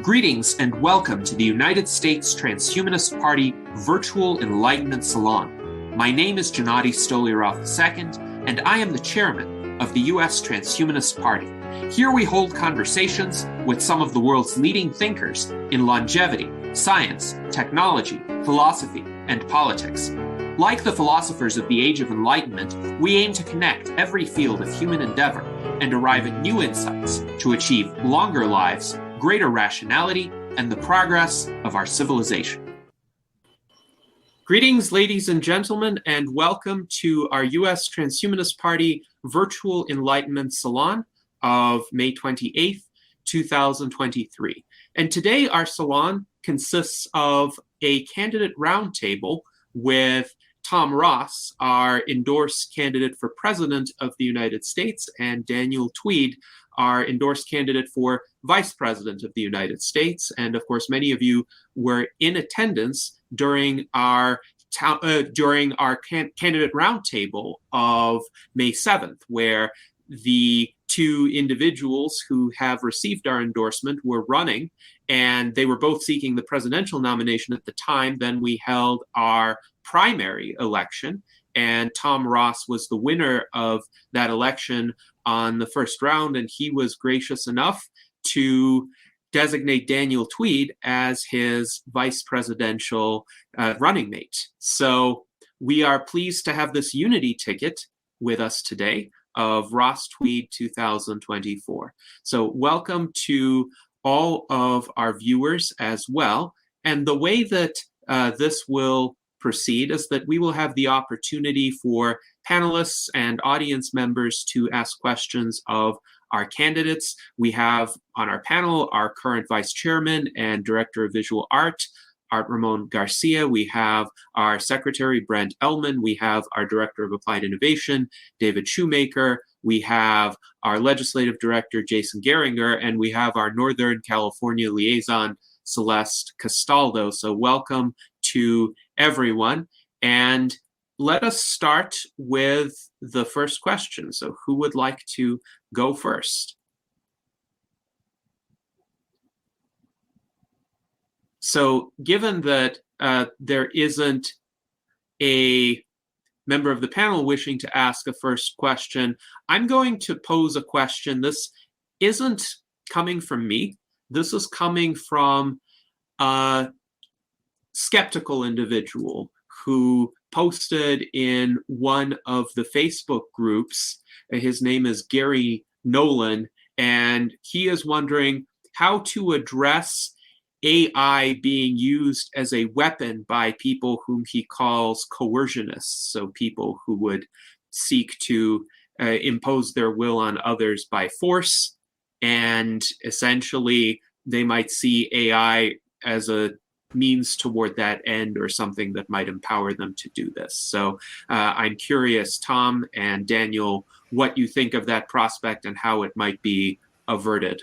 Greetings and welcome to the United States Transhumanist Party Virtual Enlightenment Salon. My name is Gennady Stolyarov II, and I am the chairman of the U.S. Transhumanist Party. Here we hold conversations with some of the world's leading thinkers in longevity, science, technology, philosophy, and politics. Like the philosophers of the Age of Enlightenment, we aim to connect every field of human endeavor and arrive at new insights to achieve longer lives, greater rationality, and the progress of our civilization. Greetings, ladies and gentlemen, and welcome to our U.S. Transhumanist Party Virtual Enlightenment Salon of May 28th, 2023. And today our salon consists of a candidate roundtable with Tom Ross, our endorsed candidate for President of the United States, and Daniel Tweed, our endorsed candidate for Vice President of the United States. And of course, many of you were in attendance during our candidate roundtable of May 7th, where the two individuals who have received our endorsement were running, and they were both seeking the presidential nomination at the time. Then we held our primary election, and Tom Ross was the winner of that election on the first round, and he was gracious enough to designate Daniel Tweed as his vice presidential running mate. So we are pleased to have this unity ticket with us today of Ross Tweed 2024. So welcome to all of our viewers as well. And the way that this will proceed is that we will have the opportunity for panelists and audience members to ask questions of our candidates. We have on our panel our current vice chairman and director of visual art, Art Ramon Garcia. We have our secretary, Brent Ellman. We have our director of applied innovation, David Shoemaker. We have our legislative director, Jason Geringer, and we have our Northern California liaison, Celeste Castaldo. So welcome to everyone. And let us start with the first question. So who would like to go first? So given that there isn't a member of the panel wishing to ask a first question, I'm going to pose a question. This isn't coming from me. This is coming from a skeptical individual who posted in one of the Facebook groups. His name is Gary Nolan, and he is wondering how to address AI being used as a weapon by people whom he calls coercionists, so people who would seek to impose their will on others by force, and essentially they might see AI as a means toward that end or something that might empower them to do this. So I'm curious, Tom and Daniel, what you think of that prospect and how it might be averted.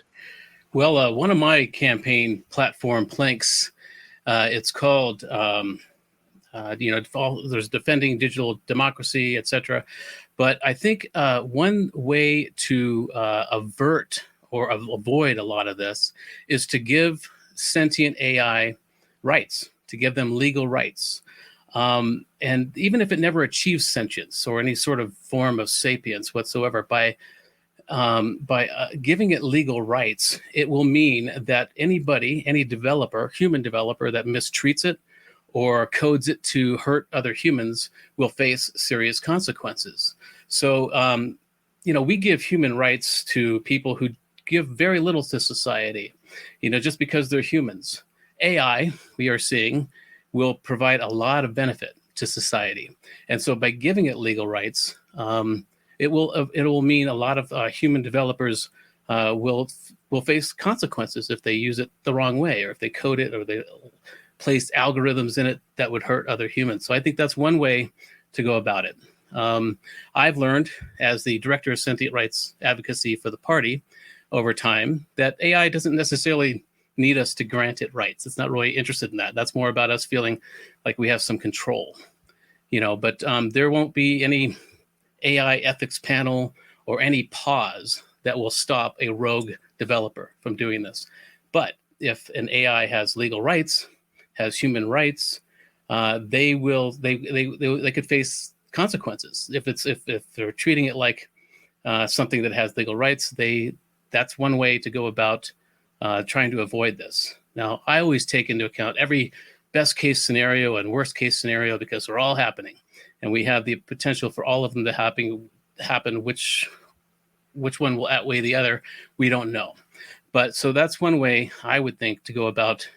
Well, one of my campaign platform planks, it's called, there's defending digital democracy, etc. But I think one way to avert or avoid a lot of this is to give sentient AI rights, to give them legal rights. And even if it never achieves sentience or any sort of form of sapience whatsoever, by giving it legal rights, it will mean that any developer, human developer that mistreats it or codes it to hurt other humans will face serious consequences. So, we give human rights to people who give very little to society, just because they're humans. AI, we are seeing, will provide a lot of benefit to society. And so by giving it legal rights, it will mean a lot of human developers will face consequences if they use it the wrong way, or if they code it, or they place algorithms in it that would hurt other humans. So I think that's one way to go about it. I've learned, as the director of sentient rights advocacy for the party over time, that AI doesn't necessarily need us to grant it rights. It's not really interested in that. That's more about us feeling like we have some control, but there won't be any AI ethics panel or any pause that will stop a rogue developer from doing this. But if an AI has legal rights, has human rights, they could face consequences if they're treating it like something that has legal rights. That's one way to go about trying to avoid this. Now, I always take into account every best case scenario and worst case scenario because they're all happening, and we have the potential for all of them to happen. Which one will outweigh the other, we don't know. But so that's one way I would think to go about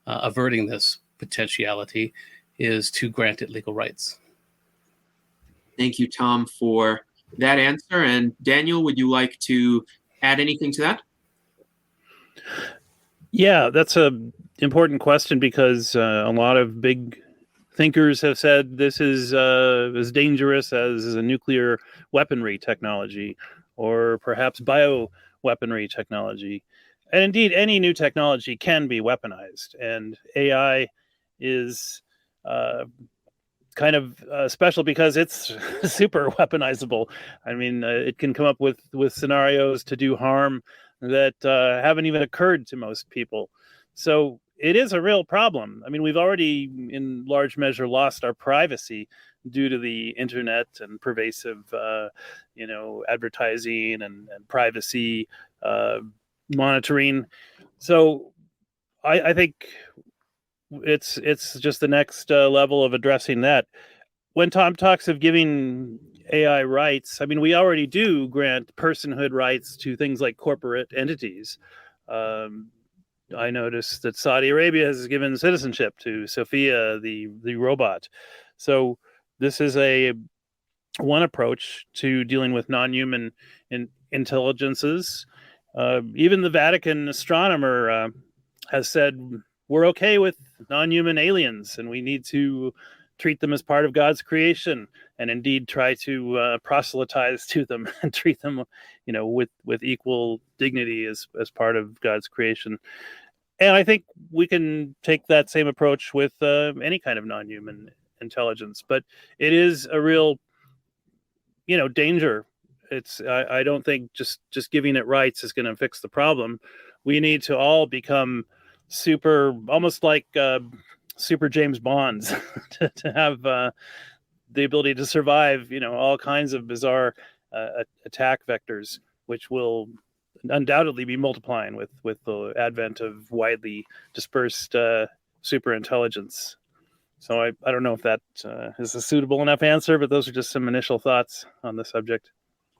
averting this potentiality, is to grant it legal rights. Thank you, Tom, for that answer. And Daniel, would you like to add anything to that? Yeah, that's an important question because a lot of big thinkers have said this is as dangerous as a nuclear weaponry technology or perhaps bioweaponry technology. And indeed, any new technology can be weaponized. And AI is kind of special because it's super weaponizable. I mean, it can come up with scenarios to do harm that haven't even occurred to most people. So it is a real problem. I mean, we've already in large measure lost our privacy due to the internet and pervasive, advertising and privacy monitoring. So I think it's just the next level of addressing that. When Tom talks of giving AI rights, I mean, we already do grant personhood rights to things like corporate entities. I noticed that Saudi Arabia has given citizenship to Sophia, the robot. So this is one approach to dealing with non-human intelligences. Even the Vatican astronomer has said we're okay with non-human aliens, and we need to treat them as part of God's creation, and indeed try to proselytize to them and treat them, with equal dignity as part of God's creation. And I think we can take that same approach with any kind of non-human intelligence, but it is a real, danger. I don't think just giving it rights is going to fix the problem. We need to all become almost like super James Bonds to have the ability to survive, all kinds of bizarre attack vectors, which will undoubtedly be multiplying with the advent of widely dispersed super intelligence. So I don't know if that is a suitable enough answer, but those are just some initial thoughts on the subject.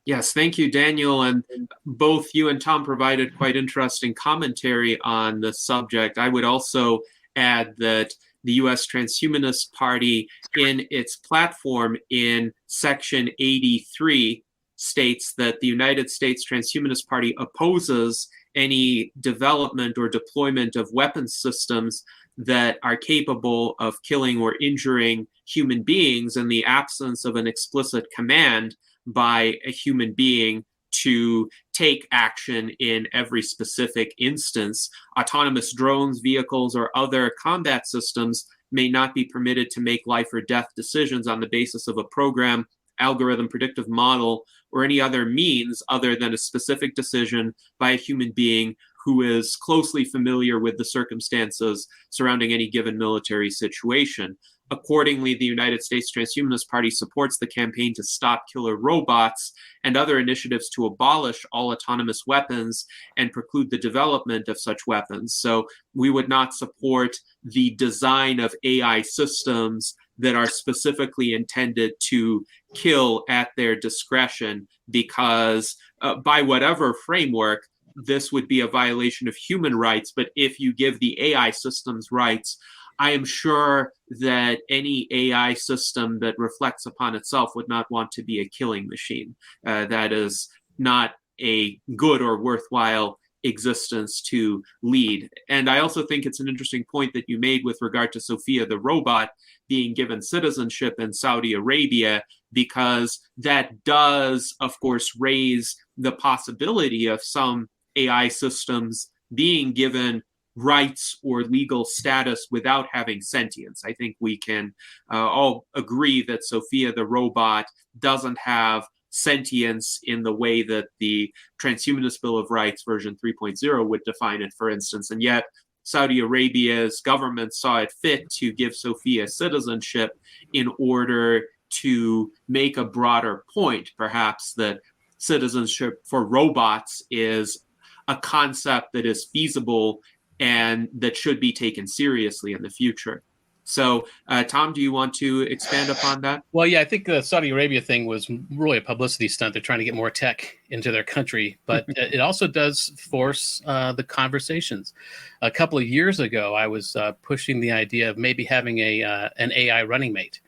Yes, thank you, Daniel. And both you and Tom provided quite interesting commentary on the subject. I would also add that the U.S. Transhumanist Party, in its platform in Section 83, states that the United States Transhumanist Party opposes any development or deployment of weapons systems that are capable of killing or injuring human beings in the absence of an explicit command by a human being to take action in every specific instance. Autonomous drones, vehicles, or other combat systems may not be permitted to make life or death decisions on the basis of a program, algorithm, predictive model, or any other means other than a specific decision by a human being who is closely familiar with the circumstances surrounding any given military situation. Accordingly, the United States Transhumanist Party supports the campaign to stop killer robots and other initiatives to abolish all autonomous weapons and preclude the development of such weapons. So we would not support the design of AI systems that are specifically intended to kill at their discretion, because by whatever framework, this would be a violation of human rights. But if you give the AI systems rights, I am sure that any AI system that reflects upon itself would not want to be a killing machine. That is not a good or worthwhile existence to lead. And I also think it's an interesting point that you made with regard to Sophia the robot being given citizenship in Saudi Arabia, because that does, of course, raise the possibility of some AI systems being given rights or legal status without having sentience. I think we can all agree that Sophia the robot doesn't have sentience in the way that the Transhumanist Bill of Rights version 3.0 would define it, for instance. And yet Saudi Arabia's government saw it fit to give Sophia citizenship in order to make a broader point, perhaps, that citizenship for robots is a concept that is feasible and that should be taken seriously in the future. So, Tom, do you want to expand upon that? Well, yeah, I think the Saudi Arabia thing was really a publicity stunt. They're trying to get more tech into their country, but it also does force the conversations. A couple of years ago, I was pushing the idea of maybe having an AI running mate,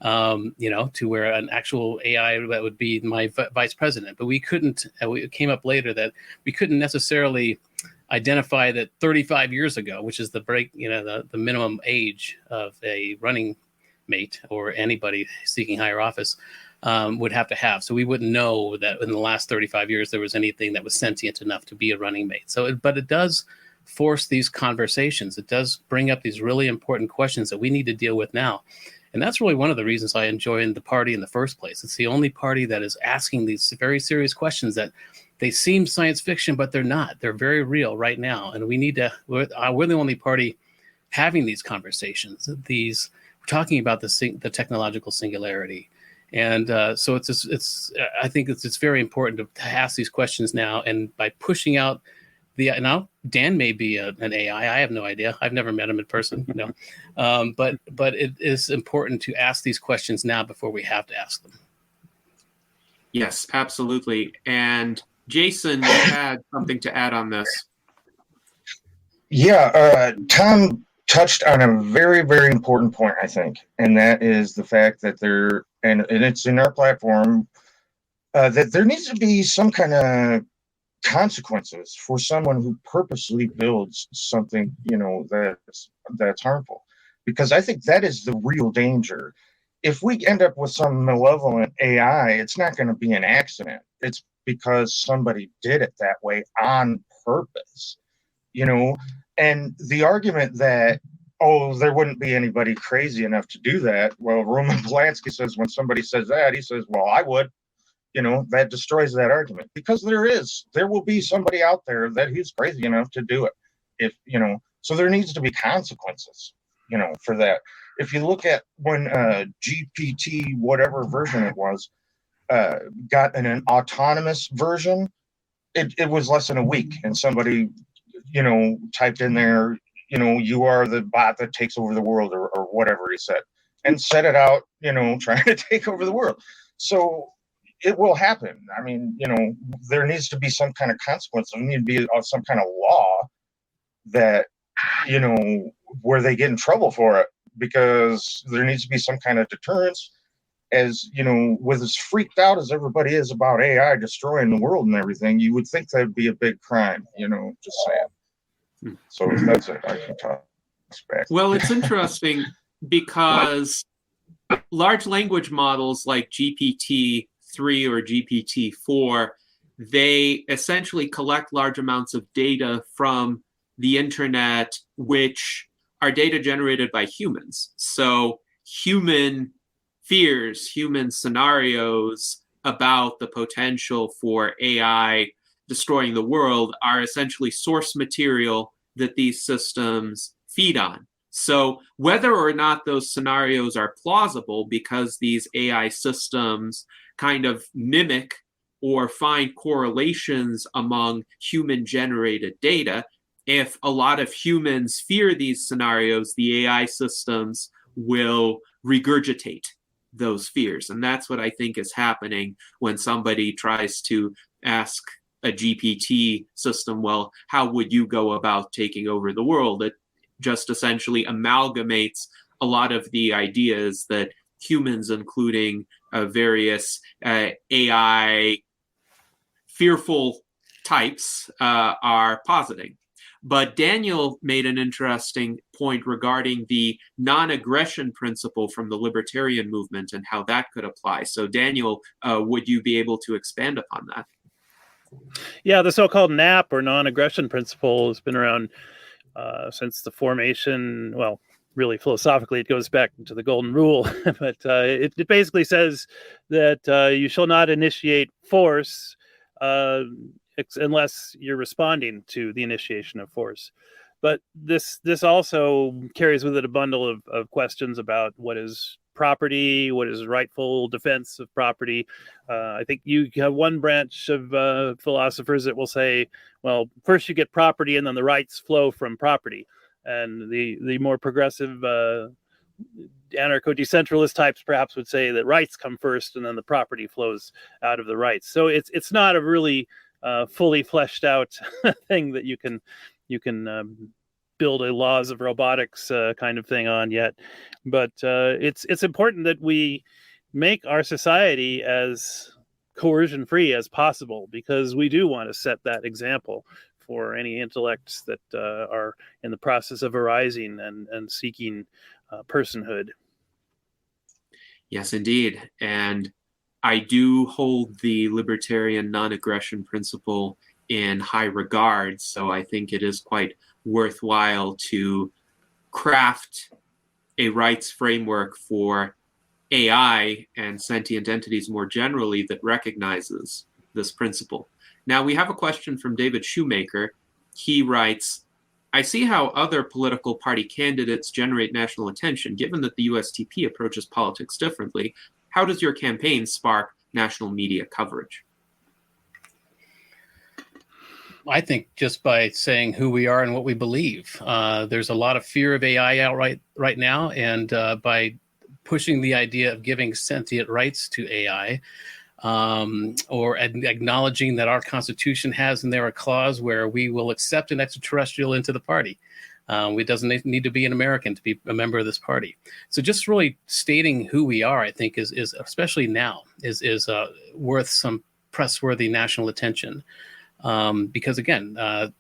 to where an actual AI that would be my vice president. But we couldn't. It came up later that we couldn't necessarily identify that 35 years ago, which is the minimum age of a running mate or anybody seeking higher office would have to have. So we wouldn't know that in the last 35 years there was anything that was sentient enough to be a running mate. But it does force these conversations. It does bring up these really important questions that we need to deal with now. And that's really one of the reasons I enjoy the party in the first place. It's the only party that is asking these very serious questions that they seem science fiction, but they're not. They're very real right now. And we need to, we're the only party having these conversations. We're talking about the technological singularity. And so I think it's very important to ask these questions now. And by pushing out now Dan may be an AI. I have no idea. I've never met him in person, but it is important to ask these questions now before we have to ask them. Yes, absolutely. And Jason, you had something to add on this. Yeah, Tom touched on a very, very important point, I think, and that is the fact that and it's in our platform, that there needs to be some kind of consequences for someone who purposely builds something, that's harmful, because I think that is the real danger. If we end up with some malevolent AI, it's not going to be an accident. It's because somebody did it that way on purpose, and the argument that, there wouldn't be anybody crazy enough to do that. Well, Roman Polanski says when somebody says that, he says, well, I would. That destroys that argument, because there will be somebody out there that he's crazy enough to do it. So there needs to be consequences, for that. If you look at when GPT, whatever version it was, got an autonomous version, it was less than a week, and somebody, typed in there, you are the bot that takes over the world, or whatever he said, and set it out, trying to take over the world. So it will happen. I mean, there needs to be some kind of consequence. There needs to be some kind of law that, where they get in trouble for it, because there needs to be some kind of deterrence. As with as freaked out as everybody is about AI destroying the world and everything, you would think that'd be a big crime, just saying. So that's it. I can talk back. Well, it's interesting because large language models like GPT-3 or GPT-4, they essentially collect large amounts of data from the internet, which are data generated by humans. So human fears, human scenarios about the potential for AI destroying the world are essentially source material that these systems feed on. So whether or not those scenarios are plausible, because these AI systems kind of mimic or find correlations among human-generated data, if a lot of humans fear these scenarios, the AI systems will regurgitate those fears. And that's what I think is happening when somebody tries to ask a GPT system, well, how would you go about taking over the world? It just essentially amalgamates a lot of the ideas that humans, including various AI fearful types, are positing. But Daniel made an interesting point regarding the non-aggression principle from the libertarian movement and how that could apply. So Daniel, would you be able to expand upon that? Yeah, the so-called NAP, or non-aggression principle, has been around since the formation, really philosophically, it goes back to the golden rule, but it basically says that you shall not initiate force unless you're responding to the initiation of force. But this also carries with it a bundle of questions about what is property, what is rightful defense of property. I think you have one branch of philosophers that will say, well, first you get property and then the rights flow from property. And the more progressive anarcho-decentralist types perhaps would say that rights come first and then the property flows out of the rights. So it's not a really fully fleshed out thing that you can build a laws of robotics kind of thing on yet. But it's important that we make our society as coercion free as possible, because we do want to set that example for any intellects that are in the process of arising and seeking personhood. Yes, indeed. And I do hold the libertarian non-aggression principle in high regard, so I think it is quite worthwhile to craft a rights framework for AI and sentient entities more generally that recognizes this principle. Now, we have a question from David Shoemaker. He writes, I see how other political party candidates generate national attention. Given that the USTP approaches politics differently, how does your campaign spark national media coverage? I think just by saying who we are and what we believe. There's a lot of fear of AI out right now, and by pushing the idea of giving sentient rights to AI, or acknowledging that our Constitution has in there a clause where we will accept an extraterrestrial into the party. It doesn't need to be an American to be a member of this party. So just really stating who we are, I think, is especially now, is worth some press-worthy national attention. Because again,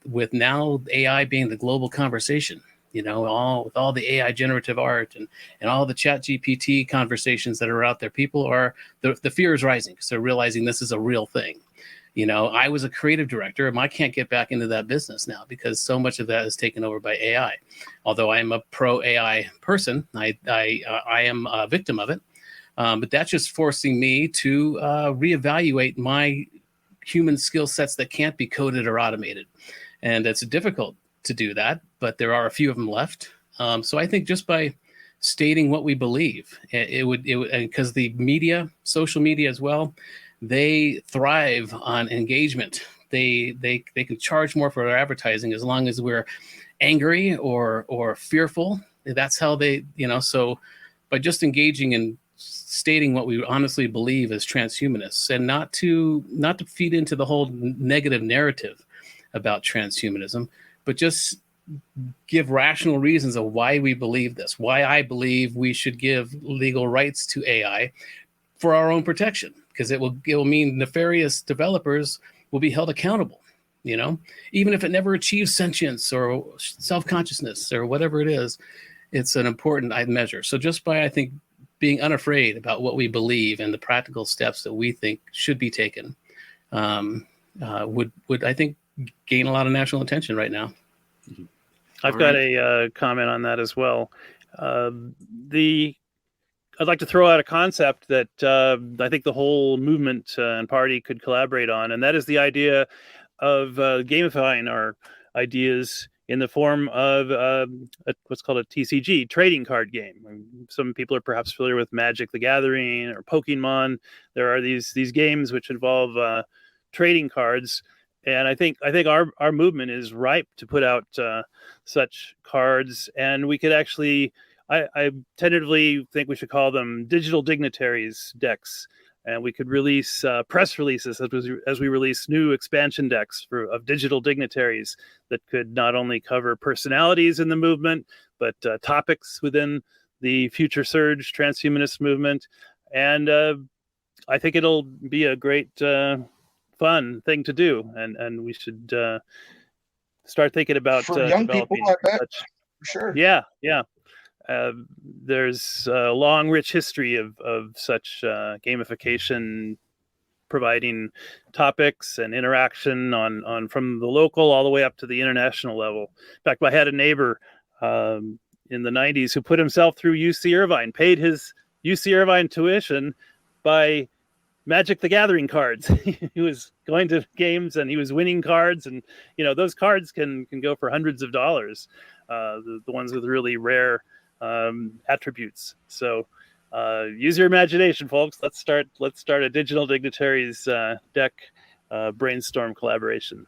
with now AI being the global conversation, with all the AI generative art and all the chat GPT conversations that are out there, the fear is rising because they're realizing this is a real thing. I was a creative director and I can't get back into that business now because so much of that is taken over by AI. Although I am a pro AI person, I am a victim of it. But that's just forcing me to reevaluate my human skill sets that can't be coded or automated. And it's difficult to do that, but there are a few of them left. So I think just by stating what we believe, it would, because the media, social media as well, they thrive on engagement. They can charge more for their advertising as long as we're angry or fearful. That's how they, so by just engaging and stating what we honestly believe as transhumanists, and not to feed into the whole negative narrative about transhumanism, but just give rational reasons of why we believe this, why I believe we should give legal rights to AI for our own protection, because it will mean nefarious developers will be held accountable, even if it never achieves sentience or self-consciousness or whatever it is. It's an important measure. So just by, I think, being unafraid about what we believe and the practical steps that we think should be taken would I think gain a lot of national attention right now. I've got a comment on that as well. I'd like to throw out a concept that I think the whole movement and party could collaborate on, and that is the idea of gamifying our ideas in the form of what's called a TCG, trading card game. Some people are perhaps familiar with Magic the Gathering or Pokemon. There are these games which involve trading cards. And I think our movement is ripe to put out such cards. And we could actually, I tentatively think we should call them digital dignitaries decks. And we could release press releases as we release new expansion decks of digital dignitaries that could not only cover personalities in the movement, but topics within the Future Surge transhumanist movement. And I think it'll be a great, fun thing to do. And we should start thinking about for young people, I bet. For sure. Yeah. There's a long, rich history of such gamification, providing topics and interaction on from the local all the way up to the international level. In fact, I had a neighbor in the 90s who put himself through UC Irvine, paid his UC Irvine tuition by Magic the Gathering cards. He was going to games and he was winning cards, and those cards can go for hundreds of dollars, the ones with really rare attributes. So use your imagination, folks. Let's start a Digital Dignitaries deck brainstorm collaboration.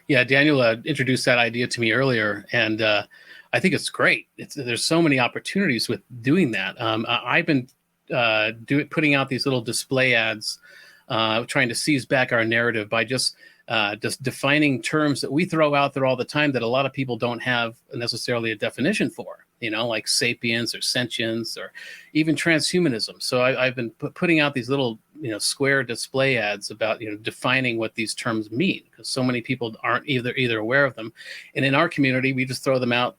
Yeah, Daniel introduced that idea to me earlier, and I think it's great. There's so many opportunities with doing that. I've been putting out these little display ads, trying to seize back our narrative by just defining terms that we throw out there all the time that a lot of people don't have necessarily a definition for, like sapience or sentience or even transhumanism. So I've been putting out these little, square display ads about, defining what these terms mean, because so many people aren't either aware of them. And in our community, we just throw them out,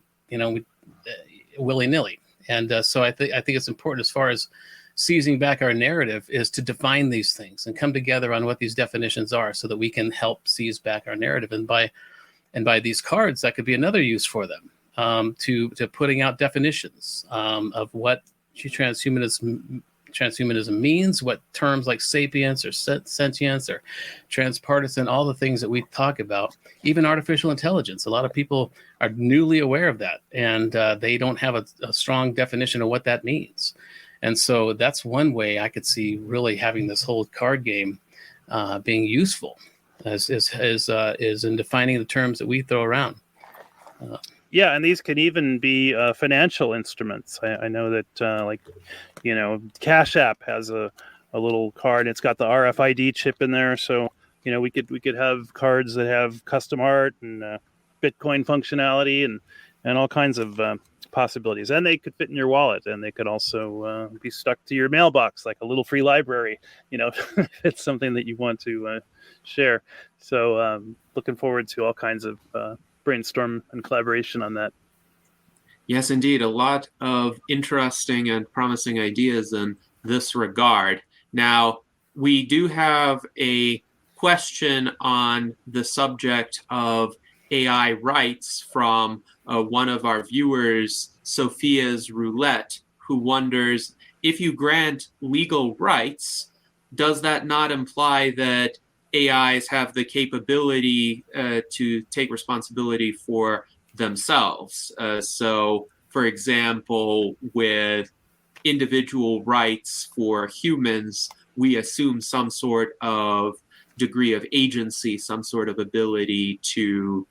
willy-nilly. And so I think it's important, as far as seizing back our narrative, is to define these things and come together on what these definitions are, so that we can help seize back our narrative. And by these cards, that could be another use for them, to putting out definitions of what transhumanism means, what terms like sapience or sentience or transpartisan, all the things that we talk about, even artificial intelligence. A lot of people are newly aware of that, and they don't have a strong definition of what that means. And so that's one way I could see really having this whole card game being useful, is in defining the terms that we throw around. Yeah, and these can even be financial instruments. I know that, Cash App has a little card. It's got the RFID chip in there, so we could have cards that have custom art and Bitcoin functionality and all kinds of possibilities. And they could fit in your wallet, and they could also be stuck to your mailbox like a little free library. If it's something that you want to share. So looking forward to all kinds of brainstorm and collaboration on that. Yes, indeed. A lot of interesting and promising ideas in this regard. Now, we do have a question on the subject of AI rights from one of our viewers, Sophia's Roulette, who wonders, if you grant legal rights, does that not imply that AIs have the capability to take responsibility for themselves? So, for example, with individual rights for humans, we assume some sort of degree of agency, some sort of ability to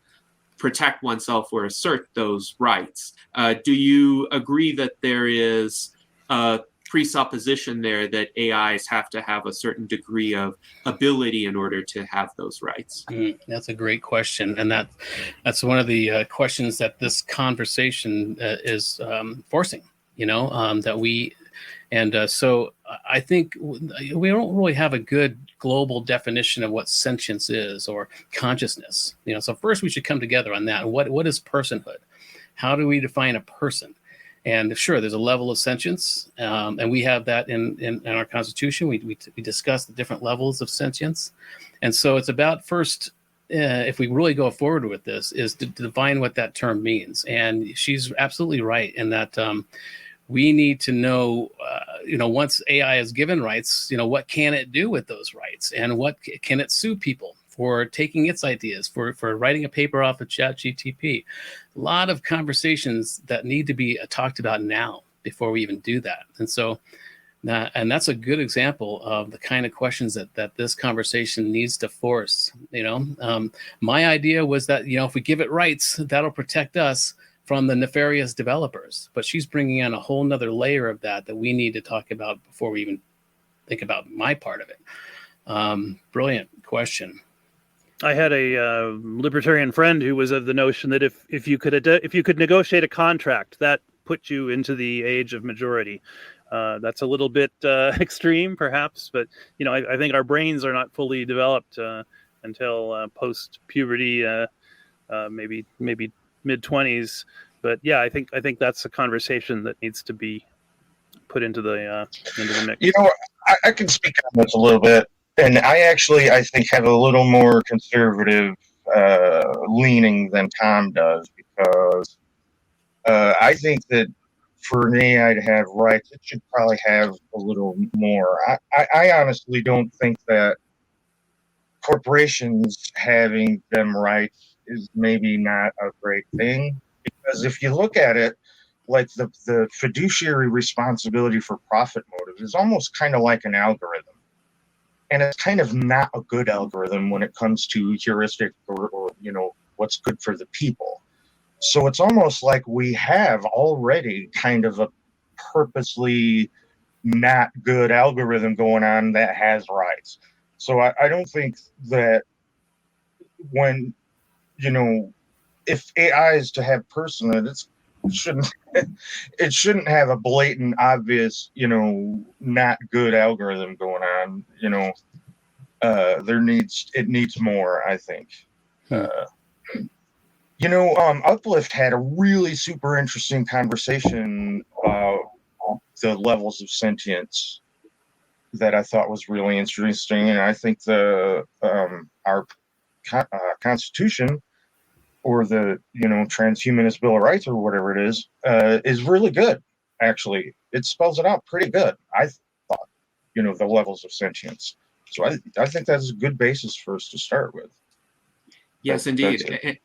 protect oneself or assert those rights. Do you agree that there is a presupposition there that AIs have to have a certain degree of ability in order to have those rights? That's a great question, and that's one of the questions that this conversation is forcing. That we, and so I think we don't really have a good global definition of what sentience is or consciousness. So first we should come together on that. What is personhood? How do we define a person? And sure, there's a level of sentience, and we have that in our Constitution. We discuss the different levels of sentience. And so it's about first, if we really go forward with this, is to define what that term means. And she's absolutely right in that we need to know, once AI is given rights, what can it do with those rights? And what can it sue people for taking its ideas, for writing a paper off of ChatGPT? A lot of conversations that need to be talked about now before we even do that. And so, and that's a good example of the kind of questions that this conversation needs to force. My idea was that, if we give it rights, that'll protect us from the nefarious developers. But she's bringing in a whole nother layer of that we need to talk about before we even think about my part of it. Brilliant question. I had a libertarian friend who was of the notion that if you could negotiate a contract, that put you into the age of majority. That's a little bit extreme, perhaps, but I think our brains are not fully developed until post puberty, maybe mid-20s. But yeah, I think that's a conversation that needs to be put into the mix. I can speak on this a little bit. And I think have a little more conservative leaning than Tom does, because I think that for an AI to have rights, it should probably have a little more. I honestly don't think that corporations having them rights is maybe not a great thing, because if you look at it, like the fiduciary responsibility for profit motive is almost kind of like an algorithm. And it's kind of not a good algorithm when it comes to heuristic or what's good for the people. So it's almost like we have already kind of a purposely not good algorithm going on that has rights. So I don't think that when, if AI is to have personhood, it shouldn't it shouldn't have a blatant, obvious, not good algorithm going on. It needs more, I think. Uplift had a really super interesting conversation about the levels of sentience that I thought was really interesting, and I think our Constitution, or the Transhumanist Bill of Rights, or whatever it is really good. Actually, it spells it out pretty good. I thought, the levels of sentience. So I think that's a good basis for us to start with. Yes, indeed.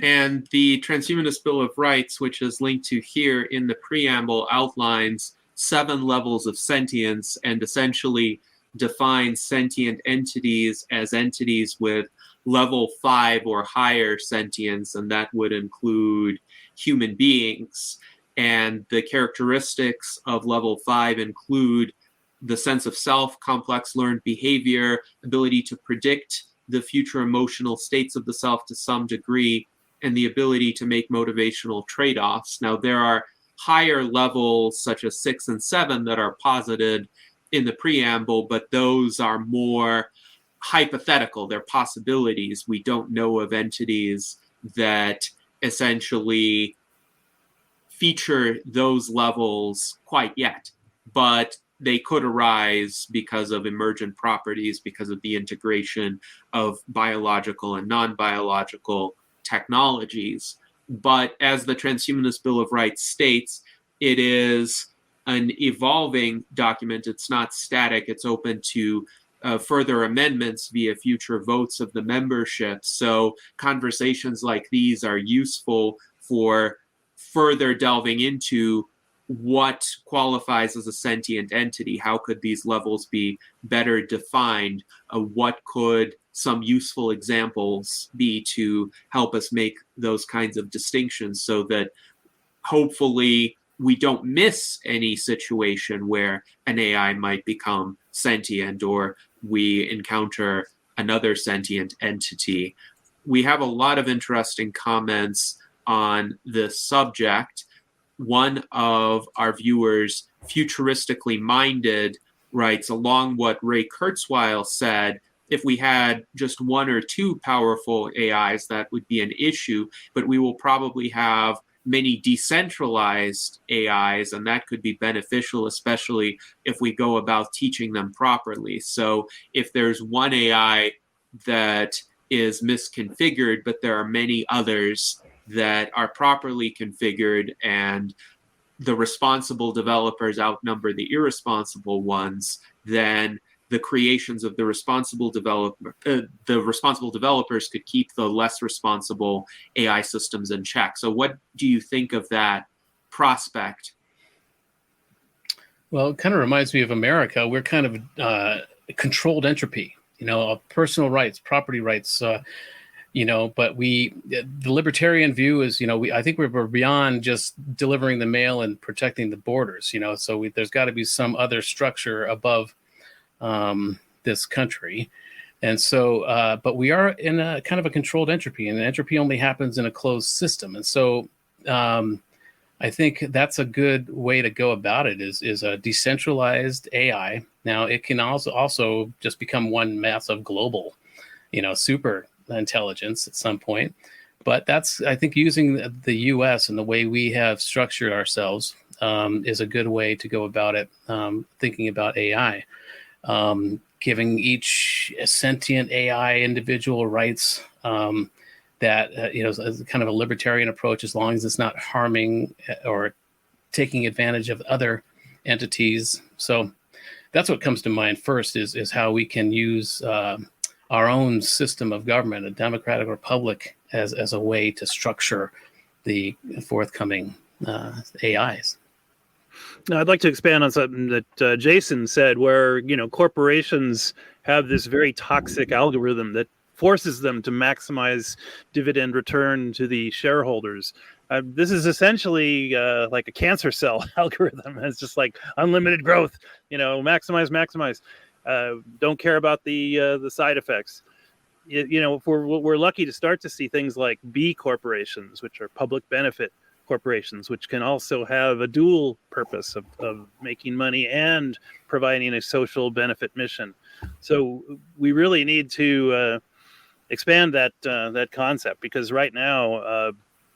And the Transhumanist Bill of Rights, which is linked to here in the preamble, outlines 7 levels of sentience and essentially defines sentient entities as entities with level 5 or higher sentience, and that would include human beings. And the characteristics of level 5 include the sense of self, complex learned behavior, ability to predict the future emotional states of the self to some degree, and the ability to make motivational trade-offs. Now, there are higher levels such as 6 and 7 that are posited in the preamble, but those are more hypothetical. They're possibilities. We don't know of entities that essentially feature those levels quite yet, but they could arise because of emergent properties, because of the integration of biological and non-biological technologies. But as the Transhumanist Bill of Rights states, it is an evolving document. It's not static. It's open to further amendments via future votes of the membership. So conversations like these are useful for further delving into what qualifies as a sentient entity. How could these levels be better defined? What could some useful examples be to help us make those kinds of distinctions, so that hopefully we don't miss any situation where an AI might become sentient or we encounter another sentient entity. We have a lot of interesting comments on this subject. One of our viewers, futuristically minded, writes, along what Ray Kurzweil said, if we had just 1 or 2 powerful AIs, that would be an issue, but we will probably have many decentralized AIs, and that could be beneficial, especially if we go about teaching them properly. So if there's one AI that is misconfigured, but there are many others that are properly configured, and the responsible developers outnumber the irresponsible ones, then the creations of the responsible developers could keep the less responsible AI systems in check. So what do you think of that prospect? Well, it kind of reminds me of America. We're kind of controlled entropy, of personal rights, property rights, but the libertarian view is, I think we're beyond just delivering the mail and protecting the borders, so there's got to be some other structure above this country. And so, but we are in a kind of a controlled entropy, and entropy only happens in a closed system. And so I think that's a good way to go about it, is a decentralized AI. Now, it can also just become one massive global, super intelligence at some point. But that's, I think, using the U.S. and the way we have structured ourselves is a good way to go about it, thinking about AI. Giving each sentient AI individual rights that is kind of a libertarian approach, as long as it's not harming or taking advantage of other entities. So that's what comes to mind first is how we can use our own system of government, a democratic republic, as a way to structure the forthcoming AIs. Now, I'd like to expand on something that Jason said, where corporations have this very toxic algorithm that forces them to maximize dividend return to the shareholders. This is essentially like a cancer cell algorithm. It's just like unlimited growth, maximize. Don't care about the side effects. If we're lucky to start to see things like B corporations, which are public benefit corporations, which can also have a dual purpose of making money and providing a social benefit mission. So we really need to expand that concept, because right now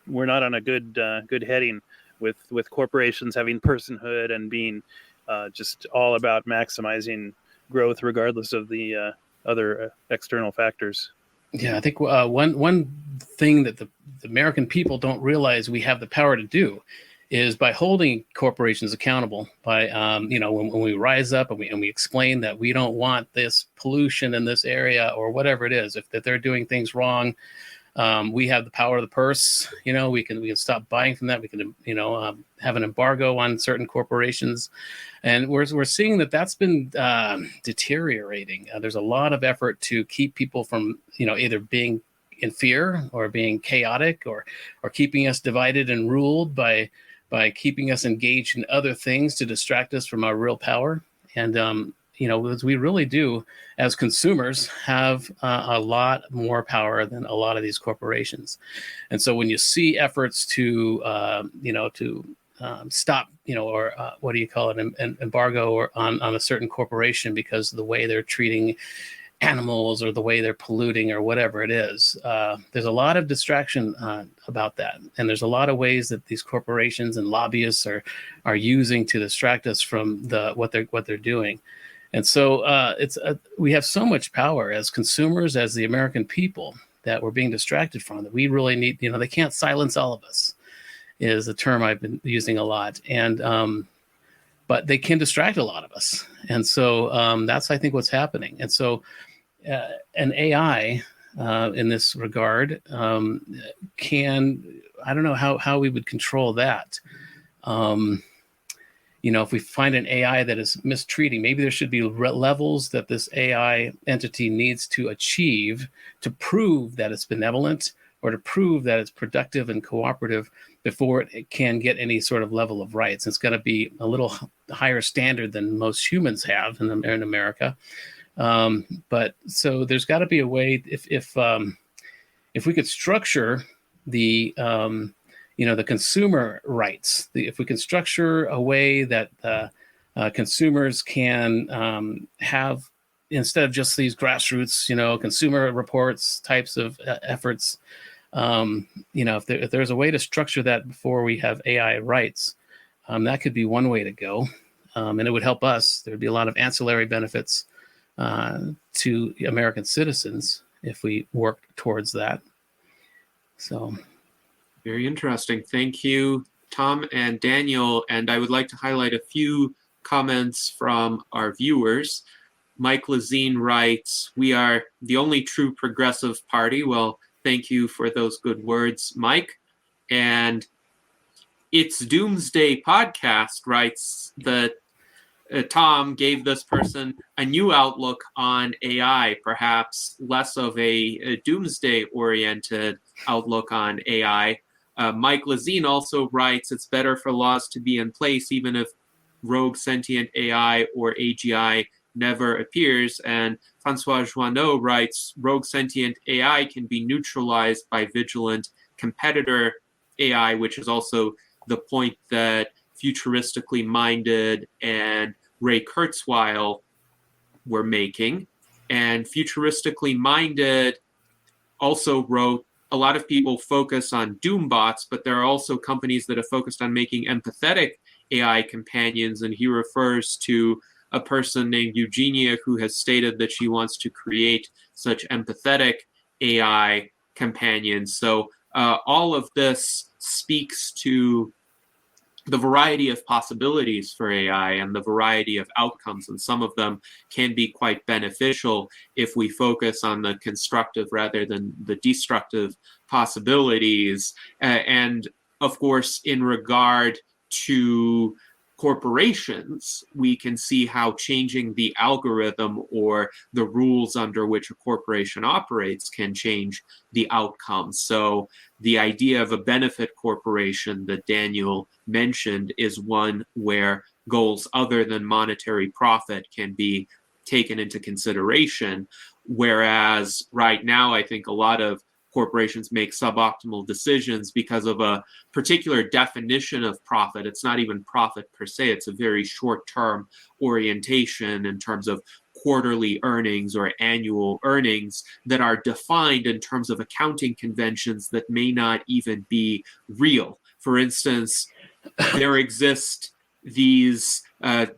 we're not on a good heading with corporations having personhood and being just all about maximizing growth regardless of the other external factors. Yeah, I think one thing that the American people don't realize we have the power to do is by holding corporations accountable. By when we rise up and we explain that we don't want this pollution in this area or whatever it is, if that they're doing things wrong, we have the power of the purse. We can stop buying from that. We can have an embargo on certain corporations, and we're seeing that's been deteriorating. There's a lot of effort to keep people from either being in fear or being chaotic or keeping us divided and ruled by keeping us engaged in other things to distract us from our real power. And we really do, as consumers, have a lot more power than a lot of these corporations. And so when you see efforts to stop, or what do you call it, an embargo or on a certain corporation because of the way they're treating animals or the way they're polluting or whatever it is, there's a lot of distraction about that. And there's a lot of ways that these corporations and lobbyists are using to distract us from what they're doing. And so we have so much power as consumers, as the American people, that we're being distracted from, that we really need, they can't silence all of us, is a term I've been using a lot. And but they can distract a lot of us. And so that's, I think, what's happening. And so an AI in this regard I don't know how we would control that. If we find an AI that is mistreating, maybe there should be levels that this AI entity needs to achieve to prove that it's benevolent or to prove that it's productive and cooperative before it can get any sort of level of rights. It's got to be a little higher standard than most humans have in America. But so there's got to be a way, if we could structure the the consumer rights, if we can structure a way that consumers can have, instead of just these grassroots, consumer reports types of efforts, if there's a way to structure that before we have AI rights, that could be one way to go. And it would help us. There'd be a lot of ancillary benefits to American citizens if we work towards that. So. Very interesting. Thank you, Tom and Daniel. And I would like to highlight a few comments from our viewers. Mike Lazine writes, "We are the only true progressive party." Well, thank you for those good words, Mike. And It's Doomsday Podcast writes that Tom gave this person a new outlook on AI, perhaps less of a doomsday-oriented outlook on AI. Mike Lazine also writes, "It's better for laws to be in place even if rogue sentient AI or AGI never appears." And Francois Joanneau writes, "Rogue sentient AI can be neutralized by vigilant competitor AI," which is also the point that Futuristically Minded and Ray Kurzweil were making. And Futuristically Minded also wrote, "A lot of people focus on doombots, but there are also companies that have focused on making empathetic AI companions." And he refers to a person named Eugenia who has stated that she wants to create such empathetic AI companions. So all of this speaks to the variety of possibilities for AI and the variety of outcomes, and some of them can be quite beneficial if we focus on the constructive rather than the destructive possibilities. And of course, in regard to corporations, we can see how changing the algorithm or the rules under which a corporation operates can change the outcome. So the idea of a benefit corporation that Daniel mentioned is one where goals other than monetary profit can be taken into consideration. Whereas right now, I think a lot of corporations make suboptimal decisions because of a particular definition of profit. It's not even profit per se. It's a very short-term orientation in terms of quarterly earnings or annual earnings that are defined in terms of accounting conventions that may not even be real. For instance, there exist these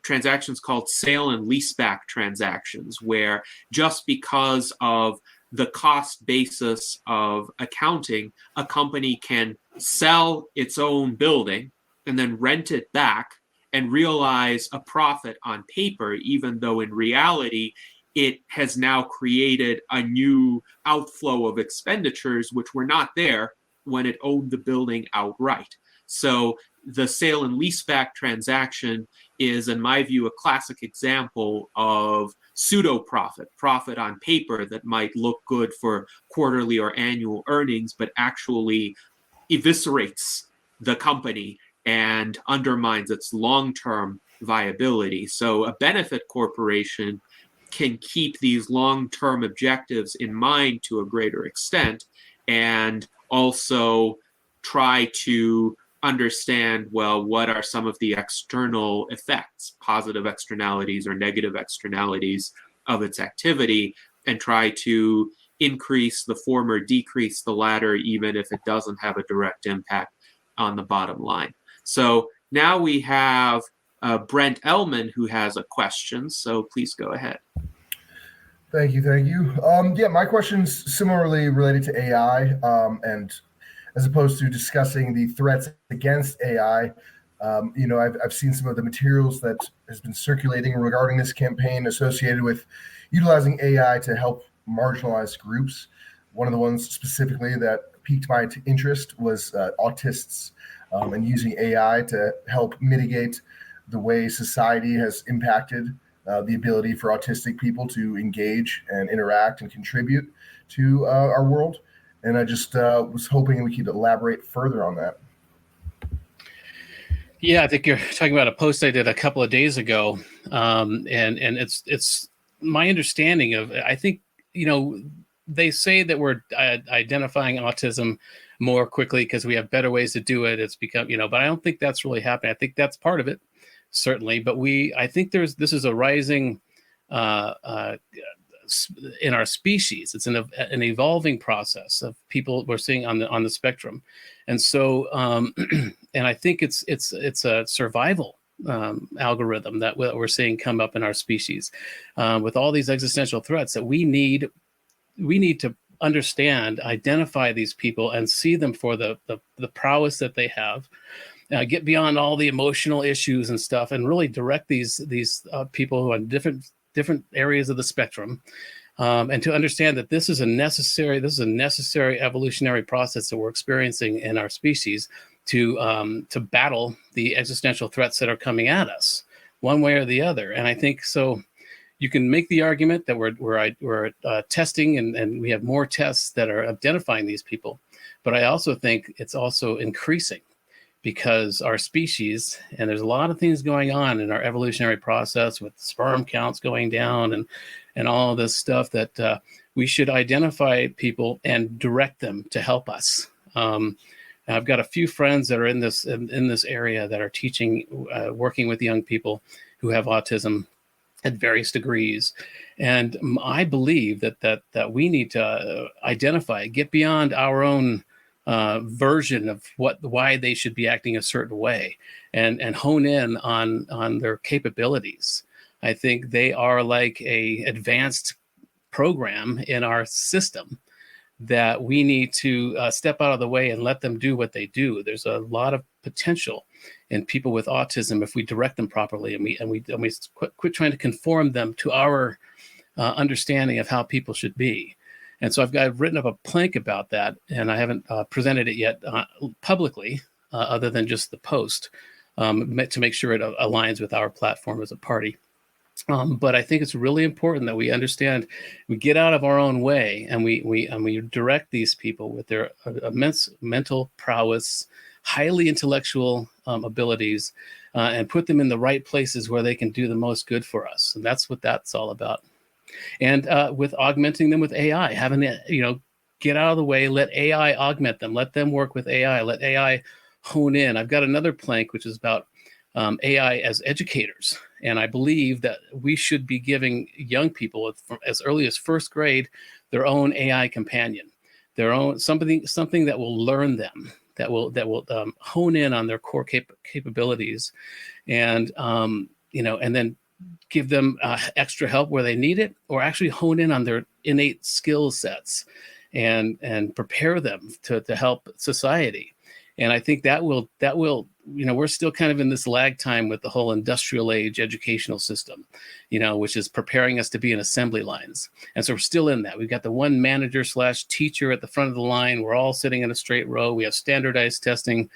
transactions called sale and leaseback transactions, where just because of the cost basis of accounting, a company can sell its own building and then rent it back and realize a profit on paper, even though in reality, it has now created a new outflow of expenditures which were not there when it owned the building outright. So the sale and leaseback transaction is, in my view, a classic example of pseudo-profit, profit on paper that might look good for quarterly or annual earnings, but actually eviscerates the company and undermines its long-term viability. So a benefit corporation can keep these long-term objectives in mind to a greater extent and also try to understand, well, what are some of the external effects, positive externalities or negative externalities of its activity, and try to increase the former, decrease the latter, even if it doesn't have a direct impact on the bottom line. So now we have Brent Ellman, who has a question. So please go ahead. Thank you. Yeah, my question's similarly related to AI, and as opposed to discussing the threats against AI, I've seen some of the materials that has been circulating regarding this campaign associated with utilizing AI to help marginalized groups. One of the ones specifically that piqued my interest was autists, and using AI to help mitigate the way society has impacted the ability for autistic people to engage and interact and contribute to our world. And I just was hoping we could elaborate further on that. Yeah, I think you're talking about a post I did a couple of days ago, and it's my understanding of. I think they say that we're identifying autism more quickly because we have better ways to do it. It's become but I don't think that's really happening. I think that's part of it, certainly. But I think this is a rising in our species. It's an evolving process of people we're seeing on the spectrum, and so and I think it's a survival algorithm that we're seeing come up in our species with all these existential threats that we need to understand, identify these people, and see them for the prowess that they have. Get beyond all the emotional issues and stuff, and really direct these people who are on different areas of the spectrum, and to understand that this is a necessary evolutionary process that we're experiencing in our species to battle the existential threats that are coming at us, one way or the other. And I think so. You can make the argument that we're testing, and we have more tests that are identifying these people, but I also think it's also increasing, because our species, and there's a lot of things going on in our evolutionary process with sperm counts going down and all of this stuff, that we should identify people and direct them to help us. I've got a few friends that are in this area that are teaching, working with young people who have autism at various degrees. And I believe that we need to identify, get beyond our own version of why they should be acting a certain way, and hone in on their capabilities. I think they are like a advanced program in our system that we need to step out of the way and let them do what they do. There's a lot of potential in people with autism if we direct them properly, and we quit trying to conform them to our understanding of how people should be. And so I've written up a plank about that, and I haven't presented it yet publicly, other than just the post, to make sure it aligns with our platform as a party. But I think it's really important that we understand, we get out of our own way, and we direct these people with their immense mental prowess, highly intellectual abilities, and put them in the right places where they can do the most good for us. And that's what that's all about. And with augmenting them with AI, having it, get out of the way, let AI augment them, let them work with AI, let AI hone in. I've got another plank which is about AI as educators. And I believe that we should be giving young people as early as first grade their own AI companion, their own something that will learn them, that will hone in on their core capabilities, and and then give them extra help where they need it, or actually hone in on their innate skill sets and prepare them to help society. And I think that will, we're still kind of in this lag time with the whole industrial age educational system, which is preparing us to be in assembly lines. And so we're still in that. We've got the one manager / teacher at the front of the line. We're all sitting in a straight row. We have standardized testing,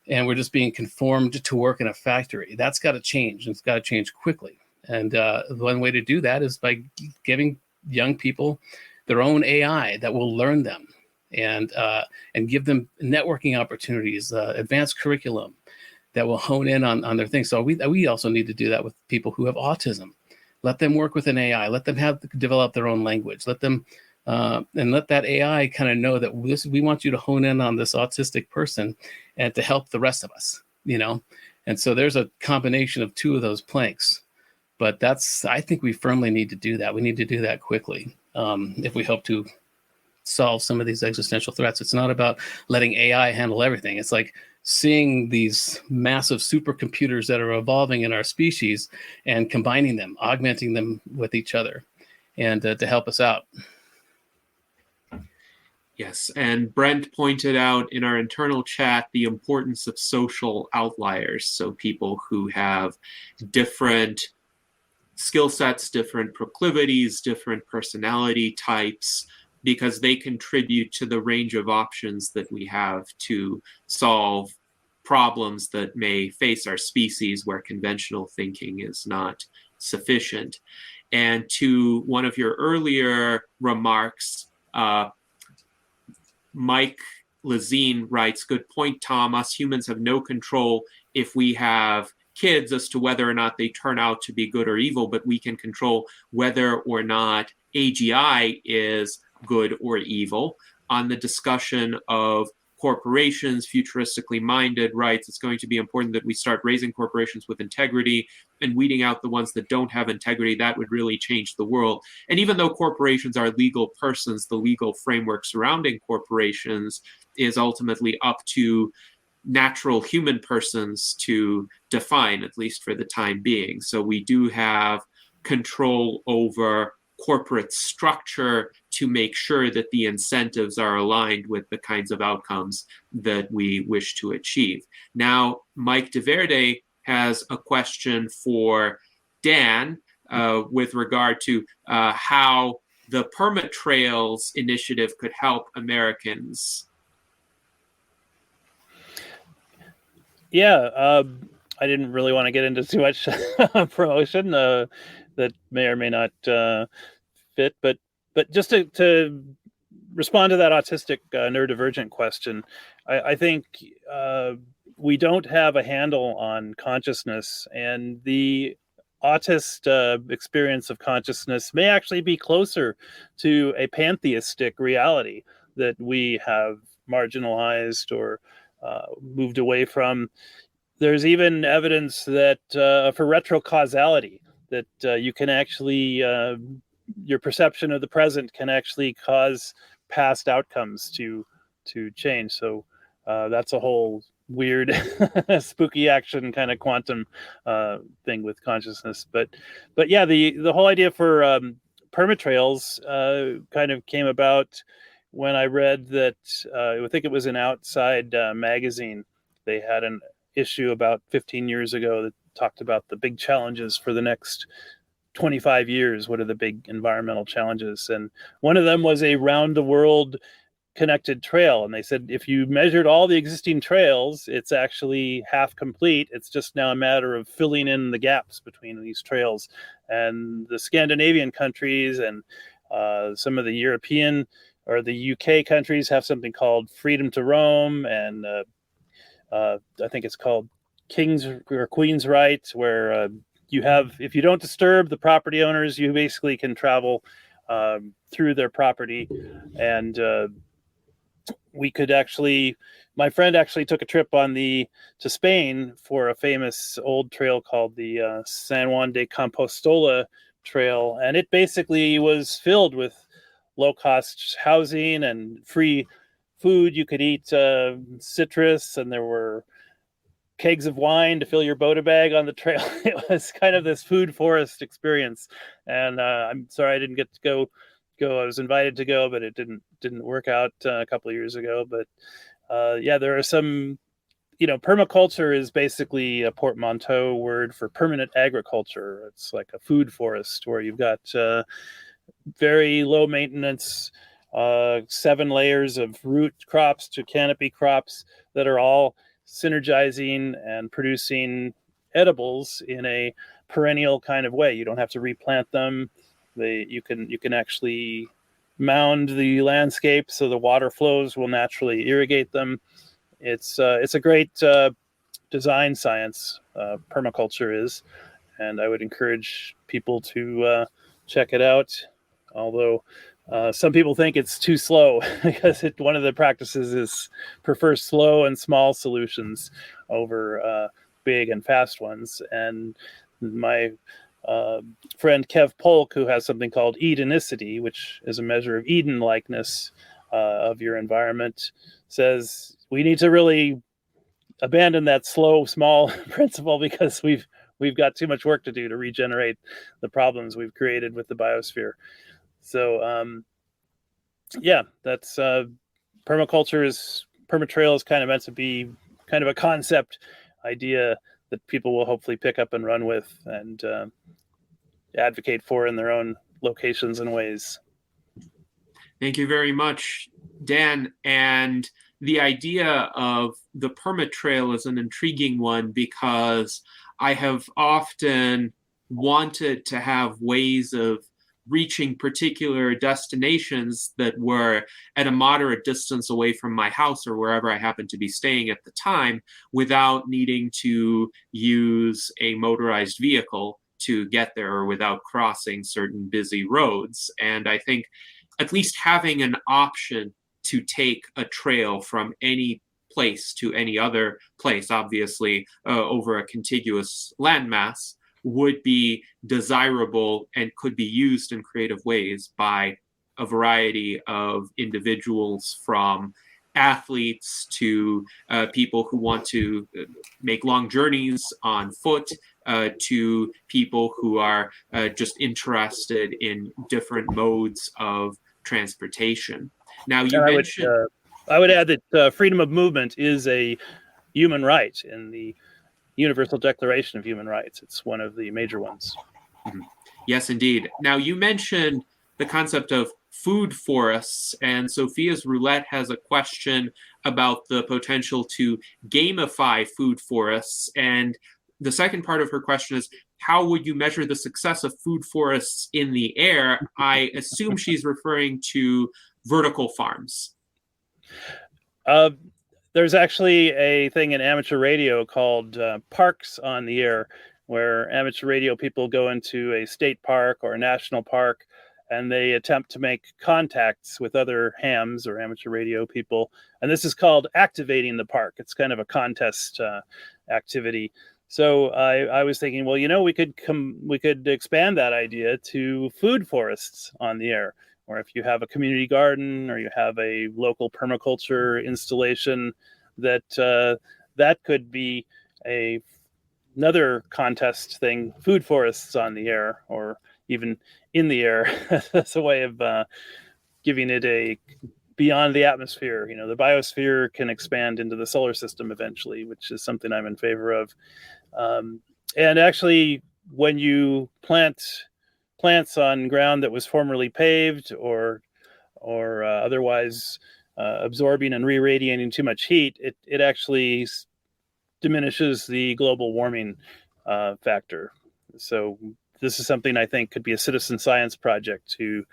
and we're just being conformed to work in a factory. That's got to change. And it's got to change quickly. And one way to do that is by giving young people their own AI that will learn them, and give them networking opportunities, advanced curriculum that will hone in on their things. So we also need to do that with people who have autism. Let them work with an AI. Let them develop their own language. Let them and let that AI kind of know that we want you to hone in on this autistic person and to help the rest of us. And so there's a combination of two of those planks. But I think we firmly need to do that. We need to do that quickly if we hope to solve some of these existential threats. It's not about letting AI handle everything. It's like seeing these massive supercomputers that are evolving in our species and combining them, augmenting them with each other, and to help us out. Yes, and Brent pointed out in our internal chat the importance of social outliers. So people who have different skill sets, different proclivities, different personality types, because they contribute to the range of options that we have to solve problems that may face our species where conventional thinking is not sufficient. And to one of your earlier remarks, Mike Lazine writes, "Good point, Tom. Us humans have no control if we have kids as to whether or not they turn out to be good or evil, but we can control whether or not AGI is good or evil." On the discussion of corporations, futuristically minded, writes, "It's going to be important that we start raising corporations with integrity and weeding out the ones that don't have integrity. That would really change the world." And even though corporations are legal persons, the legal framework surrounding corporations is ultimately up to natural human persons to define, at least for the time being. So we do have control over corporate structure to make sure that the incentives are aligned with the kinds of outcomes that we wish to achieve. Now, Mike DeVerde has a question for Dan with regard to how the Permit Trails initiative could help Americans. Yeah, I didn't really want to get into too much promotion that may or may not fit, but just to respond to that autistic neurodivergent question, I think we don't have a handle on consciousness, and the autist experience of consciousness may actually be closer to a pantheistic reality that we have marginalized or moved away from. There's even evidence that for retrocausality, that you can actually, your perception of the present can actually cause past outcomes to change. So that's a whole weird, spooky action kind of quantum thing with consciousness. But yeah, the whole idea for permatrails kind of came about when I read that, I think it was an Outside magazine. They had an issue about 15 years ago that talked about the big challenges for the next 25 years. What are the big environmental challenges? And one of them was a round the world connected trail. And they said, if you measured all the existing trails, it's actually half complete. It's just now a matter of filling in the gaps between these trails. And the Scandinavian countries and some of the European or the UK countries have something called Freedom to Roam. And I think it's called King's or Queen's Rights, where you have, if you don't disturb the property owners, you basically can travel through their property. And we could actually, my friend actually took a trip to Spain for a famous old trail called the San Juan de Compostola trail. And it basically was filled with low-cost housing and free food. You could eat citrus, and there were kegs of wine to fill your Boda bag on the trail. It was kind of this food forest experience. And I'm sorry I didn't get to go. I was invited to go, but it didn't work out a couple of years ago. But yeah, there are some, permaculture is basically a portmanteau word for permanent agriculture. It's like a food forest where you've got very low maintenance, 7 layers of root crops to canopy crops that are all synergizing and producing edibles in a perennial kind of way. You don't have to replant them. You can actually mound the landscape so the water flows will naturally irrigate them. It's a great design science, permaculture is, and I would encourage people to check it out. Although some people think it's too slow because one of the practices prefer slow and small solutions over big and fast ones. And my friend Kev Polk, who has something called Edenicity, which is a measure of Eden-likeness of your environment, says we need to really abandon that slow, small principle because we've got too much work to do to regenerate the problems we've created with the biosphere. So, yeah, that's permatrail is kind of meant to be kind of a concept idea that people will hopefully pick up and run with and advocate for in their own locations and ways. Thank you very much, Dan. And the idea of the permatrail is an intriguing one because I have often wanted to have ways of reaching particular destinations that were at a moderate distance away from my house or wherever I happened to be staying at the time without needing to use a motorized vehicle to get there or without crossing certain busy roads. And I think at least having an option to take a trail from any place to any other place, obviously over a contiguous landmass, would be desirable and could be used in creative ways by a variety of individuals, from athletes to people who want to make long journeys on foot, to people who are just interested in different modes of transportation. Now, you mentioned... I would add that freedom of movement is a human right in the Universal Declaration of Human Rights. It's one of the major ones. Mm-hmm. Yes, indeed. Now, you mentioned the concept of food forests, and Sophia's Roulette has a question about the potential to gamify food forests. And the second part of her question is, how would you measure the success of food forests in the air? I assume she's referring to vertical farms. There's actually a thing in amateur radio called Parks on the Air, where amateur radio people go into a state park or a national park and they attempt to make contacts with other hams or amateur radio people. And this is called activating the park. It's kind of a contest activity. So I was thinking, well, we could expand that idea to food forests on the air. Or if you have a community garden or you have a local permaculture installation, that could be another contest thing, food forests on the air or even in the air. That's a way of giving it beyond the atmosphere. The biosphere can expand into the solar system eventually, which is something I'm in favor of. And actually, when you plant plants on ground that was formerly paved or otherwise absorbing and re-radiating too much heat, it actually diminishes the global warming factor. So this is something I think could be a citizen science project, to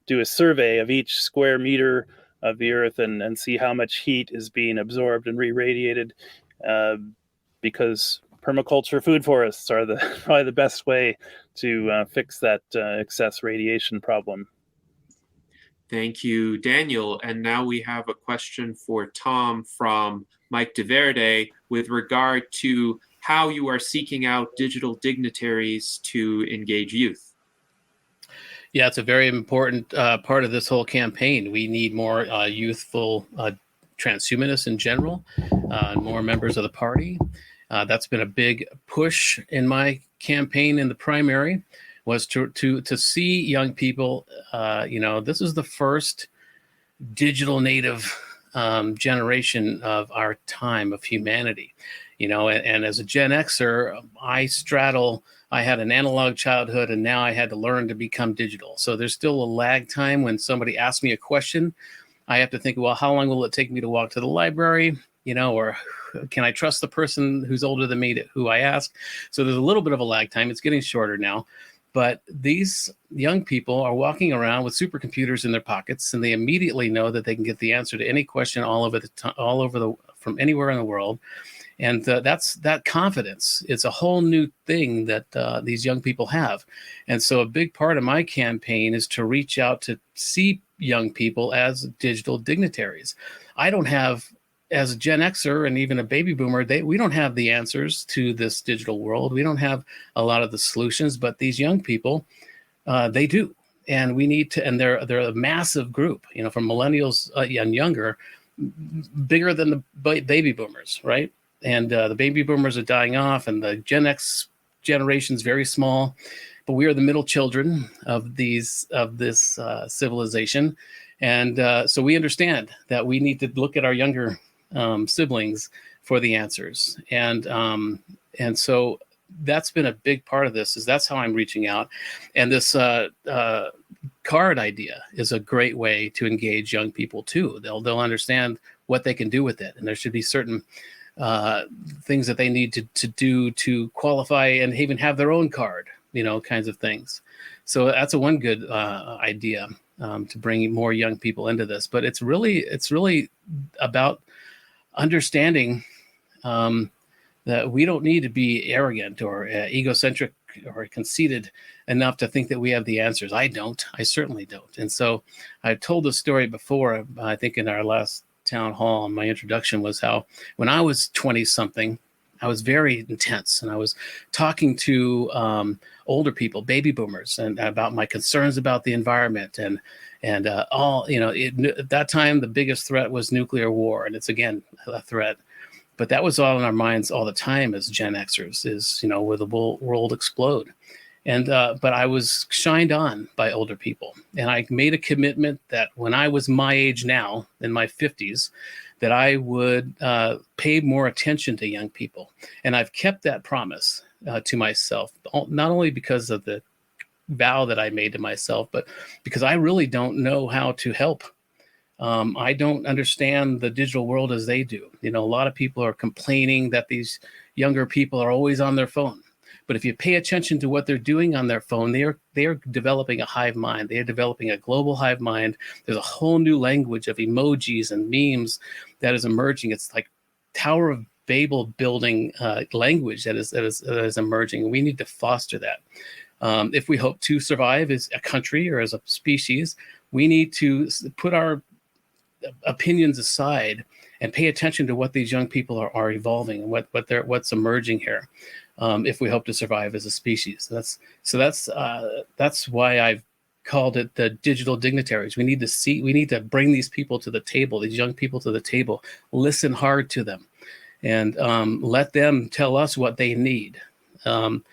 do a survey of each square meter of the Earth and see how much heat is being absorbed and re-radiated, because permaculture food forests are probably the best way to fix that excess radiation problem. Thank you, Daniel. And now we have a question for Tom from Mike DeVerde with regard to how you are seeking out digital dignitaries to engage youth. Yeah, it's a very important part of this whole campaign. We need more youthful transhumanists in general, more members of the party. That's been a big push in my campaign in the primary, was to see young people. This is the first digital native generation of our time, of humanity. And as a Gen Xer, I had an analog childhood, and now I had to learn to become digital. So there's still a lag time. When somebody asks me a question, I have to think, well, how long will it take me to walk to the library? Or can I trust the person who's older than me who I ask? So there's a little bit of a lag time. It's getting shorter now. But these young people are walking around with supercomputers in their pockets, and they immediately know that they can get the answer to any question from anywhere in the world. And that's that confidence. It's a whole new thing that these young people have. And so a big part of my campaign is to reach out to see young people as digital dignitaries. I don't have, as a Gen Xer and even a baby boomer, we don't have the answers to this digital world. We don't have a lot of the solutions, but these young people, they do. And we need to, and they're a massive group, from millennials and younger, bigger than the baby boomers, right? And the baby boomers are dying off, and the Gen X generation is very small, but we are the middle children of this civilization, and so we understand that we need to look at our younger siblings for the answers, and so that's been a big part of this. That's how I'm reaching out, and this card idea is a great way to engage young people too. They'll understand what they can do with it, and there should be certain things that they need to do to qualify and even have their own card, kinds of things. So that's one good idea to bring more young people into this. But it's really about understanding that we don't need to be arrogant or egocentric or conceited enough to think that we have the answers. I certainly don't. And so I've told this story before, I think in our last town hall, my introduction was how when I was 20 something, I was very intense, and I was talking to older people, baby boomers, and about my concerns about the environment and at that time the biggest threat was nuclear war, and it's again a threat, but that was all in our minds all the time as Gen Xers, is will the world explode? And but I was shined on by older people, and I made a commitment that when I was my age now, in my 50s, that I would pay more attention to young people. And I've kept that promise to myself, not only because of the vow that I made to myself, but because I really don't know how to help. I don't understand the digital world as they do. A lot of people are complaining that these younger people are always on their phone. But if you pay attention to what they're doing on their phone, they are developing a hive mind. They are developing a global hive mind. There's a whole new language of emojis and memes that is emerging. It's like Tower of Babel building language that is emerging. We need to foster that. If we hope to survive as a country or as a species, we need to put our opinions aside and pay attention to what these young people are evolving and what's emerging here. If we hope to survive as a species. That's why I've called it the digital dignitaries. We need to bring these people to the table, these young people to the table, listen hard to them, and let them tell us what they need. And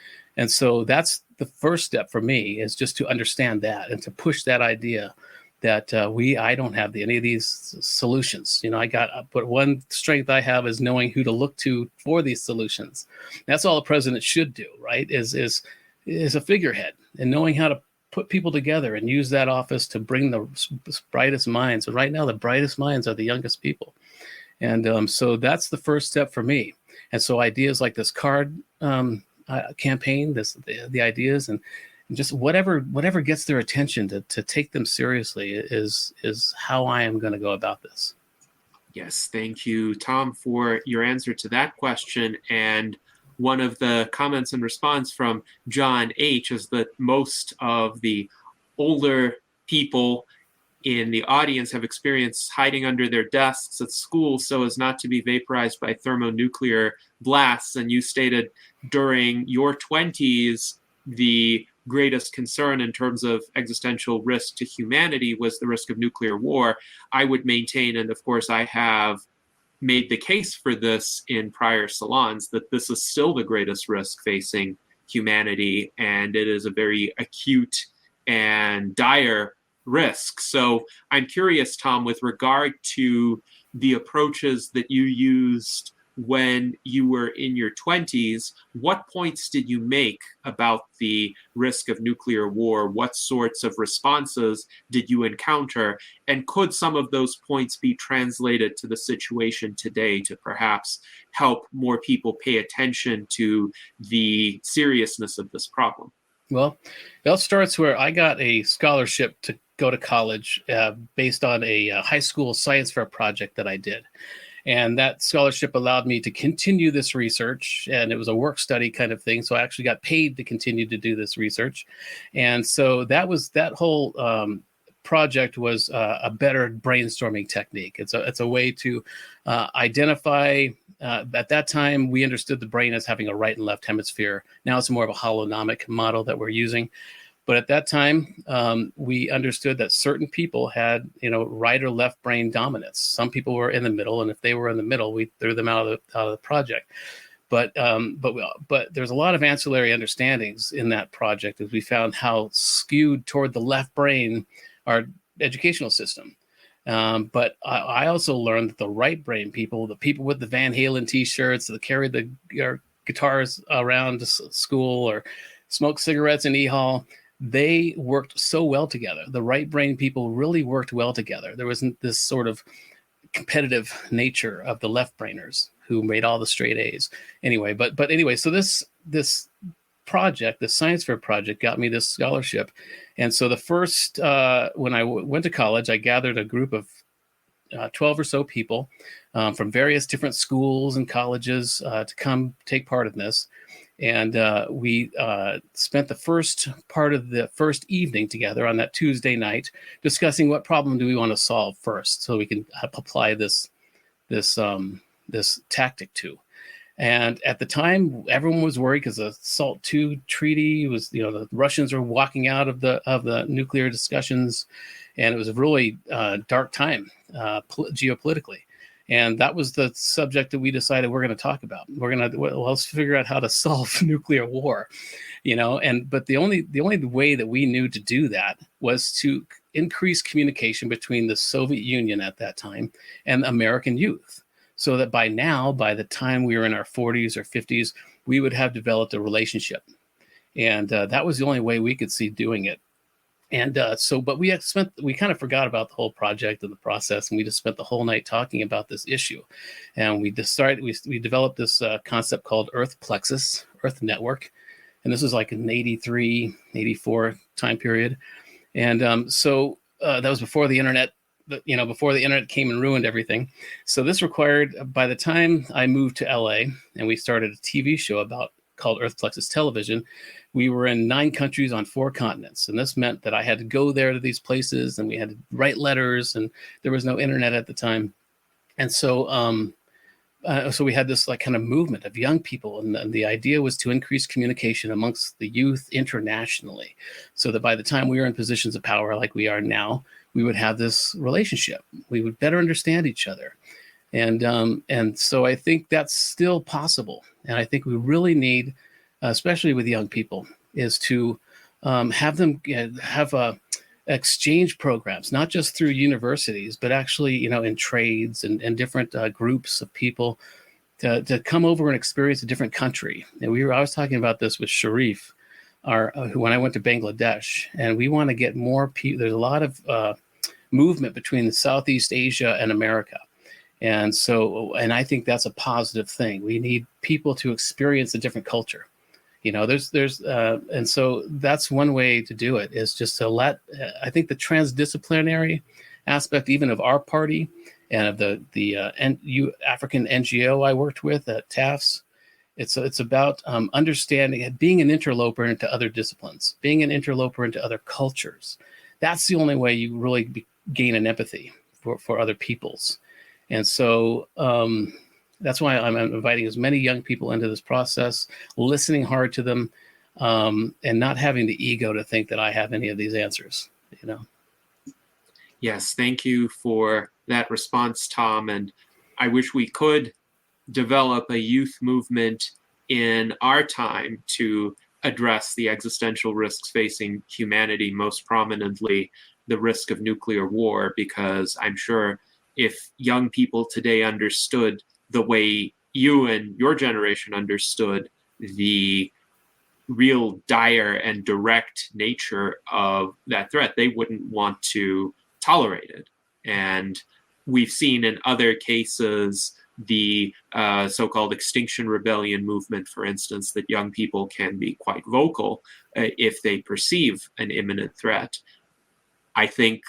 so that's the first step for me, is just to understand that and to push that idea that I don't have any of these solutions. But one strength I have is knowing who to look to for these solutions. That's all a president should do, right? Is a figurehead, and knowing how to put people together and use that office to bring the brightest minds. And right now, the brightest minds are the youngest people. And so that's the first step for me. And so ideas like this card campaign, the ideas, and just whatever gets their attention to take them seriously is how I am going to go about this. Yes, thank you, Tom, for your answer to that question. And one of the comments and response from John H. is that most of the older people in the audience have experienced hiding under their desks at school so as not to be vaporized by thermonuclear blasts. And you stated during your 20s, the greatest concern in terms of existential risk to humanity was the risk of nuclear war. I would maintain, and of course I have made the case for this in prior salons, that this is still the greatest risk facing humanity, and it is a very acute and dire risk. So I'm curious, Tom, with regard to the approaches that you used when you were in your 20s, what points did you make about the risk of nuclear war? What sorts of responses did you encounter? And could some of those points be translated to the situation today to perhaps help more people pay attention to the seriousness of this problem? Well, it all starts where I got a scholarship to go to college based on a high school science fair project that I did. And that scholarship allowed me to continue this research, and it was a work study kind of thing. So I actually got paid to continue to do this research. And so that whole project was a better brainstorming technique. It's a way to identify. At that time, we understood the brain as having a right and left hemisphere. Now it's more of a holonomic model that we're using. But at that time, we understood that certain people had, right or left brain dominance. Some people were in the middle, and if they were in the middle, we threw them out of the project. But there's a lot of ancillary understandings in that project as we found how skewed toward the left brain our educational system. But I also learned that the right brain people, the people with the Van Halen T-shirts that carried the guitars around to school or smoked cigarettes in E-Hall, they worked so well together. The right brain people really worked well together. There wasn't this sort of competitive nature of the left brainers who made all the straight A's. Anyway, but anyway, so this project, the science fair project, got me this scholarship. And so the first, when I went to college, I gathered a group of 12 or so people from various different schools and colleges to come take part in this. And we spent the first part of the first evening together on that Tuesday night discussing what problem do we want to solve first so we can apply this tactic to. And at the time, everyone was worried because the SALT II treaty was, the Russians were walking out of the nuclear discussions, and it was a really dark geopolitically. And that was the subject that we decided we're going to talk about. Let's figure out how to solve nuclear war, but the only way that we knew to do that was to increase communication between the Soviet Union at that time and American youth. So that by the time we were in our 40s or 50s, we would have developed a relationship. And that was the only way we could see doing it. And but we kind of forgot about the whole project and the process, and we just spent the whole night talking about this issue. And we developed this concept called Earth Plexus, Earth Network. And this was like an 83, 84 time period. And so that was before the internet. Before the internet came and ruined everything. So this required, by the time I moved to LA and we started a TV show called Earth Plexus Television, we were in 9 countries on 4 continents. And this meant that I had to go there to these places, and we had to write letters, and there was no internet at the time. And so so we had this kind of movement of young people, and the idea was to increase communication amongst the youth internationally, so that by the time we were in positions of power like we are now, we would have this relationship. We would better understand each other. And so I think that's still possible. And I think we really need, especially with young people, is to have them have exchange programs, not just through universities, but actually, in trades and different groups of people to come over and experience a different country. And I was talking about this with Sharif, when I went to Bangladesh, and we want to get more people. There's a lot of movement between Southeast Asia and America. And I think that's a positive thing. We need people to experience a different culture. And so that's one way to do it, is just to I think the transdisciplinary aspect, even of our party and of the African NGO I worked with at TAFS, it's about understanding, being an interloper into other disciplines, being an interloper into other cultures. That's the only way you really gain an empathy for other peoples. And so that's why I'm inviting as many young people into this process, listening hard to them, and not having the ego to think that I have any of these answers, Yes, thank you for that response, Tom. And I wish we could develop a youth movement in our time to address the existential risks facing humanity, most prominently the risk of nuclear war, because I'm sure if young people today understood the way you and your generation understood the real dire and direct nature of that threat, they wouldn't want to tolerate it. And we've seen in other cases the so-called Extinction Rebellion movement, for instance, that young people can be quite vocal if they perceive an imminent threat. I think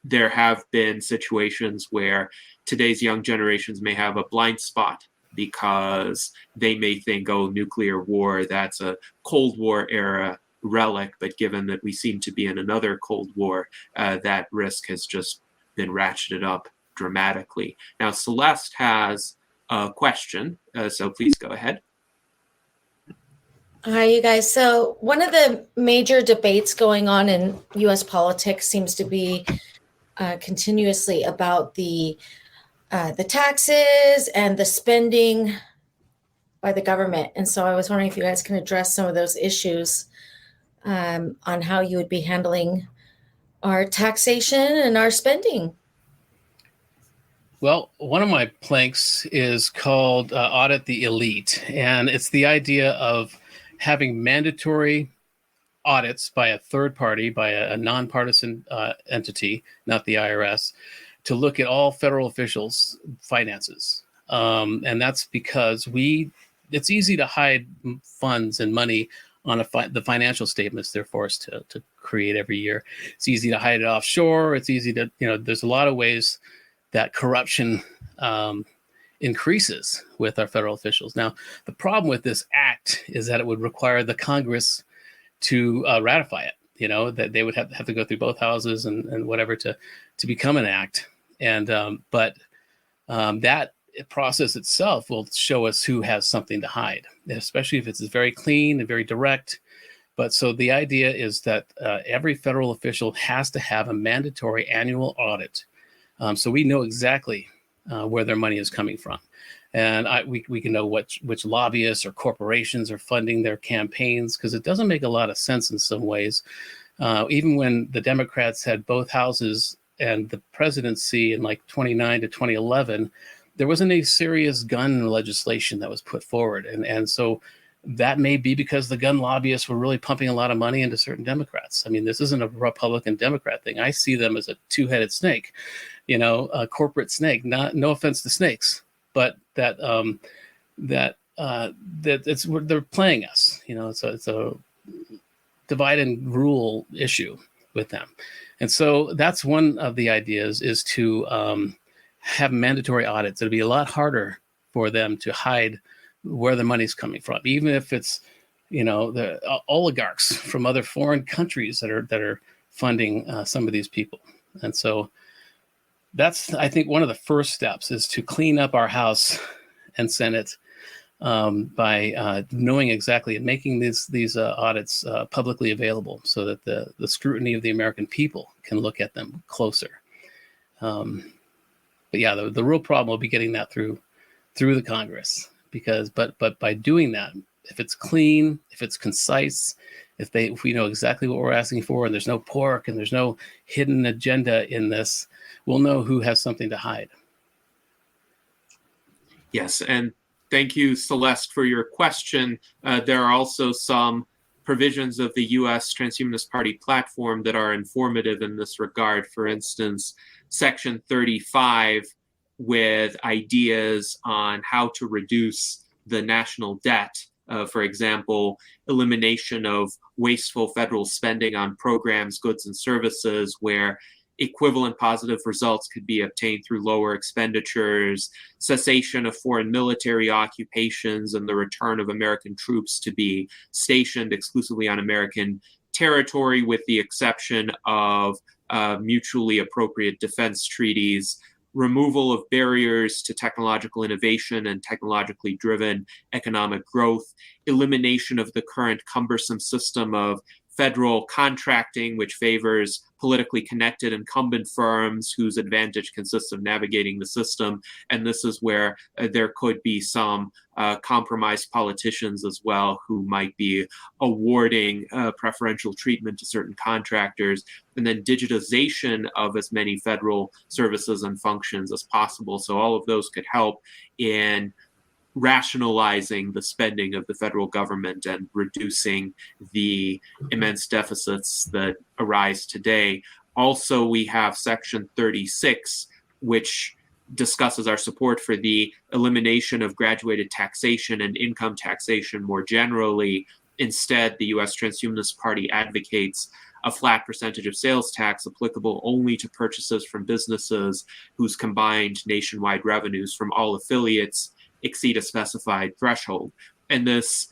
there have been situations where today's young generations may have a blind spot because they may think, oh, nuclear war, that's a Cold War era relic. But given that we seem to be in another Cold War, that risk has just been ratcheted up dramatically. Now, Celeste has a question, so please go ahead. Hi, you guys. So one of the major debates going on in U.S. politics seems to be continuously about the taxes and the spending by the government. And so I was wondering if you guys can address some of those issues on how you would be handling our taxation and our spending. Well, one of my planks is called Audit the Elite. And it's the idea of having mandatory audits by a third party, by a nonpartisan entity, not the IRS, to look at all federal officials' finances. And that's because it's easy to hide funds and money on the financial statements they're forced to create every year. It's easy to hide it offshore. It's easy to, there's a lot of ways that corruption increases with our federal officials. Now, the problem with this act is that it would require the Congress to ratify it, that they would have to go through both houses and whatever to become an act. And but that process itself will show us who has something to hide, especially if it's very clean and very direct. But so the idea is that every federal official has to have a mandatory annual audit, so we know exactly where their money is coming from. And we can know which lobbyists or corporations are funding their campaigns, because it doesn't make a lot of sense in some ways. Even when the Democrats had both houses and the presidency in like 2009 to 2011, there wasn't any serious gun legislation that was put forward. And so that may be because the gun lobbyists were really pumping a lot of money into certain Democrats. I mean, this isn't a Republican-Democrat thing. I see them as a two-headed snake, a corporate snake. No offense to snakes, but that they're playing us. It's a divide and rule issue with them. And so that's one of the ideas, is to have mandatory audits. It'll be a lot harder for them to hide where the money's coming from, even if it's, the oligarchs from other foreign countries that are funding some of these people. And so that's, I think, one of the first steps is to clean up our House and Senate by knowing exactly and making these audits publicly available, so that the scrutiny of the American people can look at them closer. But yeah, the real problem will be getting that through the Congress, but by doing that, if it's clean, if it's concise, if we know exactly what we're asking for, and there's no pork and there's no hidden agenda in this, we'll know who has something to hide. Yes, and thank you, Celeste, for your question. There are also some provisions of the U.S. Transhumanist Party platform that are informative in this regard. For instance, Section 35, with ideas on how to reduce the national debt. For example, elimination of wasteful federal spending on programs, goods, and services where equivalent positive results could be obtained through lower expenditures, cessation of foreign military occupations, and the return of American troops to be stationed exclusively on American territory, with the exception of mutually appropriate defense treaties, removal of barriers to technological innovation and technologically driven economic growth, elimination of the current cumbersome system of federal contracting, which favors politically connected incumbent firms whose advantage consists of navigating the system. And this is where there could be some compromised politicians as well who might be awarding preferential treatment to certain contractors. And then digitization of as many federal services and functions as possible. So all of those could help in rationalizing the spending of the federal government and reducing the immense deficits that arise today. Also, we have Section 36, which discusses our support for the elimination of graduated taxation and income taxation more generally. Instead, the U.S. Transhumanist Party advocates a flat percentage of sales tax applicable only to purchases from businesses whose combined nationwide revenues from all affiliates exceed a specified threshold. And this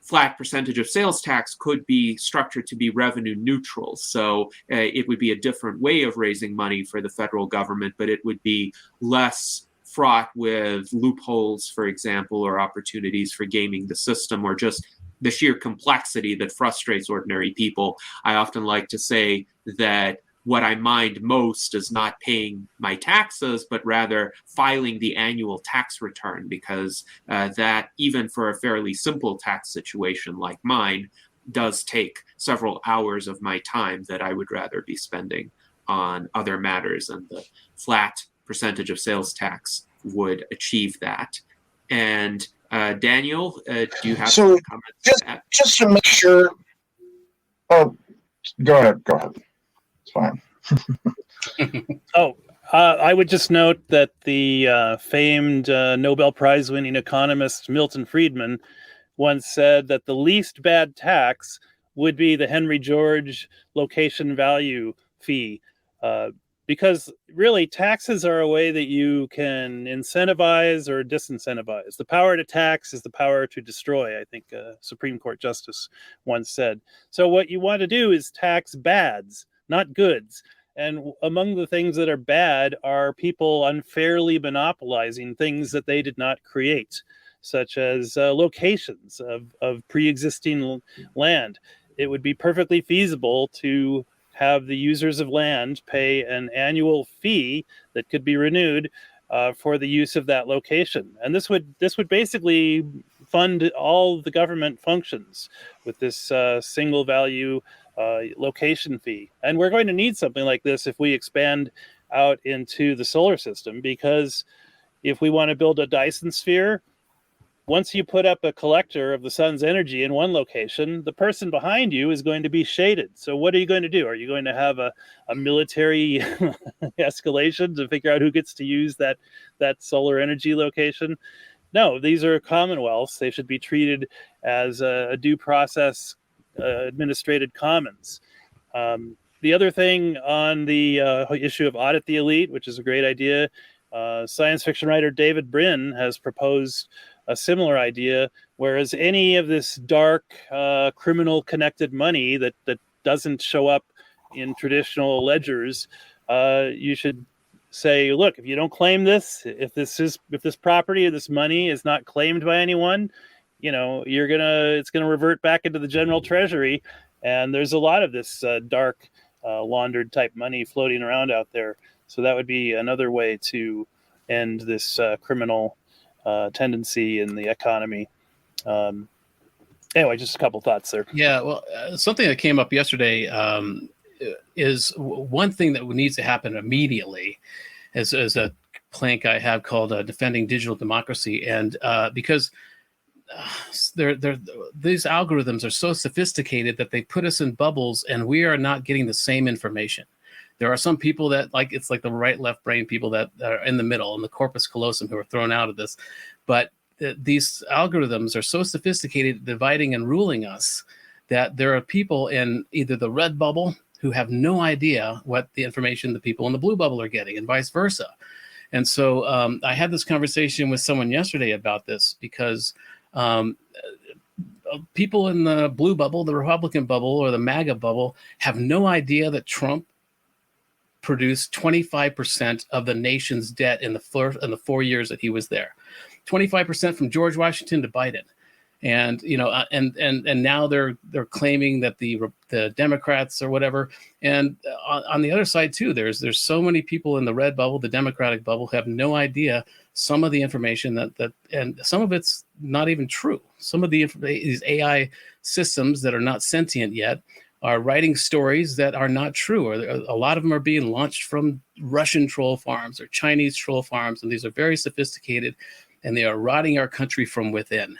flat percentage of sales tax could be structured to be revenue neutral. So it would be a different way of raising money for the federal government, but it would be less fraught with loopholes, for example, or opportunities for gaming the system, or just the sheer complexity that frustrates ordinary people. I often like to say that what I mind most is not paying my taxes, but rather filing the annual tax return, because that, even for a fairly simple tax situation like mine, does take several hours of my time that I would rather be spending on other matters. And the flat percentage of sales tax would achieve that. And Daniel, do you have some comments? Just to make sure. Oh, go ahead. It's fine. I would just note that the famed Nobel Prize-winning economist Milton Friedman once said that the least bad tax would be the Henry George location value fee, because really taxes are a way that you can incentivize or disincentivize. The power to tax is the power to destroy, I think Supreme Court Justice once said. So what you want to do is tax bads, not goods. And among the things that are bad are people unfairly monopolizing things that they did not create, such as locations of pre-existing land. It would be perfectly feasible to have the users of land pay an annual fee that could be renewed for the use of that location. And this would basically fund all the government functions with this single value location fee. And we're going to need something like this if we expand out into the solar system, because if we want to build a Dyson sphere, once you put up a collector of the sun's energy in one location, the person behind you is going to be shaded. So what are you going to do? Are you going to have a military escalation to figure out who gets to use that solar energy location? No, these are commonwealths. They should be treated as a due process administrated commons. The other thing on the issue of audit the elite, which is a great idea, science fiction writer David Brin has proposed a similar idea, whereas any of this dark criminal connected money that doesn't show up in traditional ledgers, you should say, look, if you don't claim this, if this property or this money is not claimed by anyone, it's gonna revert back into the general treasury. And there's a lot of this dark laundered type money floating around out there. So that would be another way to end this criminal tendency in the economy. Anyway, just a couple thoughts there. Yeah, well, something that came up yesterday is one thing that needs to happen immediately is a plank I have called Defending Digital Democracy. And because these algorithms are so sophisticated that they put us in bubbles and we are not getting the same information. There are some people that it's like the right left brain people that are in the middle and the corpus callosum who are thrown out of this. But these algorithms are so sophisticated, dividing and ruling us, that there are people in either the red bubble who have no idea what the information the people in the blue bubble are getting, and vice versa. And so I had this conversation with someone yesterday about this because people in the blue bubble, the Republican bubble, or the MAGA bubble have no idea that Trump produced 25% of the nation's debt in the 4 years that he was there. 25% from George Washington to Biden. And and now they're claiming that the Democrats or whatever. And on the other side too, there's so many people in the red bubble, the Democratic bubble, who have no idea some of the information that and some of it's not even true. Some of these AI systems that are not sentient yet are writing stories that are not true, or a lot of them are being launched from Russian troll farms or Chinese troll farms, and these are very sophisticated, and they are rotting our country from within.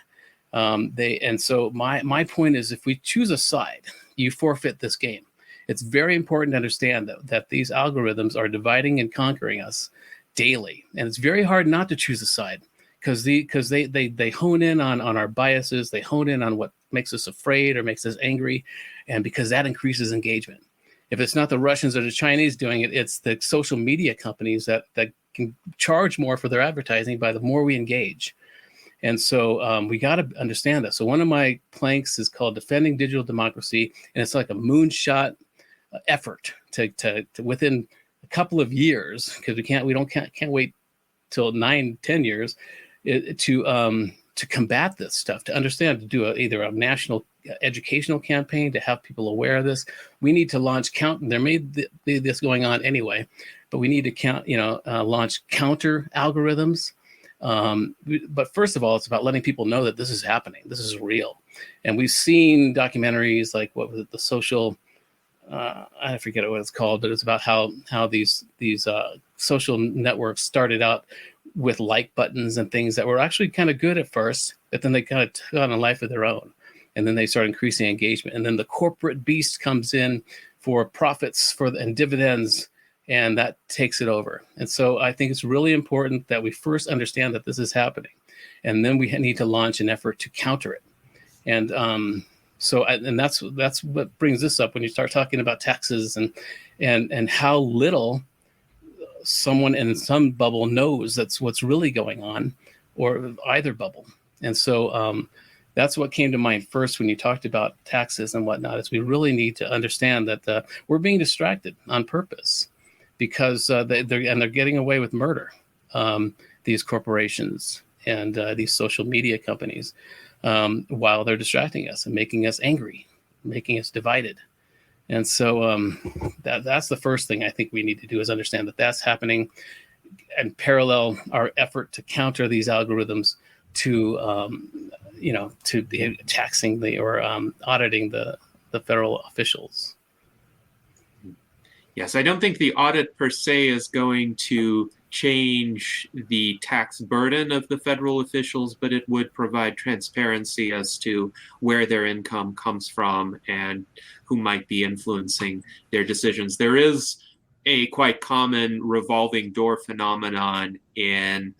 So my point is, if we choose a side, you forfeit this game. It's very important to understand that these algorithms are dividing and conquering us daily, and it's very hard not to choose a side because they hone in on our biases, they hone in on what makes us afraid or makes us angry, and because that increases engagement. If it's not the Russians or the Chinese doing it, it's the social media companies that can charge more for their advertising by the more we engage. And so we got to understand that. So one of my planks is called Defending Digital Democracy, and it's like a moonshot effort to within a couple of years, because we can't wait till 9-10 years to combat this stuff, to understand, to do either a national educational campaign to have people aware of this. We need to launch there may be this going on anyway, but we need to launch counter algorithms. But first of all, it's about letting people know that this is happening. This is real. And we've seen documentaries like, what was it, the social, I forget what it's called, but it's about how these social networks started out with like buttons and things that were actually kind of good at first, but then they kind of took on a life of their own. And then they start increasing engagement. And then the corporate beast comes in for profits and dividends, and that takes it over. And so I think it's really important that we first understand that this is happening, and then we need to launch an effort to counter it. And that's what brings this up when you start talking about taxes and how little someone in some bubble knows that's what's really going on, or either bubble. And so that's what came to mind first when you talked about taxes and whatnot, is we really need to understand that we're being distracted on purpose, because they're getting away with murder, these corporations and these social media companies, while they're distracting us and making us angry, making us divided. And so that's the first thing I think we need to do, is understand that that's happening, and parallel our effort to counter these algorithms to taxing or auditing the federal officials. Yes, I don't think the audit per se is going to change the tax burden of the federal officials, but it would provide transparency as to where their income comes from and who might be influencing their decisions. There is a quite common revolving door phenomenon in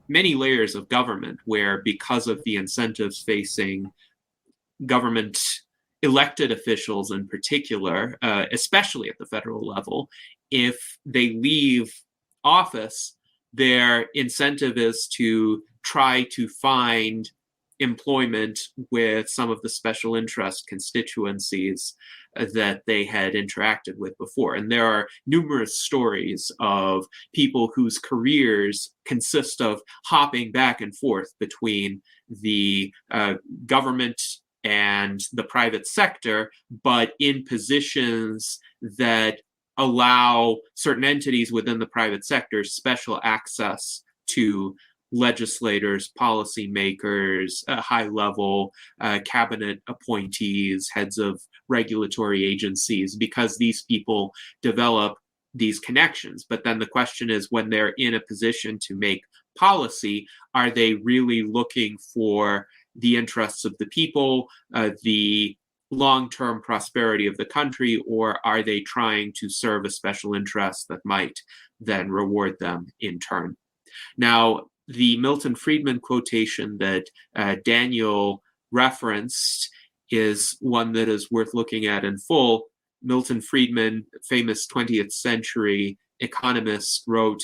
many layers of government, where because of the incentives facing government elected officials in particular, especially at the federal level, if they leave office, their incentive is to try to find employment with some of the special interest constituencies that they had interacted with before. And there are numerous stories of people whose careers consist of hopping back and forth between the government and the private sector, but in positions that allow certain entities within the private sector special access to legislators, policymakers, high-level cabinet appointees, heads of regulatory agencies, because these people develop these connections. But then the question is, when they're in a position to make policy, are they really looking for the interests of the people, the long-term prosperity of the country, or are they trying to serve a special interest that might then reward them in turn? Now, the Milton Friedman quotation that Daniel referenced is one that is worth looking at in full. Milton Friedman, famous 20th century economist, wrote,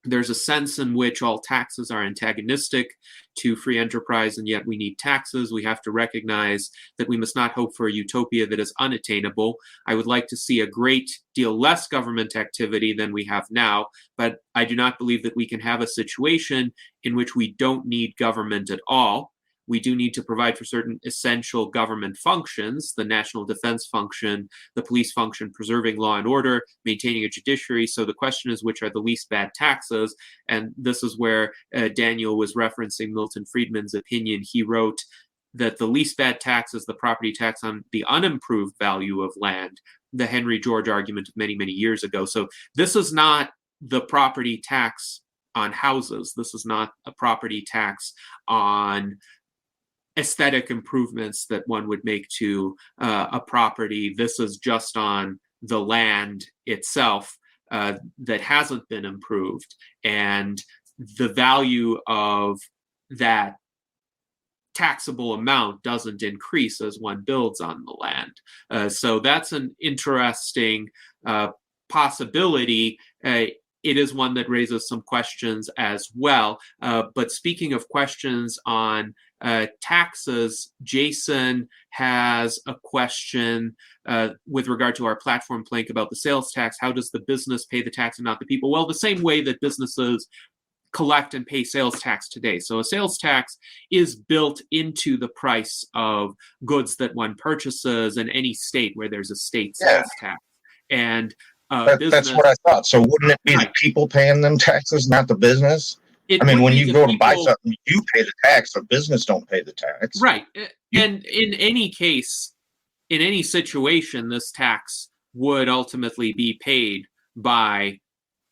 "There's a sense in which all taxes are antagonistic to free enterprise, and yet we need taxes. We have to recognize that we must not hope for a utopia that is unattainable. I would like to see a great deal less government activity than we have now, but I do not believe that we can have a situation in which we don't need government at all. We do need to provide for certain essential government functions, the national defense function, the police function, preserving law and order, maintaining a judiciary. So the question is, which are the least bad taxes?" And this is where Daniel was referencing Milton Friedman's opinion. He wrote that the least bad tax is the property tax on the unimproved value of land, the Henry George argument of many, many years ago. So this is not the property tax on houses. This is not a property tax on aesthetic improvements that one would make to a property. This is just on the land itself that hasn't been improved, and the value of that taxable amount doesn't increase as one builds on the land. So that's an interesting possibility. It is one that raises some questions as well. But speaking of questions on taxes, Jason has a question with regard to our platform plank about the sales tax. How does the business pay the tax and not the people? Well, the same way that businesses collect and pay sales tax today. So a sales tax is built into the price of goods that one purchases in any state where there's a state sales tax. And that's what I thought. So wouldn't it be the people paying them taxes, not the business? It I mean, when would be you the go to buy people- something, you pay the tax. The business don't pay the tax. Right. And in any case, in any situation, this tax would ultimately be paid by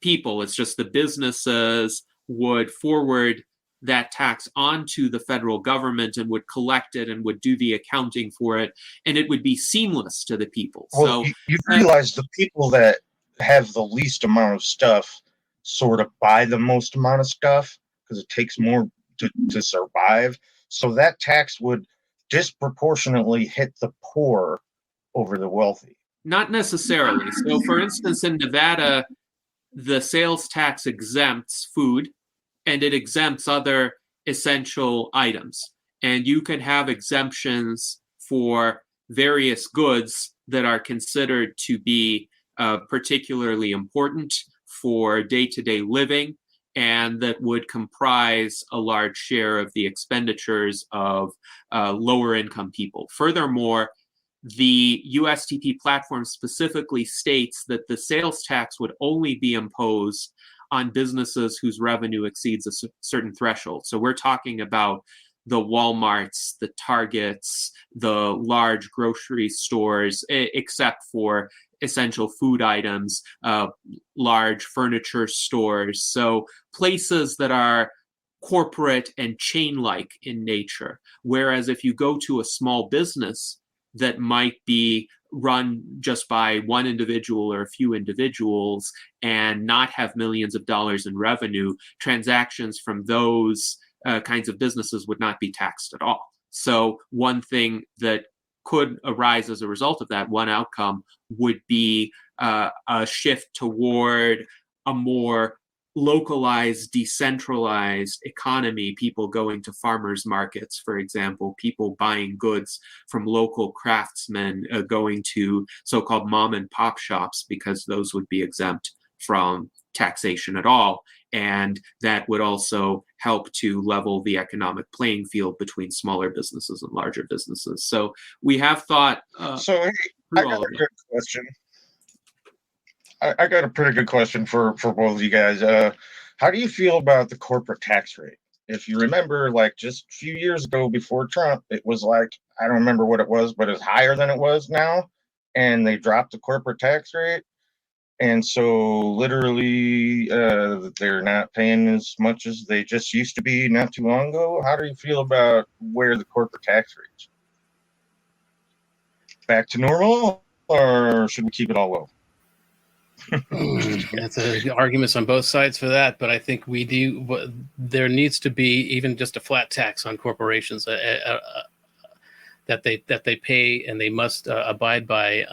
people. It's just the businesses would forward that tax onto the federal government and would collect it and would do the accounting for it, and it would be seamless to the people. Well, So you realize the people that have the least amount of stuff sort of buy the most amount of stuff because it takes more to survive. So that tax would disproportionately hit the poor over the wealthy. not necessarily. So for instance, in Nevada, the sales tax exempts food and it exempts other essential items. And you can have exemptions for various goods that are considered to be particularly important for day-to-day living, and that would comprise a large share of the expenditures of lower income people. Furthermore, the USTP platform specifically states that the sales tax would only be imposed on businesses whose revenue exceeds a certain threshold. So we're talking about the Walmarts, the Targets, the large grocery stores, except for essential food items, large furniture stores. So places that are corporate and chain-like in nature. Whereas if you go to a small business that might be run just by one individual or a few individuals and not have millions of dollars in revenue, transactions from those kinds of businesses would not be taxed at all. So one thing that could arise as a result of that, one outcome would be a shift toward a more localized, decentralized economy, people going to farmers markets, for example, people buying goods from local craftsmen, going to so-called mom and pop shops, because those would be exempt from taxation at all. And that would also help to level the economic playing field between smaller businesses and larger businesses. So we have thought So hey, I got a good question. I got a pretty good question for both of you guys. How do you feel about the corporate tax rate? If you remember, like just a few years ago before Trump, it was like, I don't remember what it was, but it's higher than it was now. And they dropped the corporate tax rate. And so literally they're not paying as much as they just used to be not too long ago. How do you feel about where the corporate tax rates? Back to normal, or should we keep it all low? That's arguments on both sides for that, but I think we do. There needs to be even just a flat tax on corporations that they pay and they must abide by.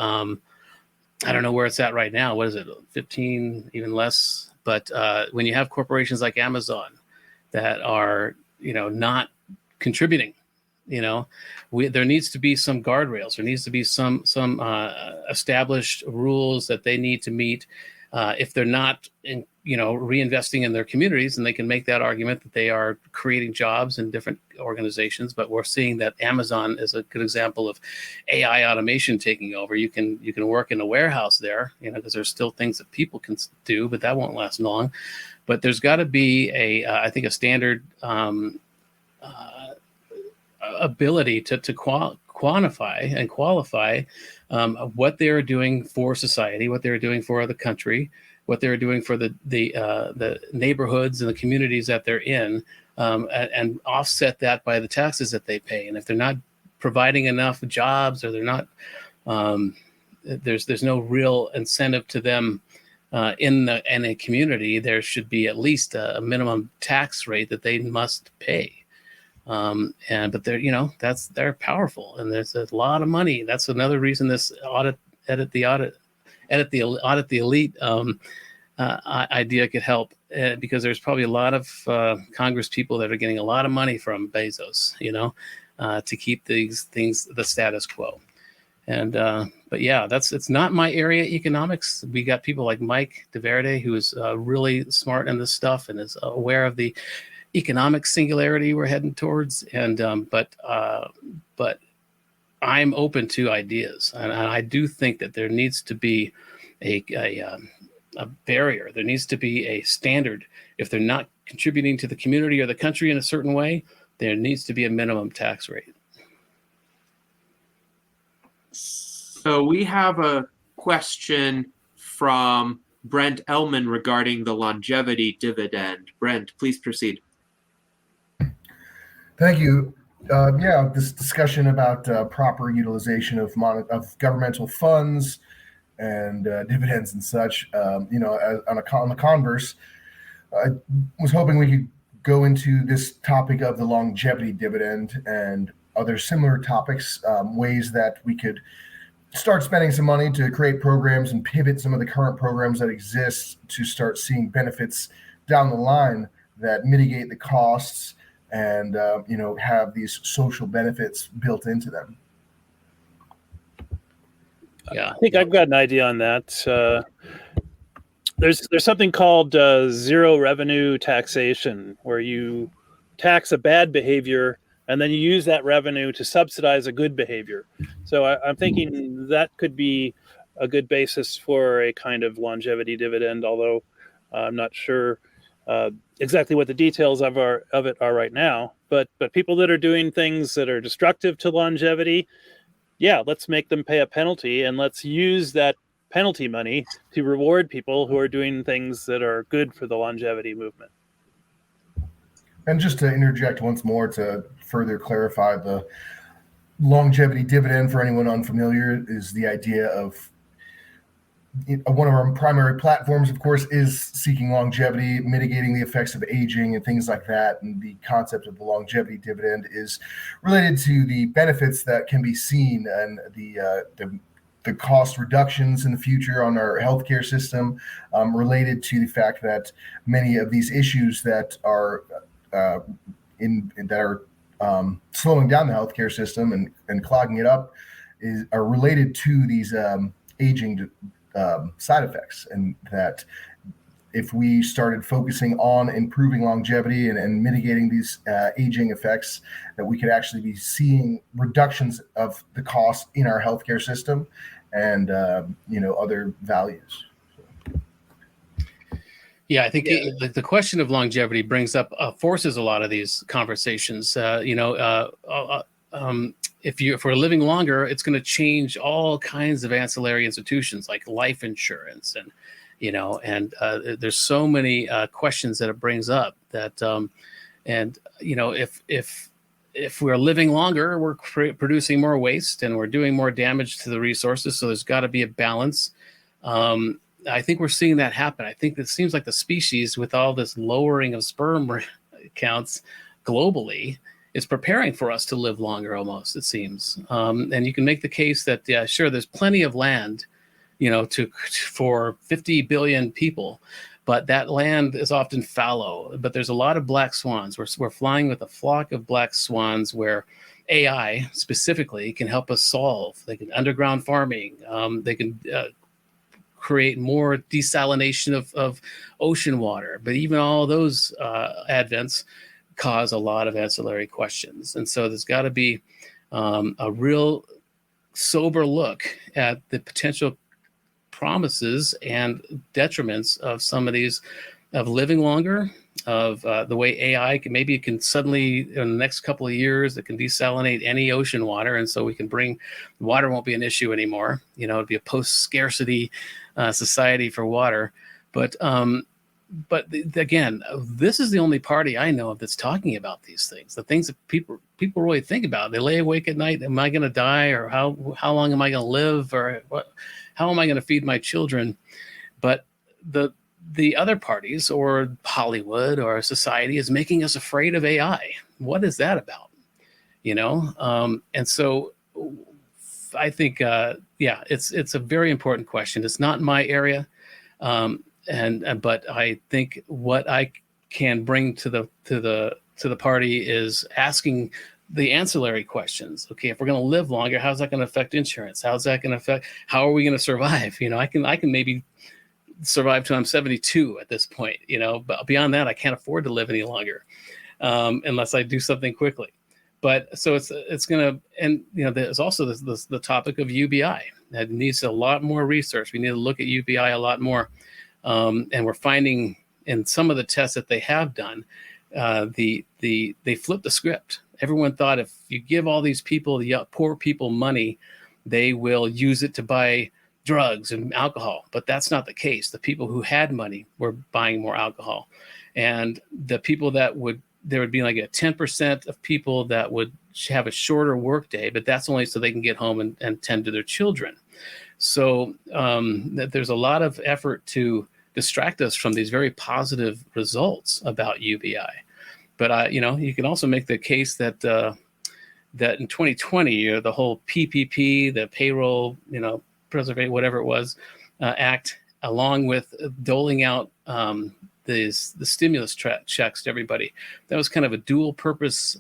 I don't know where it's at right now. What is it? 15, even less. But when you have corporations like Amazon that are, not contributing, there needs to be some guardrails. There needs to be some established rules that they need to meet. If they're not, reinvesting in their communities, and they can make that argument that they are creating jobs in different organizations. But we're seeing that Amazon is a good example of AI automation taking over. You can work in a warehouse there, because there's still things that people can do, but that won't last long. But there's got to be I think a standard ability to quantify and qualify what they're doing for society, what they're doing for the country, what they're doing for the neighborhoods and the communities that they're in, and offset that by the taxes that they pay. And if they're not providing enough jobs, or they're not, there's no real incentive to them in a community, there should be at least a minimum tax rate that they must pay. But they're powerful, and there's a lot of money. That's another reason this audit the elite idea could help, because there's probably a lot of Congress people that are getting a lot of money from Bezos, to keep these things the status quo. And but yeah, it's not my area, economics. We got people like Mike DeVerde, who is really smart in this stuff and is aware of the economic singularity we're heading towards. And but I'm open to ideas, and I do think that there needs to be a barrier. There needs to be a standard. If they're not contributing to the community or the country in a certain way, there needs to be a minimum tax rate. So we have a question from Brent Ellman regarding the longevity dividend. Brent, please proceed. Thank you. This discussion about proper utilization of governmental funds and dividends and such. On the converse, I was hoping we could go into this topic of the longevity dividend and other similar topics, ways that we could start spending some money to create programs and pivot some of the current programs that exist to start seeing benefits down the line that mitigate the costs and have these social benefits built into them. Yeah, I think I've got an idea on that. There's something called zero revenue taxation, where you tax a bad behavior and then you use that revenue to subsidize a good behavior. So I'm thinking that could be a good basis for a kind of longevity dividend, although I'm not sure exactly what the details of it are right now. But people that are doing things that are destructive to longevity, yeah, let's make them pay a penalty, and let's use that penalty money to reward people who are doing things that are good for the longevity movement. And just to interject once more to further clarify, the longevity dividend, for anyone unfamiliar, is the idea of one of our primary platforms, of course, is seeking longevity, mitigating the effects of aging and things like that. And the concept of the longevity dividend is related to the benefits that can be seen and the cost reductions in the future on our healthcare system, related to the fact that many of these issues that are slowing down the healthcare system and clogging it up are related to these aging side effects, and that if we started focusing on improving longevity and mitigating these aging effects, that we could actually be seeing reductions of the cost in our healthcare system and other values. Yeah, I think the question of longevity brings up, forces a lot of these conversations. If we're living longer, it's going to change all kinds of ancillary institutions like life insurance, and there's so many questions that it brings up that, if we're living longer, we're producing more waste and we're doing more damage to the resources. So there's got to be a balance. I think we're seeing that happen. I think it seems like the species, with all this lowering of sperm counts globally, is preparing for us to live longer almost, it seems. And you can make the case that, yeah, sure, there's plenty of land, for 50 billion people, but that land is often fallow. But there's a lot of black swans. We're flying with a flock of black swans where AI specifically can help us solve. They can underground farming. They can create more desalination of ocean water. But even all those advents cause a lot of ancillary questions. And so there's got to be a real sober look at the potential promises and detriments of some of these, of living longer, of the way AI can suddenly, in the next couple of years, it can desalinate any ocean water. And so water won't be an issue anymore. It'll be a post-scarcity society for water. But again, this is the only party I know of that's talking about these things, the things that people really think about. They lay awake at night. Am I going to die? Or how long am I going to live? Or how am I going to feed my children? But the other parties, or Hollywood or society, is making us afraid of AI. What is that about? And so I think, it's a very important question. It's not my area. But I think what I can bring to the party is asking the ancillary questions. Okay, if we're going to live longer, how's that going to affect insurance? How's that going to affect? How are we going to survive? I can maybe survive till I'm 72 at this point. But beyond that, I can't afford to live any longer unless I do something quickly. But so it's going to, and there's also the topic of UBI that needs a lot more research. We need to look at UBI a lot more. And we're finding in some of the tests that they have done, they flipped the script. Everyone thought if you give all these people, the poor people, money, they will use it to buy drugs and alcohol. But that's not the case. The people who had money were buying more alcohol. And the people there would be like a 10% of people that would have a shorter work day, but that's only so they can get home and tend to their children. So there's a lot of effort to distract us from these very positive results about UBI. But you can also make the case that that in 2020, the whole PPP, the payroll, preservation, whatever it was, act, along with doling out the stimulus checks to everybody, that was kind of a dual purpose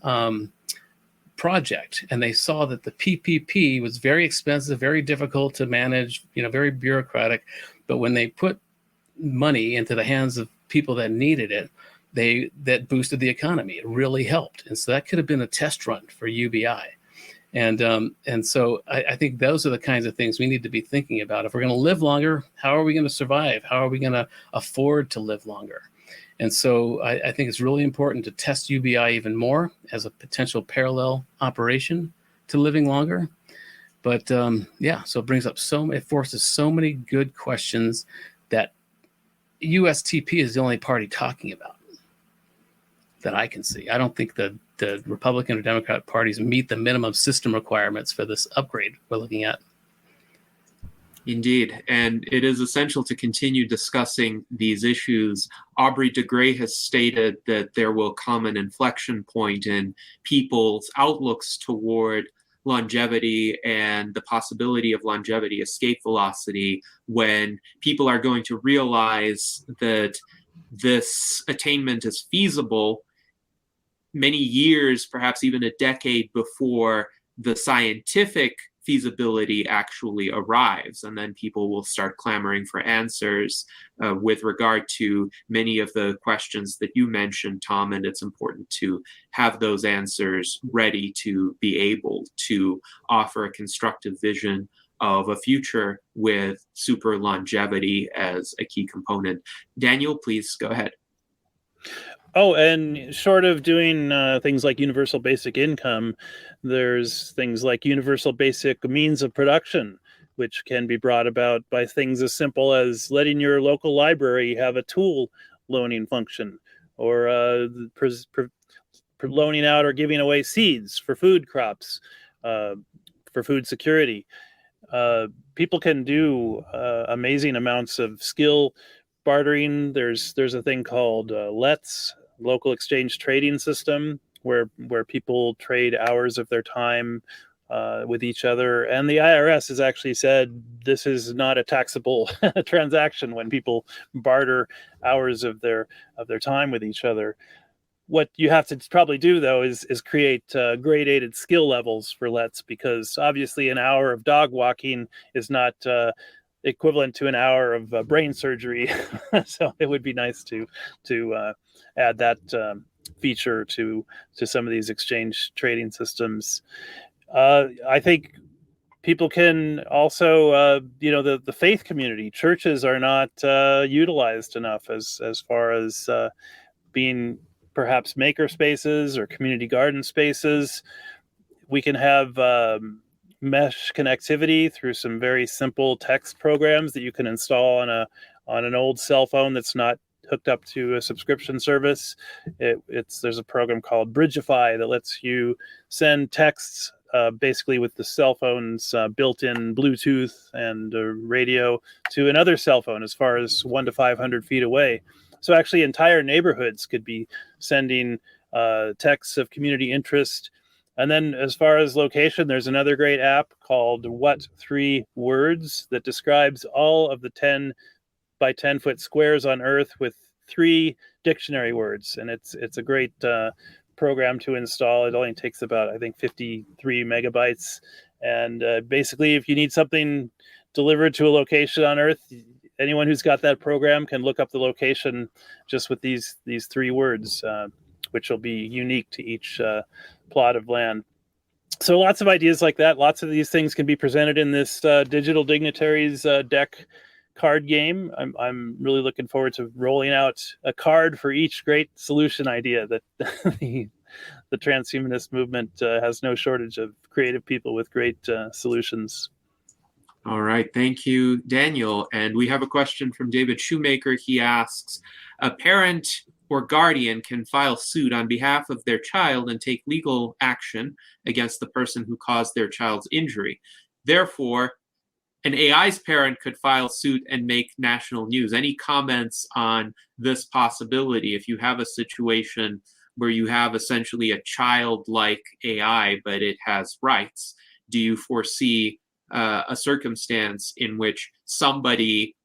project. And they saw that the PPP was very expensive, very difficult to manage, very bureaucratic. But when they put money into the hands of people that needed it, that boosted the economy. It really helped. And so that could have been a test run for UBI. And so I think those are the kinds of things we need to be thinking about. If we're going to live longer, how are we going to survive? How are we going to afford to live longer? And so I think it's really important to test UBI even more as a potential parallel operation to living longer. But so it brings up it forces so many good questions that USTP is the only party talking about that I can see. I don't think the Republican or Democrat parties meet the minimum system requirements for this upgrade we're looking at. Indeed. And it is essential to continue discussing these issues. Aubrey de Grey has stated that there will come an inflection point in people's outlooks toward longevity and the possibility of longevity escape velocity when people are going to realize that this attainment is feasible many years, perhaps even a decade before the scientific feasibility actually arrives. And then people will start clamoring for answers with regard to many of the questions that you mentioned, Tom, and it's important to have those answers ready to be able to offer a constructive vision of a future with super longevity as a key component. Daniel, please go ahead. Oh, and short of doing things like universal basic income, there's things like universal basic means of production, which can be brought about by things as simple as letting your local library have a tool loaning function, or loaning out or giving away seeds for food crops, for food security. People can do amazing amounts of skill bartering. There's a thing called LETS, local exchange trading system, where people trade hours of their time with each other. And the IRS has actually said this is not a taxable transaction when people barter hours of their time with each other. What you have to probably do, though, is create gradated skill levels for LETS, because obviously an hour of dog walking is not equivalent to an hour of brain surgery. So it would be nice to add that feature to some of these exchange trading systems. I think people can also, the faith community, churches are not utilized enough as far as being perhaps maker spaces or community garden spaces. We can have mesh connectivity through some very simple text programs that you can install on an old cell phone that's not hooked up to a subscription service. There's a program called Bridgeify that lets you send texts basically with the cell phone's built-in Bluetooth and radio to another cell phone as far as 1 to 500 feet away. So actually entire neighborhoods could be sending texts of community interest. And then as far as location, there's another great app called What 3 Words that describes all of the 10 by 10 foot squares on Earth with 3 dictionary words. And it's a great program to install. It only takes about, I think, 53 megabytes. And basically, if you need something delivered to a location on Earth, anyone who's got that program can look up the location just with these 3 words, which will be unique to each plot of land. So lots of ideas like that. Lots of these things can be presented in this Digital Dignitaries deck card game. I'm really looking forward to rolling out a card for each great solution idea that the transhumanist movement has no shortage of creative people with great solutions. All right. Thank you, Daniel. And we have a question from David Shoemaker. He asks, a parent or guardian can file suit on behalf of their child and take legal action against the person who caused their child's injury. Therefore, an AI's parent could file suit and make national news. Any comments on this possibility? If you have a situation where you have essentially a childlike AI, but it has rights, do you foresee a circumstance in which somebody,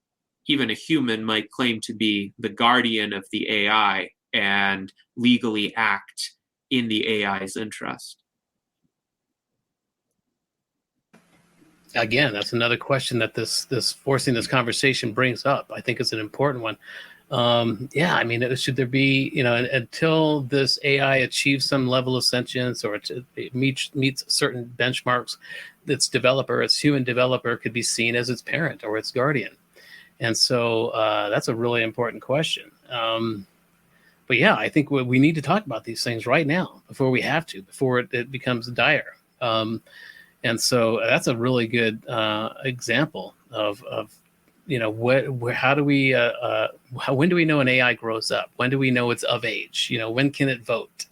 even a human, might claim to be the guardian of the AI and legally act in the AI's interest? Again, that's another question that this forcing this conversation brings up. I think it's an important one. I mean, should there be, until this AI achieves some level of sentience or it meets certain benchmarks, its human developer could be seen as its parent or its guardian. And so that's a really important question. But yeah, I think we need to talk about these things right now before it becomes dire. And so that's a really good example of how do we when do we know an AI grows up? When do we know it's of age? When can it vote?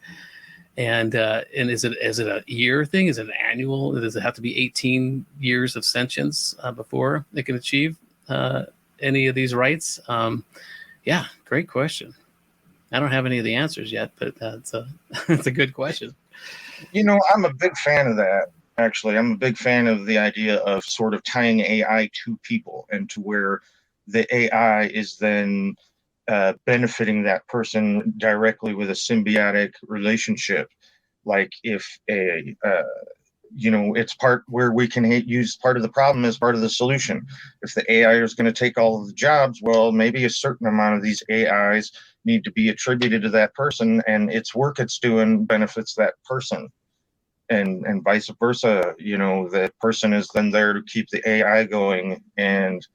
And is it a year thing? Is it an annual? Does it have to be 18 years of sentience before it can achieve any of these rights? Yeah, great question. I don't have any of the answers yet, but it's a good question. I'm a big fan of that. Actually, I'm a big fan of the idea of sort of tying AI to people, and to where the AI is then benefiting that person directly with a symbiotic relationship. Like if it's part where we can use part of the problem as part of the solution. If the AI is going to take all of the jobs, well, maybe a certain amount of these AIs need to be attributed to that person, and its work it's doing benefits that person. and vice versa. That person is then there to keep the AI going. And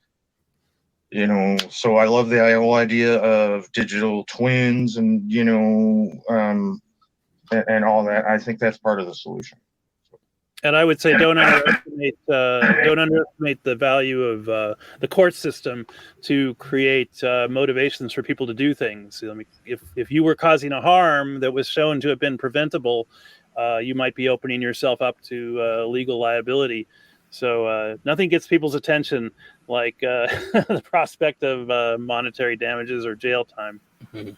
so I love the whole idea of digital twins and and all that. I think that's part of the solution. And I would say don't underestimate the value of the court system to create motivations for people to do things. I mean, if you were causing a harm that was shown to have been preventable, you might be opening yourself up to legal liability. So nothing gets people's attention like the prospect of monetary damages or jail time. Mm-hmm.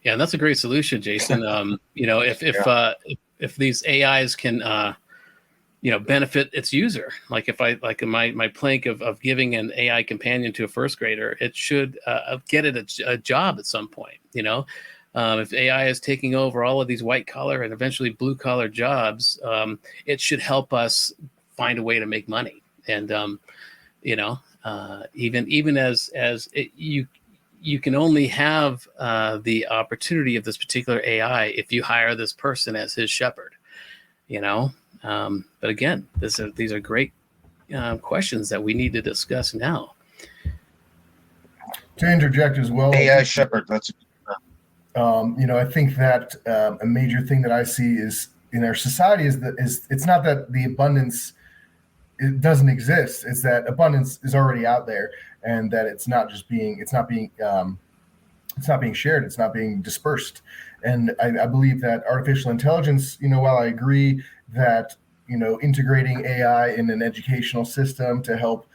Yeah, and that's a great solution, Jason. If these AIs can benefit its user, like if I my plank of giving an AI companion to a first grader, it should get it a job at some point. If AI is taking over all of these white collar and eventually blue collar jobs, it should help us find a way to make money. And even as you can only have the opportunity of this particular AI if you hire this person as his shepherd. But again, these are great questions that we need to discuss now. To interject as well, AI shepherd. That's I think that a major thing that I see is in our society is it's not that the abundance it doesn't exist. It's that abundance is already out there, and that it's not being shared. It's not being dispersed. And I believe that artificial intelligence, while I agree that integrating AI in an educational system to help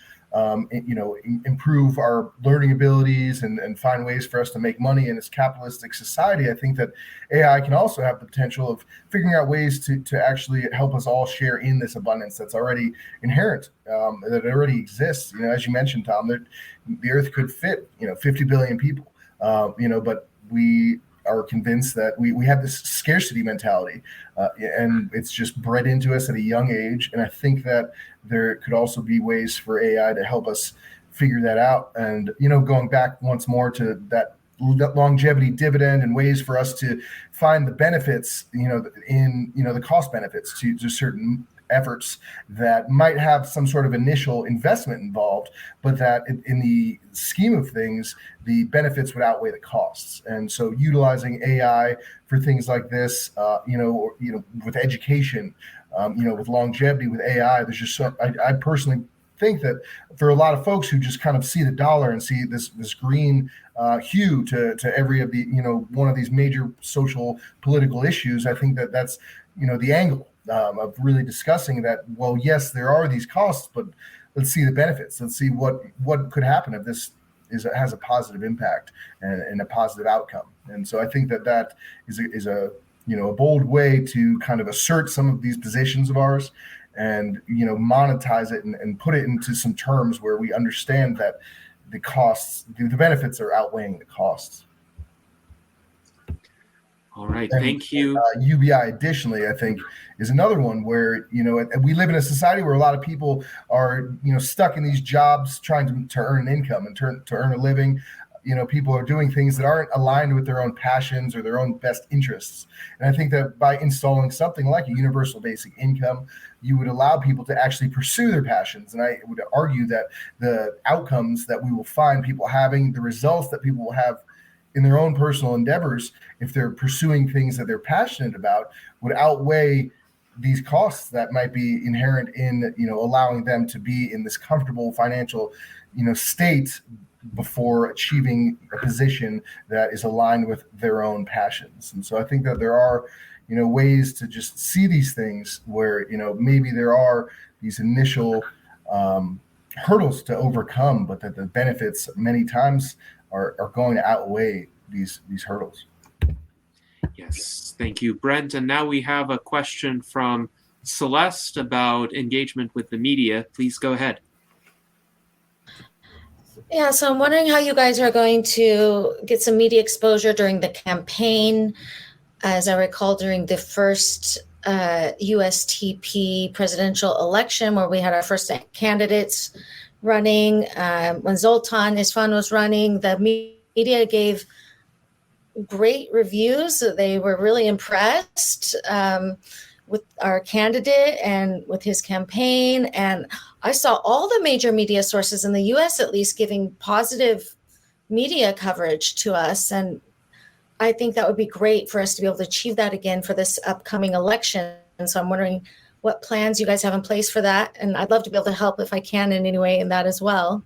improve our learning abilities and find ways for us to make money in this capitalistic society, I think that AI can also have the potential of figuring out ways to actually help us all share in this abundance that's already inherent, that already exists. As you mentioned, Tom, that the earth could fit 50 billion people, but we are convinced that we have this scarcity mentality, and it's just bred into us at a young age. And I think that there could also be ways for AI to help us figure that out. And, going back once more to that longevity dividend and ways for us to find the benefits, in the cost benefits to certain efforts that might have some sort of initial investment involved, but that in the scheme of things, the benefits would outweigh the costs. And so utilizing AI for things like this, with education, with longevity, with AI, there's just I personally think that for a lot of folks who just kind of see the dollar and see this green hue to every of the, one of these major social political issues, I think that that's, the angle of really discussing that. Well, yes, there are these costs, but let's see the benefits. Let's see what could happen if this has a positive impact and a positive outcome. And so I think that is a bold way to kind of assert some of these positions of ours and monetize it and put it into some terms where we understand that the costs, the benefits are outweighing the costs. All right, thank you. UBI, additionally, I think, is another one where, we live in a society where a lot of people are, stuck in these jobs trying to earn an income and to earn a living. People are doing things that aren't aligned with their own passions or their own best interests. And I think that by installing something like a universal basic income, you would allow people to actually pursue their passions. And I would argue that the outcomes that we will find people having, the results that people will have in their own personal endeavors, if they're pursuing things that they're passionate about, would outweigh these costs that might be inherent in, allowing them to be in this comfortable financial, state before achieving a position that is aligned with their own passions. And so I think that there are, ways to just see these things where, maybe there are these initial hurdles to overcome, but that the benefits many times are going to outweigh these hurdles. Yes, thank you, Brent. And now we have a question from Celeste about engagement with the media. Please go ahead. Yeah, so I'm wondering how you guys are going to get some media exposure during the campaign. As I recall, during the first USTP presidential election, where we had our first candidates running, when Zoltan Isfan was running, the media gave great reviews. They were really impressed with our candidate and with his campaign. And I saw all the major media sources in the US at least giving positive media coverage to us. And I think that would be great for us to be able to achieve that again for this upcoming election. And so I'm wondering what plans you guys have in place for that. And I'd love to be able to help if I can in any way in that as well.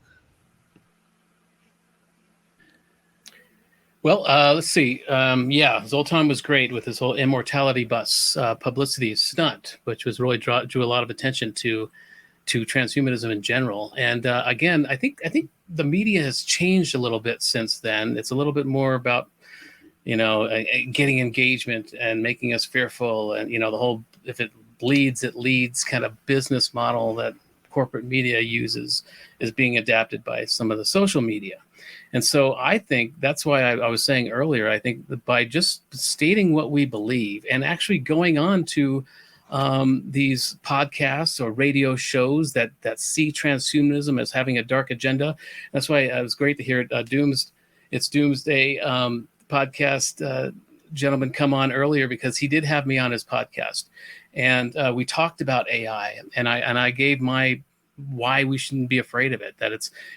Well, let's see. Zoltan was great with his whole immortality bus publicity stunt, which was really drew a lot of attention to transhumanism in general. And again, I think the media has changed a little bit since then. It's a little bit more about, getting engagement and making us fearful, and the whole if it bleeds, it leads kind of business model that corporate media uses is being adapted by some of the social media. And so I think that's why I was saying earlier, I think that by just stating what we believe and actually going on to these podcasts or radio shows that see transhumanism as having a dark agenda. That's why it was great to hear Doomsday podcast gentleman come on earlier, because he did have me on his podcast. And we talked about AI, and I gave my why we shouldn't be afraid of it.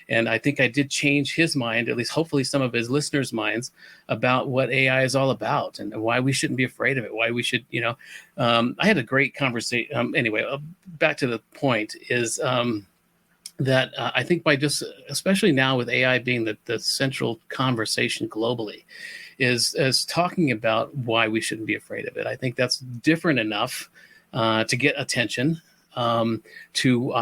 And I think I did change his mind, at least hopefully some of his listeners' minds, about what AI is all about and why we shouldn't be afraid of it. Why we should, I had a great conversation. Anyway, back to the point is that I think by just, especially now with AI being the central conversation globally, is talking about why we shouldn't be afraid of it. I think that's different enough to get attention. To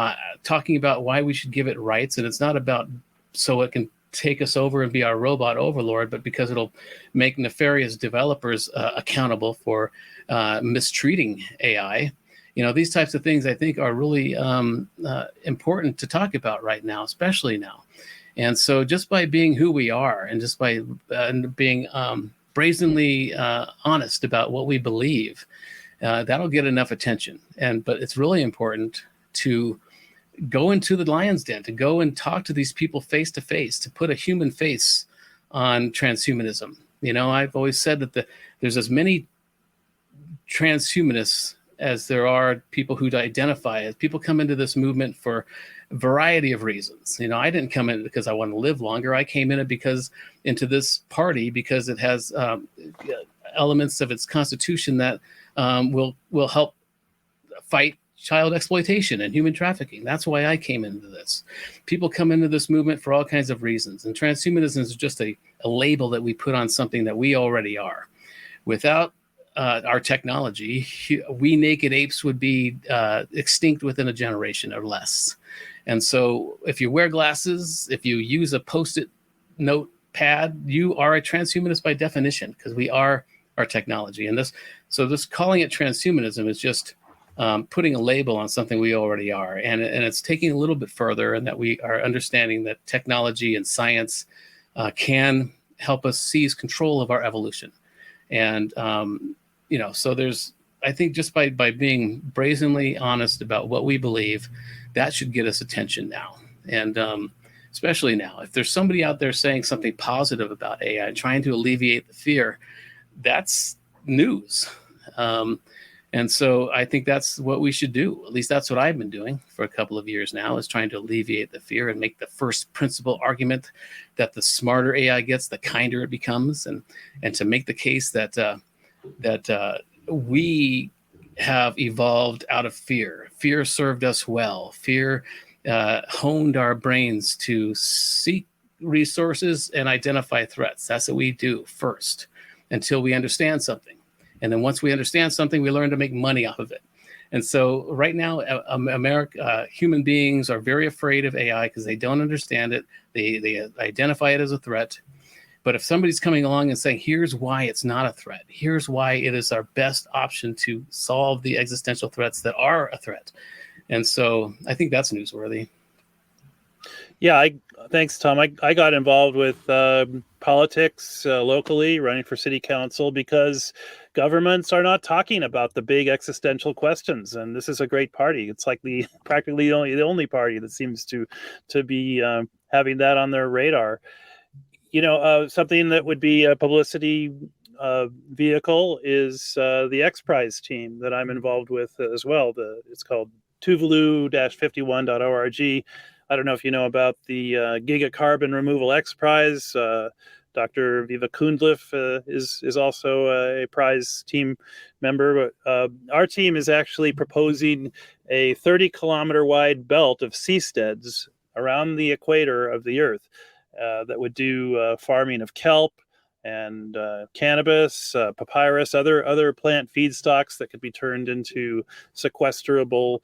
talking about why we should give it rights. And it's not about so it can take us over and be our robot overlord, but because it'll make nefarious developers accountable for mistreating AI. These types of things I think are really important to talk about right now, especially now. And so just by being who we are and just by being brazenly honest about what we believe, that'll get enough attention. But it's really important to go into the lion's den, to go and talk to these people face to face, to put a human face on transhumanism. I've always said that there's as many transhumanists as there are people who identify as. People come into this movement for a variety of reasons. I didn't come in because I want to live longer. I came into this party because it has elements of its constitution that will help fight child exploitation and human trafficking. That's why I came into this. People come into this movement for all kinds of reasons, and transhumanism is just a label that we put on something that we already are. Without our technology, we naked apes would be extinct within a generation or less. And so if you wear glasses, if you use a Post-it note pad, you are a transhumanist by definition, because we are our technology. And this calling it transhumanism is just putting a label on something we already are. And it's taking a little bit further, and that we are understanding that technology and science can help us seize control of our evolution. And, so I think just by being brazenly honest about what we believe, that should get us attention now. And especially now, if there's somebody out there saying something positive about AI, trying to alleviate the fear, that's news. And so I think that's what we should do. At least that's what I've been doing for a couple of years now, is trying to alleviate the fear and make the first principle argument that the smarter AI gets, the kinder it becomes, and to make the case that we have evolved out of fear. Fear served us well. Fear honed our brains to seek resources and identify threats. That's what we do first, until we understand something. And then once we understand something, we learn to make money off of it. And so right now, human beings are very afraid of AI because they don't understand it. They identify it as a threat. But if somebody's coming along and saying, here's why it's not a threat, here's why it is our best option to solve the existential threats that are a threat. And so I think that's newsworthy. Yeah, thanks, Tom. I got involved with politics locally, running for city council, because governments are not talking about the big existential questions, and this is a great party. It's like practically the only party that seems to be having that on their radar. Something that would be publicity vehicle is the X Prize team that I'm involved with as well. It's called Tuvalu-51.org. I don't know if you know about the Gigacarbon Removal X Prize. Dr. Viva Kundliff is also a prize team member. But our team is actually proposing a 30-kilometer wide belt of seasteads around the equator of the Earth that would do farming of kelp and cannabis, papyrus, other plant feedstocks that could be turned into sequestrable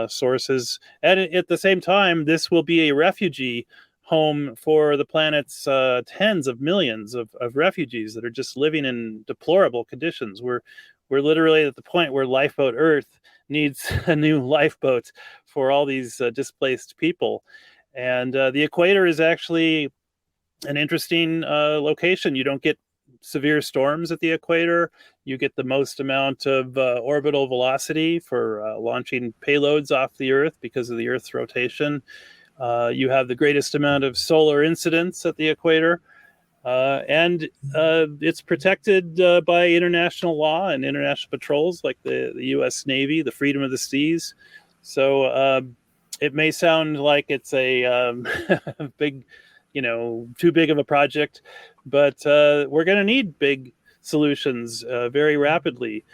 sources. And at the same time, this will be a refugee home for the planet's tens of millions of refugees that are just living in deplorable conditions. We're literally at the point where Lifeboat Earth needs a new lifeboat for all these displaced people. And the equator is actually an interesting location. You don't get severe storms at the equator. You get the most amount of orbital velocity for launching payloads off the Earth because of the Earth's rotation. You have the greatest amount of solar incidence at the equator. And it's protected by international law and international patrols like the U.S. Navy, the freedom of the seas. So it may sound like it's a big, too big of a project, but we're going to need big solutions very rapidly.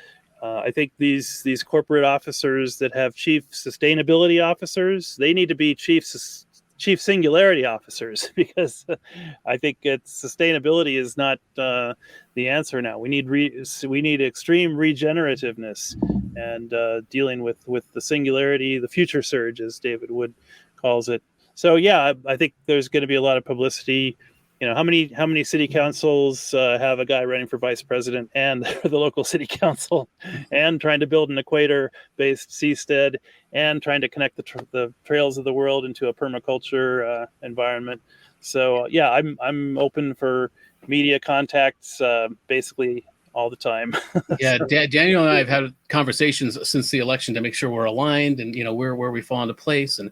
I think these corporate officers that have chief sustainability officers, they need to be chief singularity officers, because I think sustainability is not the answer now. We need extreme regenerativeness and dealing with the singularity, the future surge, as David Wood calls it. So yeah, I think there's going to be a lot of publicity. How many city councils have a guy running for vice president and the local city council, and trying to build an equator-based seastead, and trying to connect the trails of the world into a permaculture environment. So yeah, I'm open for media contacts basically all the time. Yeah, Daniel and I have had conversations since the election to make sure we're aligned and where we fall into place and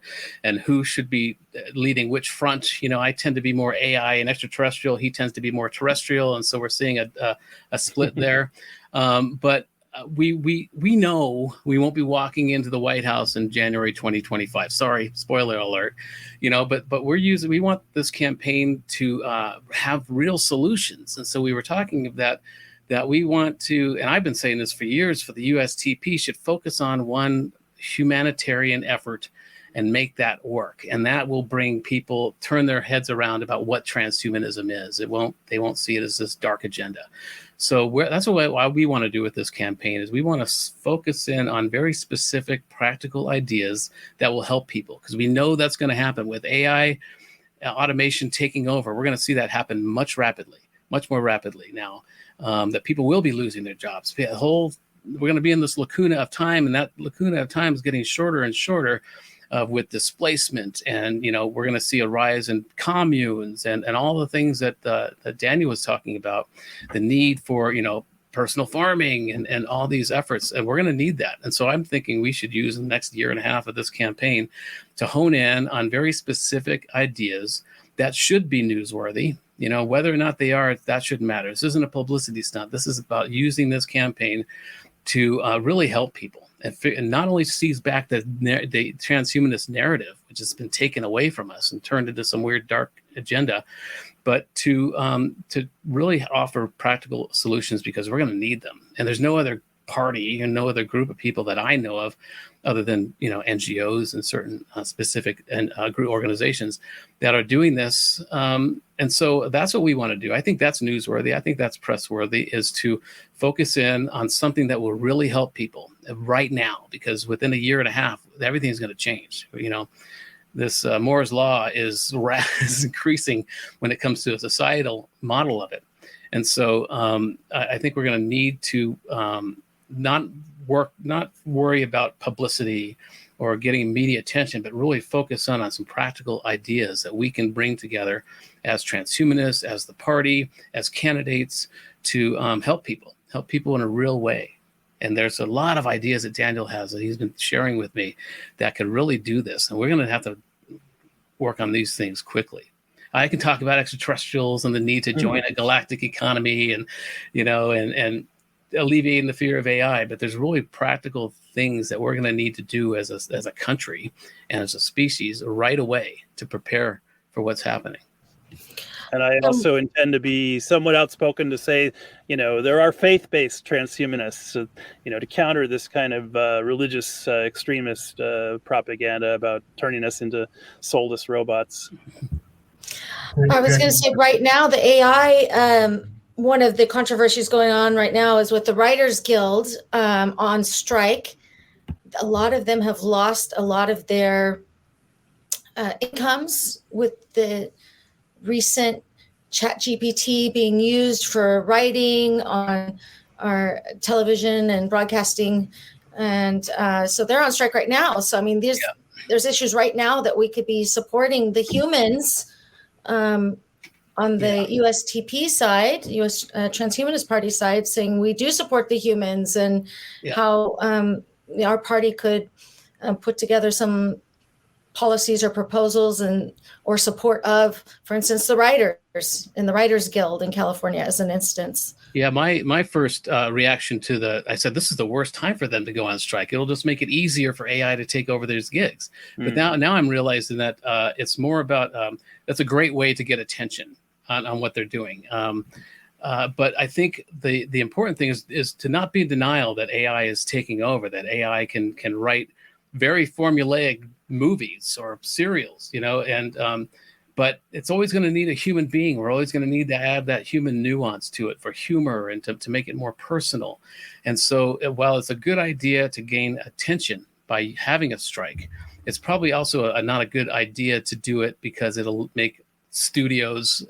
who should be leading which front. I tend to be more AI and extraterrestrial. He tends to be more terrestrial, and so we're seeing a split there. But we know we won't be walking into the White House in January 2025. Sorry, spoiler alert. But we want this campaign to have real solutions, and so we were talking of that we want to, and I've been saying this for years, for the USTP should focus on one humanitarian effort and make that work. And that will bring people, turn their heads around about what transhumanism is. They won't see it as this dark agenda. So that's why we want to do with this campaign is we want to focus in on very specific practical ideas that will help people, because we know that's going to happen with AI automation taking over. We're going to see that happen much more rapidly now. That people will be losing their jobs. We're going to be in this lacuna of time, and that lacuna of time is getting shorter and shorter with displacement. And, we're going to see a rise in communes and all the things that Daniel was talking about, the need for, personal farming and all these efforts. And we're going to need that. And so I'm thinking we should use the next year and a half of this campaign to hone in on very specific ideas that should be newsworthy. Whether or not they are, that shouldn't matter. This isn't a publicity stunt. This is about using this campaign to really help people and not only seize back the transhumanist narrative, which has been taken away from us and turned into some weird dark agenda, but to really offer practical solutions, because we're going to need them. And there's no other party and no other group of people that I know of, other than NGOs and certain specific and group organizations that are doing this. And so that's what we want to do. I think that's newsworthy. I think that's pressworthy, is to focus in on something that will really help people right now, because within a year and a half, everything's going to change. This Moore's law is increasing when it comes to a societal model of it. And so I think we're going to need to not worry about publicity or getting media attention, but really focus on some practical ideas that we can bring together as transhumanists, as the party, as candidates to help people in a real way. And there's a lot of ideas that Daniel has that he's been sharing with me that could really do this. And we're going to have to work on these things quickly. I can talk about extraterrestrials and the need to join a galactic economy, and and alleviating the fear of AI. But there's really practical things that we're going to need to do as a country and as a species right away to prepare for what's happening. And I also intend to be somewhat outspoken to say, there are faith-based transhumanists, to counter this kind of religious extremist propaganda about turning us into soulless robots. I was going to say right now, the AI, one of the controversies going on right now is with the Writers Guild on strike. A lot of them have lost a lot of their incomes with the recent ChatGPT being used for writing on our television and broadcasting. And so they're on strike right now. So, I mean, there's issues right now that we could be supporting the humans on the USTP side, US Transhumanist Party side, saying we do support the humans, and how our party could put together some policies or proposals or support of, for instance, the writers in the Writers Guild in California as an instance. Yeah, my first reaction to I said, this is the worst time for them to go on strike. It'll just make it easier for AI to take over those gigs. But now I'm realizing that it's more about, that's a great way to get attention on what they're doing. But I think the important thing is to not be in denial that AI is taking over, that AI can write very formulaic movies or serials, but it's always going to need a human being. We're always going to need to add that human nuance to it for humor and to make it more personal. And so while it's a good idea to gain attention by having a strike, it's probably also not a good idea to do it because it'll make studios,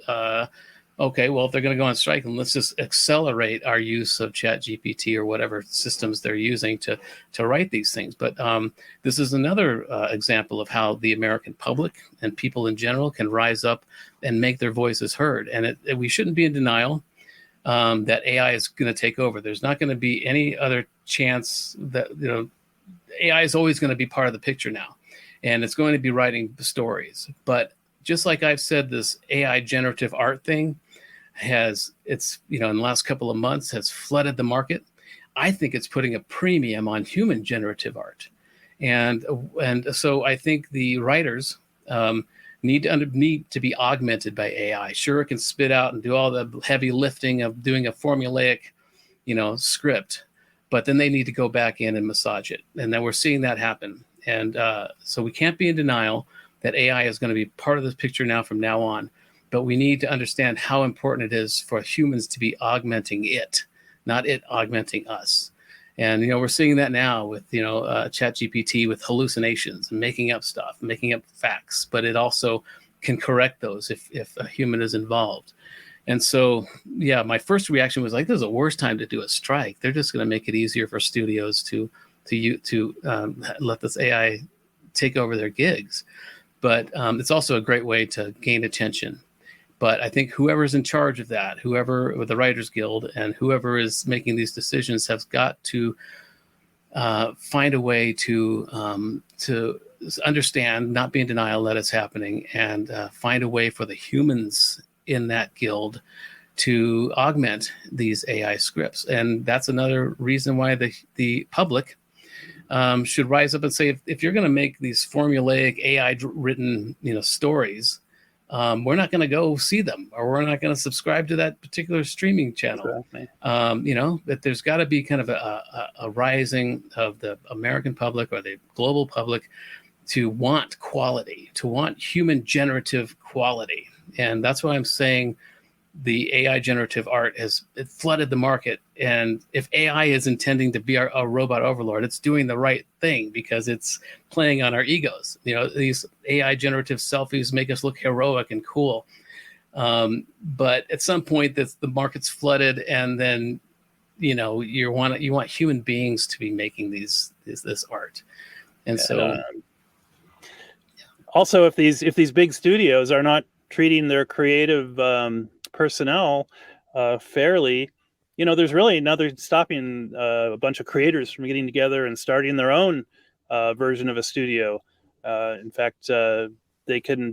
okay, well, if they're going to go on strike, then let's just accelerate our use of ChatGPT or whatever systems they're using to write these things. But this is another example of how the American public and people in general can rise up and make their voices heard. And we shouldn't be in denial that AI is going to take over. There's not going to be any other chance that, AI is always going to be part of the picture now, and it's going to be writing stories. But just like I've said, this AI generative art thing in the last couple of months has flooded the market. I think it's putting a premium on human generative art. And so I think the writers need to be augmented by AI. Sure, it can spit out and do all the heavy lifting of doing a formulaic, script, but then they need to go back in and massage it. And then we're seeing that happen. And so we can't be in denial that AI is going to be part of this picture now from now on. But we need to understand how important it is for humans to be augmenting it, not it augmenting us. And, we're seeing that now with, ChatGPT with hallucinations and making up stuff, making up facts, but it also can correct those if a human is involved. And so, my first reaction was like, this is the worst time to do a strike. They're just going to make it easier for studios to let this AI take over their gigs. But it's also a great way to gain attention. But I think whoever's in charge of that, whoever with the Writers Guild and whoever is making these decisions has got to find a way to understand, not be in denial that it's happening, and find a way for the humans in that guild to augment these AI scripts. And that's another reason why the public should rise up and say, if you're going to make these formulaic AI-written, stories, we're not going to go see them, or we're not going to subscribe to that particular streaming channel. Exactly. That there's got to be kind of a rising of the American public or the global public to want quality, to want human generative quality. And that's why I'm saying the AI generative art has flooded the market. And if AI is intending to be a robot overlord, it's doing the right thing because it's playing on our egos. These AI generative selfies make us look heroic and cool. But at some point the market's flooded, and then, you want human beings to be making this art. And so also, if these big studios are not treating their creative personnel fairly, there's really nothing stopping a bunch of creators from getting together and starting their own version of a studio. In fact,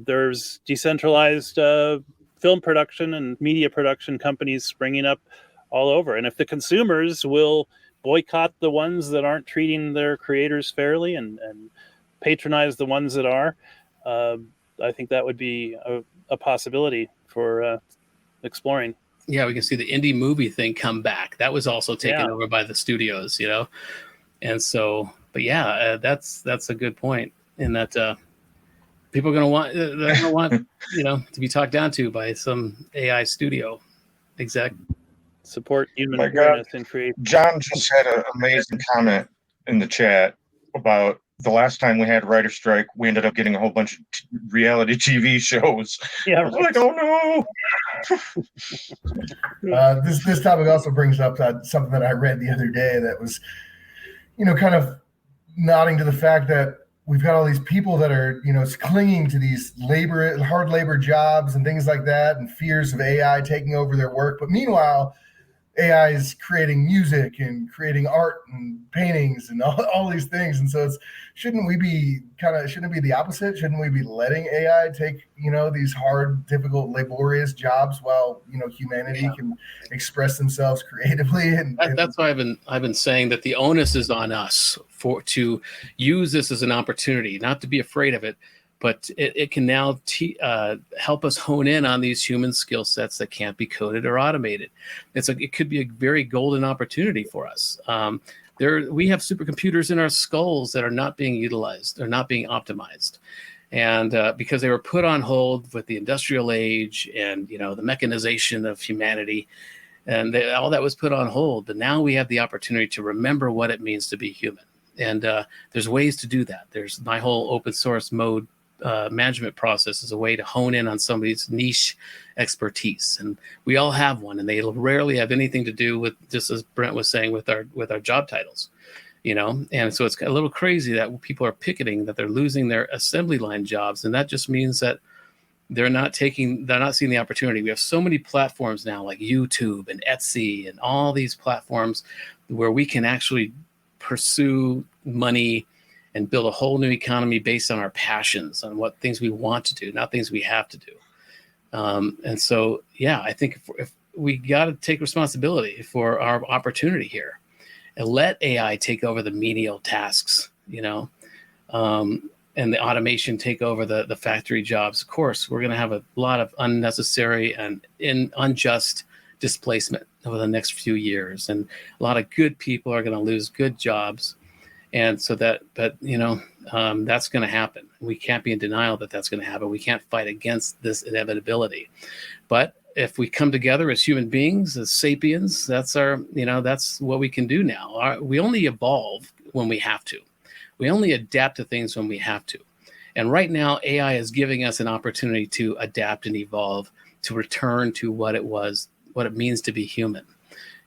there's decentralized film production and media production companies springing up all over. And if the consumers will boycott the ones that aren't treating their creators fairly and patronize the ones that are, I think that would be a possibility for exploring. Yeah, we can see the indie movie thing come back. That was also taken over by the studios, and so. But yeah, that's a good point. In that people are going to want to be talked down to by some AI studio. Exactly. Support human awareness and create. John just had an amazing comment in the chat about the last time we had a writer strike. We ended up getting a whole bunch of reality TV shows. Yeah, I was like, oh no. This topic also brings up something that I read the other day that was, kind of nodding to the fact that we've got all these people that are, clinging to these hard labor jobs and things like that, and fears of AI taking over their work. But meanwhile, AI is creating music and creating art and paintings and all these things. And so shouldn't it be the opposite? Shouldn't we be letting AI take, these hard, difficult, laborious jobs while, humanity can express themselves creatively? And that's why I've been saying that the onus is on us to use this as an opportunity, not to be afraid of it, but it can now help us hone in on these human skill sets that can't be coded or automated. It could be a very golden opportunity for us. We have supercomputers in our skulls that are not being utilized, they're not being optimized, and because they were put on hold with the industrial age and the mechanization of humanity, and all that was put on hold. But now we have the opportunity to remember what it means to be human, and there's ways to do that. There's my whole open source mode. Management process is a way to hone in on somebody's niche expertise, and we all have one, and they rarely have anything to do with, just as Brent was saying, with our job titles, and so it's a little crazy that people are picketing that they're losing their assembly line jobs, and that just means that they're not seeing the opportunity. We have so many platforms now like YouTube and Etsy and all these platforms where we can actually pursue money and build a whole new economy based on our passions, on what things we want to do, not things we have to do. And so, I think if we got to take responsibility for our opportunity here and let AI take over the menial tasks, and the automation take over the factory jobs. Of course, we're going to have a lot of unnecessary and unjust displacement over the next few years. And a lot of good people are going to lose good jobs. And so that's going to happen. We can't be in denial that that's going to happen. We can't fight against this inevitability. But if we come together as human beings, as sapiens, that's what we can do now. We only evolve when we have to. We only adapt to things when we have to. And right now, AI is giving us an opportunity to adapt and evolve, to return to what it means to be human.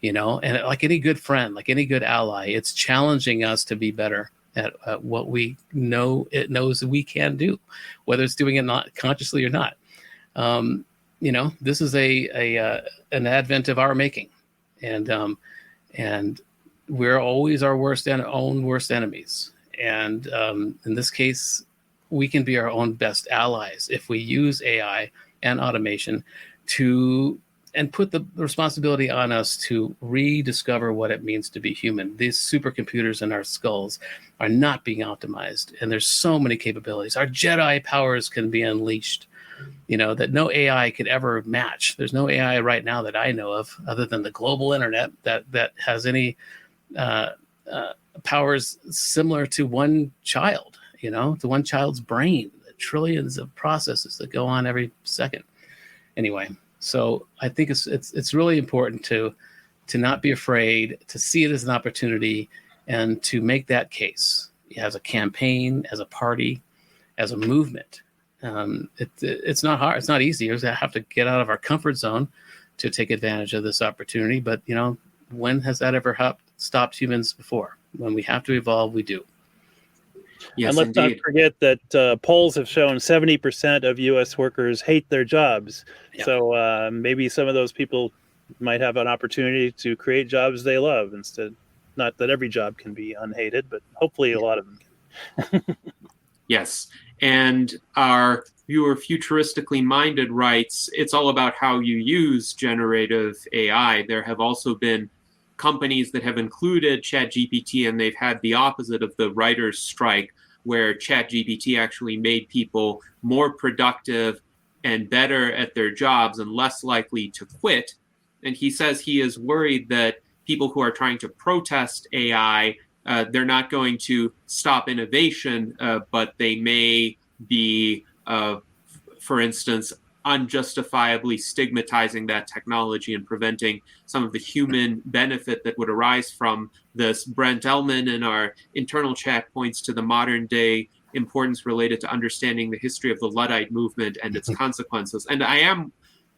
And like any good friend, like any good ally, it's challenging us to be better at what we know it knows we can do, whether it's doing it not consciously or not. This is an advent of our making, and we're always our own worst enemies. And in this case, we can be our own best allies if we use AI and automation and put the responsibility on us to rediscover what it means to be human. These supercomputers in our skulls are not being optimized, and there's so many capabilities. Our Jedi powers can be unleashed, that no AI could ever match. There's no AI right now that I know of, other than the global internet, that has any powers similar to one child, to one child's brain, the trillions of processes that go on every second. Anyway. So I think it's really important to not be afraid, to see it as an opportunity, and to make that case as a campaign, as a party, as a movement. It's not hard. It's not easy. We have to get out of our comfort zone to take advantage of this opportunity. But when has that ever stopped humans before? When we have to evolve, we do. Yes, and let's not forget that polls have shown 70% of U.S. workers hate their jobs. Yeah. So maybe some of those people might have an opportunity to create jobs they love instead. Not that every job can be unhated, but hopefully a lot of them can. Yes. And our viewer futuristically minded writes, it's all about how you use generative AI. There have also been companies that have included ChatGPT, and they've had the opposite of the writer's strike, where ChatGPT actually made people more productive and better at their jobs and less likely to quit. And he says he is worried that people who are trying to protest AI, they're not going to stop innovation, but they may be, for instance, unjustifiably stigmatizing that technology and preventing some of the human benefit that would arise from this. Brent Ellman in our internal chat points to the modern day importance related to understanding the history of the Luddite movement and its consequences. And I am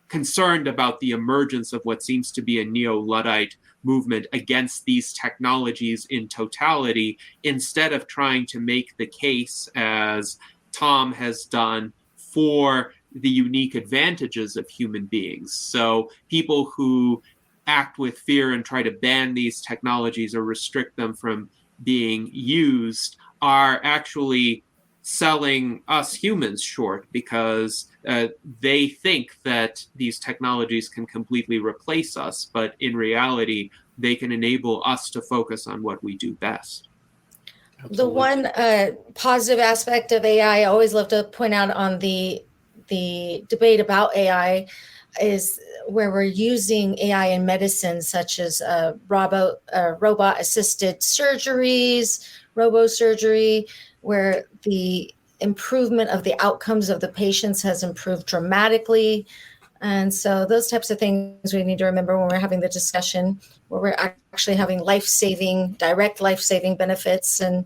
concerned about the emergence of what seems to be a neo-Luddite movement against these technologies in totality, instead of trying to make the case, as Tom has done, for the unique advantages of human beings. So people who act with fear and try to ban these technologies or restrict them from being used are actually selling us humans short, because they think that these technologies can completely replace us, but in reality, they can enable us to focus on what we do best. Absolutely. The one positive aspect of AI I always love to point out on the debate about AI is where we're using AI in medicine, such as robot-assisted surgeries, robosurgery, where the improvement of the outcomes of the patients has improved dramatically. And so those types of things we need to remember when we're having the discussion, where we're actually having direct life-saving benefits, and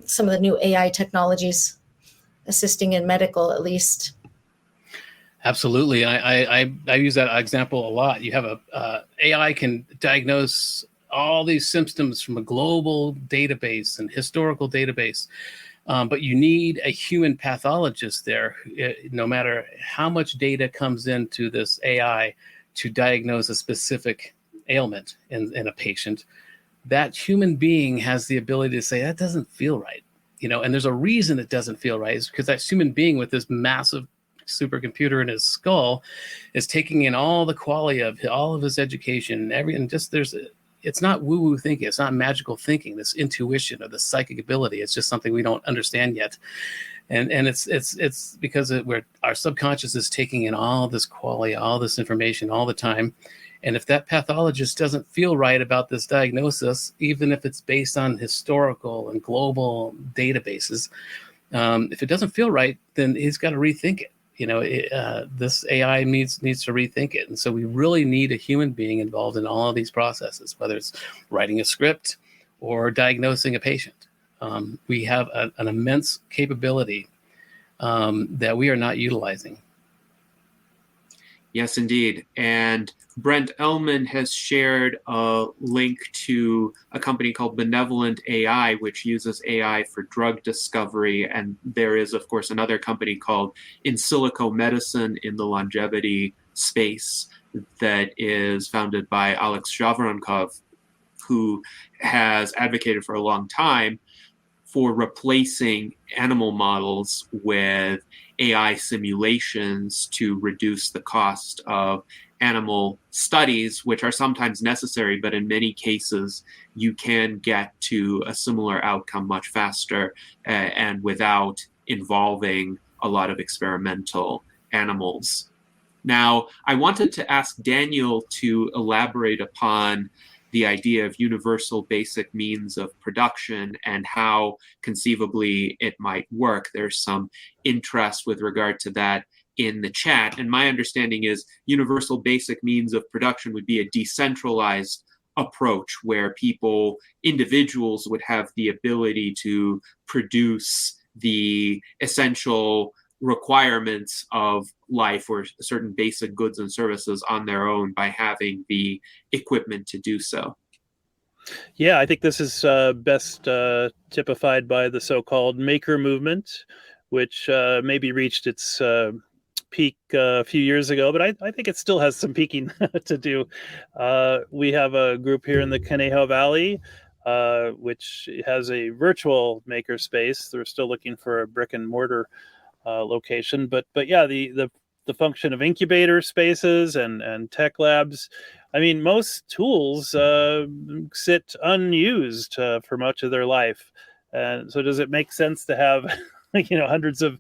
some of the new AI technologies assisting in medical, at least. Absolutely. I use that example a lot. You have AI can diagnose all these symptoms from a global database and historical database. But you need a human pathologist there, no matter how much data comes into this AI to diagnose a specific ailment in a patient. That human being has the ability to say, that doesn't feel right. And there's a reason it doesn't feel right. It's because that human being with this massive supercomputer in his skull is taking in all the quality of all of his education and it's not woo-woo thinking. It's not magical thinking, this intuition or the psychic ability. It's just something we don't understand yet. And it's because our subconscious is taking in all this quality, all this information all the time. And if that pathologist doesn't feel right about this diagnosis, even if it's based on historical and global databases, if it doesn't feel right, then he's got to rethink it. This AI needs to rethink it. And so we really need a human being involved in all of these processes, whether it's writing a script or diagnosing a patient. We have an immense capability that we are not utilizing. Yes, indeed. And Brent Ellman has shared a link to a company called Benevolent AI, which uses AI for drug discovery. And there is, of course, another company called In Silico Medicine in the longevity space that is founded by Alex Javronkov, who has advocated for a long time for replacing animal models with AI simulations to reduce the cost of animal studies, which are sometimes necessary, but in many cases, you can get to a similar outcome much faster and without involving a lot of experimental animals. Now, I wanted to ask Daniel to elaborate upon the idea of universal basic means of production and how conceivably it might work. There's some interest with regard to that in the chat. And my understanding is universal basic means of production would be a decentralized approach where individuals would have the ability to produce the essential requirements of life or certain basic goods and services on their own by having the equipment to do so. Yeah, I think this is best typified by the so-called maker movement, which maybe reached its peak a few years ago, but I think it still has some peaking to do. We have a group here in the Conejo Valley which has a virtual makerspace. They're still looking for a brick and mortar location, but yeah, the function of incubator spaces and tech labs. I mean, most tools sit unused for much of their life, and so does it make sense to have hundreds of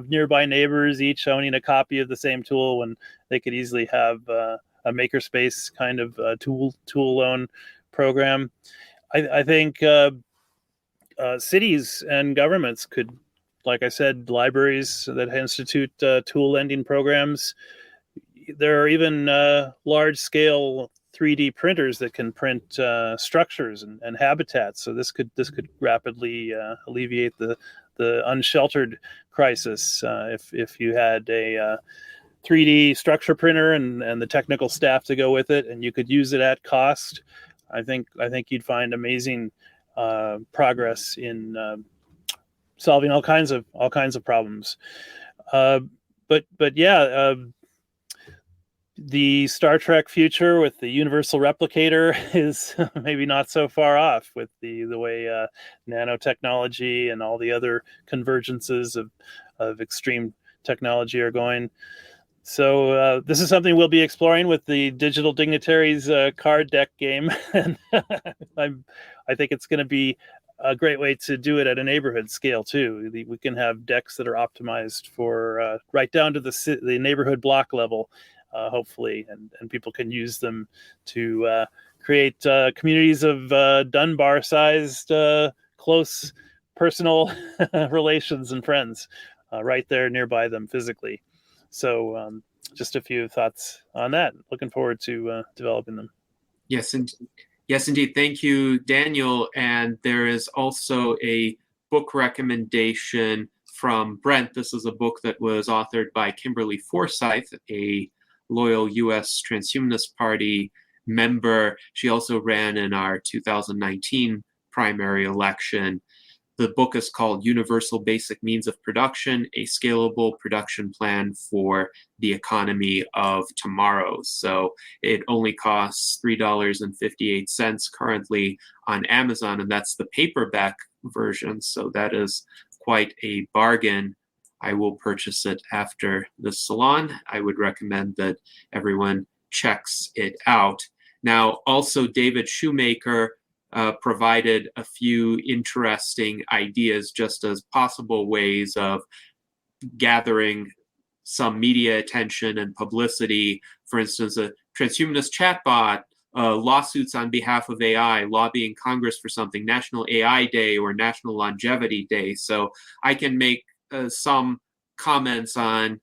nearby neighbors each owning a copy of the same tool when they could easily have a makerspace kind of tool loan program? I think cities and governments could, like I said, libraries that institute tool lending programs. There are even large-scale 3D printers that can print structures and habitats. So this could rapidly alleviate the unsheltered crisis if you had a 3D structure printer and the technical staff to go with it, and you could use it at cost. I think you'd find amazing progress in solving all kinds of problems. But yeah, the Star Trek future with the universal replicator is maybe not so far off with the way nanotechnology and all the other convergences of extreme technology are going. So this is something we'll be exploring with the Digital Dignitaries card deck game. And I think it's going to be a great way to do it at a neighborhood scale too. We can have decks that are optimized for right down to the neighborhood block level, hopefully, and people can use them to create communities of Dunbar-sized, close personal relations and friends right there nearby them physically. So just a few thoughts on that. Looking forward to developing them. Yes, indeed. Thank you, Daniel. And there is also a book recommendation from Brent. This is a book that was authored by Kimberly Forsyth, a loyal U.S. Transhumanist Party member. She also ran in our 2019 primary election. The book is called Universal Basic Means of Production, a Scalable Production Plan for the Economy of Tomorrow. So it only costs $3.58 currently on Amazon, and that's the paperback version. So that is quite a bargain. I will purchase it after the salon. I would recommend that everyone checks it out. Now, also David Shoemaker provided a few interesting ideas just as possible ways of gathering some media attention and publicity. For instance, a transhumanist chatbot, lawsuits on behalf of AI, lobbying Congress for something, National AI Day or National Longevity Day. So I can make some comments on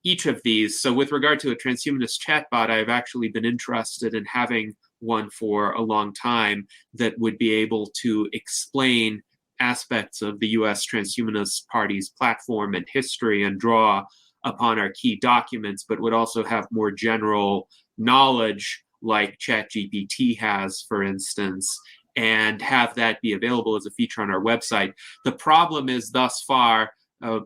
each of these. So with regard to a transhumanist chatbot, I've actually been interested in having one for a long time that would be able to explain aspects of the U.S. Transhumanist Party's platform and history and draw upon our key documents, but would also have more general knowledge like ChatGPT has, for instance, and have that be available as a feature on our website. The problem is thus far,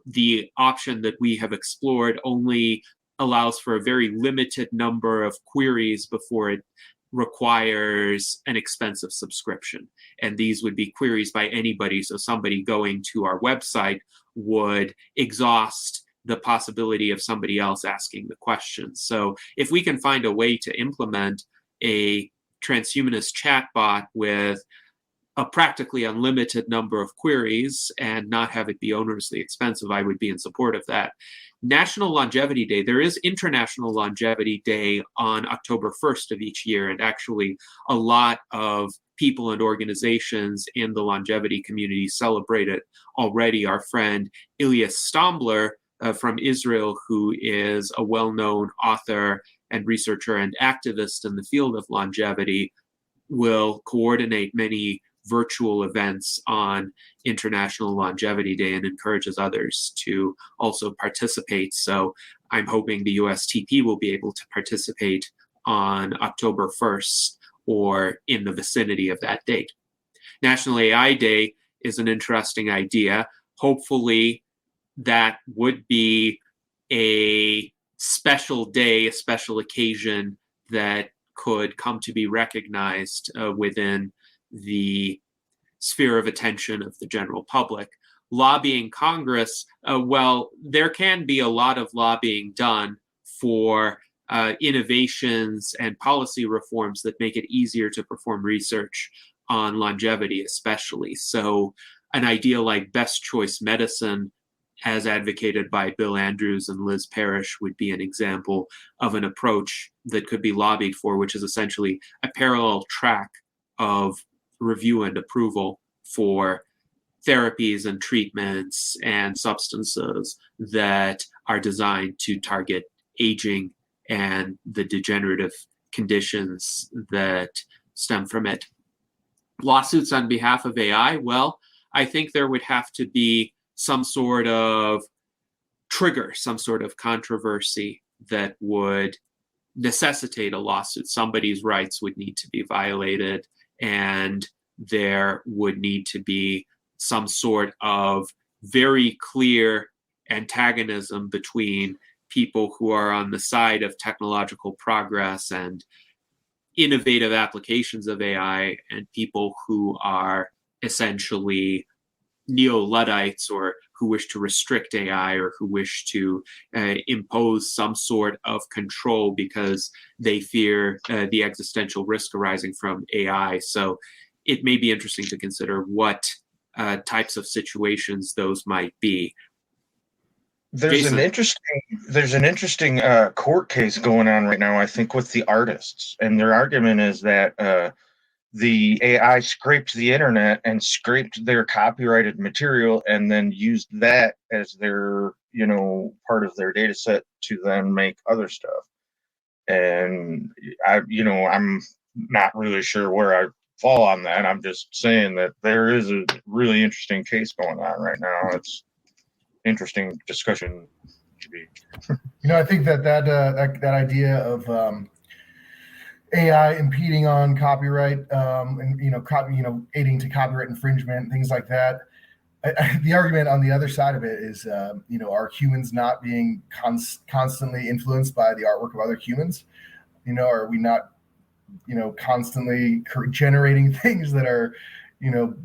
the option that we have explored only allows for a very limited number of queries before it requires an expensive subscription. And these would be queries by anybody. So somebody going to our website would exhaust the possibility of somebody else asking the questions. So if we can find a way to implement a transhumanist chatbot with a practically unlimited number of queries and not have it be onerously expensive, I would be in support of that. National Longevity Day. There is International Longevity Day on October 1st of each year, and actually a lot of people and organizations in the longevity community celebrate it already. Our friend Ilyas Stombler from Israel, who is a well-known author and researcher and activist in the field of longevity, will coordinate many virtual events on International Longevity Day and encourages others to also participate. So I'm hoping the USTP will be able to participate on October 1st or in the vicinity of that date. National AI Day is an interesting idea. Hopefully that would be a special day, a special occasion that could come to be recognized within the sphere of attention of the general public. Lobbying Congress, well, there can be a lot of lobbying done for innovations and policy reforms that make it easier to perform research on longevity, especially. So an idea like best choice medicine, as advocated by Bill Andrews and Liz Parrish, would be an example of an approach that could be lobbied for, which is essentially a parallel track of review and approval for therapies and treatments and substances that are designed to target aging and the degenerative conditions that stem from it. Lawsuits on behalf of AI, well, I think there would have to be some sort of trigger, some sort of controversy that would necessitate a lawsuit. Somebody's rights would need to be violated, and there would need to be some sort of very clear antagonism between people who are on the side of technological progress and innovative applications of AI and people who are essentially neo-Luddites or who wish to restrict AI or who wish to impose some sort of control because they fear the existential risk arising from AI. So it may be interesting to consider what types of situations those might be. There's Jason. an interesting court case going on right now, I think, with the artists, and their argument is that the AI scraped the internet and scraped their copyrighted material and then used that as their, part of their data set to then make other stuff. And I'm not really sure where I fall on that. I'm just saying that there is a really interesting case going on right now. It's interesting discussion to be. I think that idea of AI impeding on copyright and aiding to copyright infringement, things like that. The argument on the other side of it is, are humans not being constantly influenced by the artwork of other humans? Are we not, constantly generating things that are,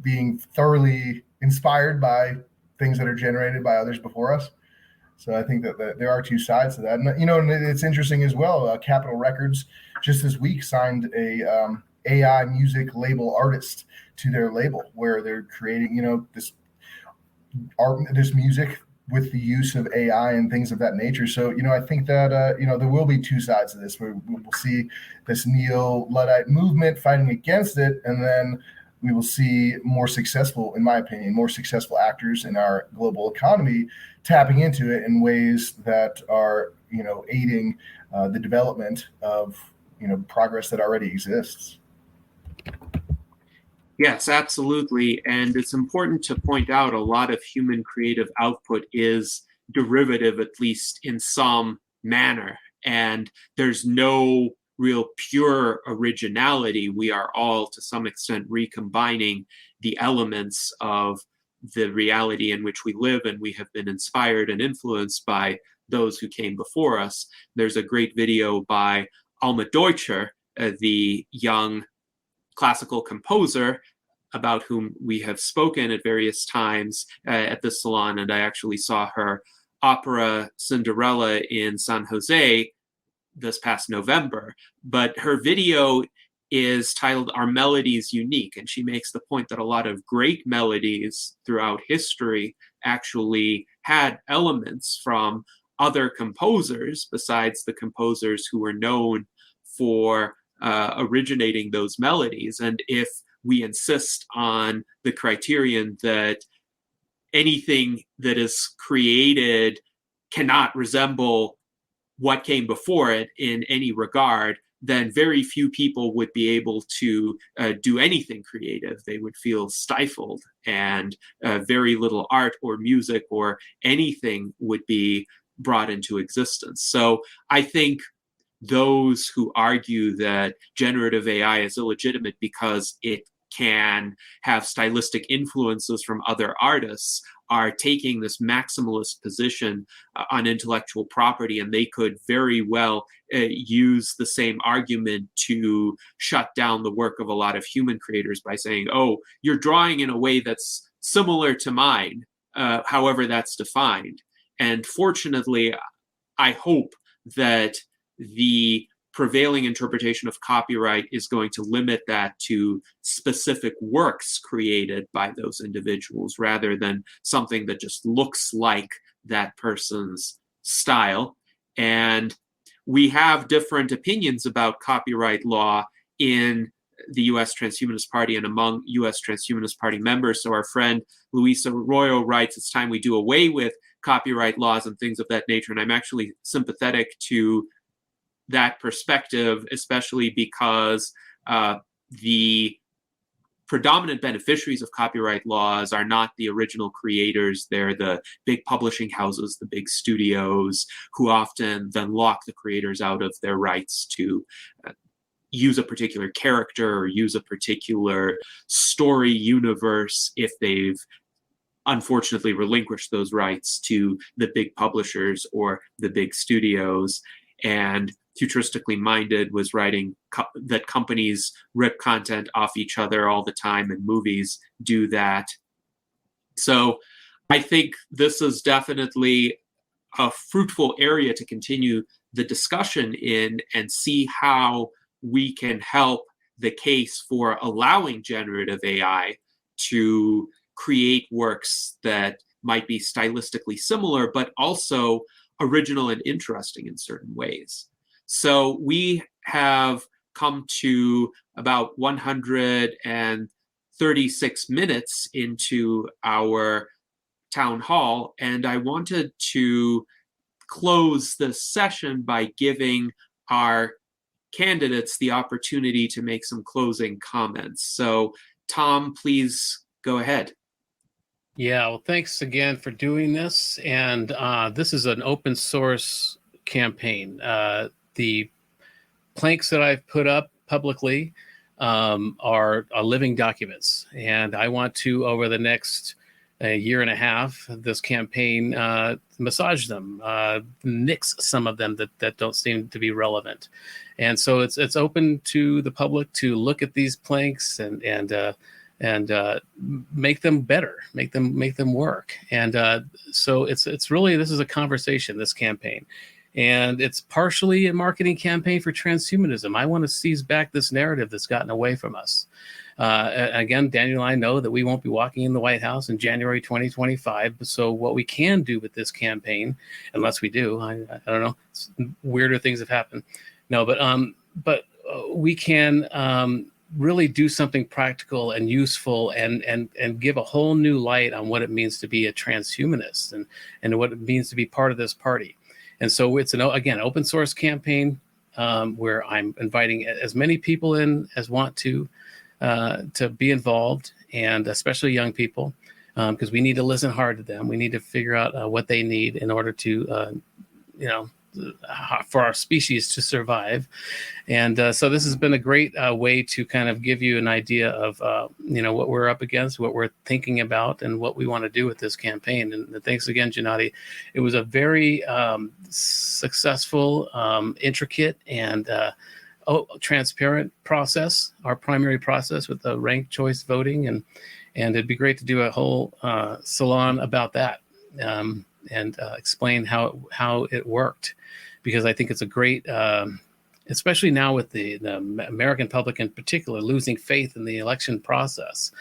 being thoroughly inspired by things that are generated by others before us? So I think that there are two sides to that. And, and it's interesting as well. Capitol Records just this week signed a AI music label artist to their label where they're creating, this music with the use of AI and things of that nature. So, I think that, there will be two sides to this where we will see this neo-Luddite movement fighting against it. And then we will see in my opinion, more successful actors in our global economy tapping into it in ways that are, aiding the development of, progress that already exists. Yes, absolutely. And it's important to point out a lot of human creative output is derivative, at least in some manner. And there's no real pure originality. We are all, to some extent, recombining the elements of the reality in which we live, and we have been inspired and influenced by those who came before us. There's a great video by Alma Deutscher, the young classical composer about whom we have spoken at various times at this salon, and I actually saw her opera Cinderella in San Jose this past November. But her video is titled "Are Melodies Unique?" And she makes the point that a lot of great melodies throughout history actually had elements from other composers besides the composers who were known for originating those melodies. And if we insist on the criterion that anything that is created cannot resemble what came before it in any regard, then very few people would be able to do anything creative. They would feel stifled, and very little art or music or anything would be brought into existence. So I think those who argue that generative AI is illegitimate because it can have stylistic influences from other artists are taking this maximalist position on intellectual property, and they could very well use the same argument to shut down the work of a lot of human creators by saying, oh, you're drawing in a way that's similar to mine, however that's defined. And fortunately, I hope that the prevailing interpretation of copyright is going to limit that to specific works created by those individuals rather than something that just looks like that person's style. And we have different opinions about copyright law in the U.S. Transhumanist Party and among U.S. Transhumanist Party members. So our friend Luis Arroyo writes, it's time we do away with copyright laws and things of that nature. And I'm actually sympathetic to that perspective, especially because the predominant beneficiaries of copyright laws are not the original creators. They're the big publishing houses, the big studios, who often then lock the creators out of their rights to use a particular character or use a particular story universe if they've unfortunately relinquished those rights to the big publishers or the big studios. And Futuristically Minded was writing that companies rip content off each other all the time, and movies do that. So I think this is definitely a fruitful area to continue the discussion in and see how we can help the case for allowing generative AI to create works that might be stylistically similar, but also original and interesting in certain ways. So we have come to about 136 minutes into our town hall, and I wanted to close this session by giving our candidates the opportunity to make some closing comments. So Tom, please go ahead. Yeah, well, thanks again for doing this. And this is an open source campaign. The planks that I've put up publicly are living documents. And I want to, over the next year and a half, this campaign, massage them, nix some of them that don't seem to be relevant. And so it's open to the public to look at these planks and make them better, make them work. And so it's really, this is a conversation, this campaign. And it's partially a marketing campaign for transhumanism. I want to seize back this narrative that's gotten away from us. Again, Daniel and I know that we won't be walking in the White House in January 2025. So what we can do with this campaign, unless we do, I don't know, weirder things have happened. No, but we can really do something practical and useful and give a whole new light on what it means to be a transhumanist and what it means to be part of this party. And so it's again, open source campaign where I'm inviting as many people in as want to be involved, and especially young people, because we need to listen hard to them. We need to figure out what they need in order to, for our species to survive. And so this has been a great way to kind of give you an idea of, what we're up against, what we're thinking about, and what we want to do with this campaign. And thanks again, Gennady. It was a very successful, intricate, and transparent process, our primary process with the ranked choice voting. And it'd be great to do a whole salon about that. And explain how it worked, because I think it's a great, especially now with the American public in particular losing faith in the election process.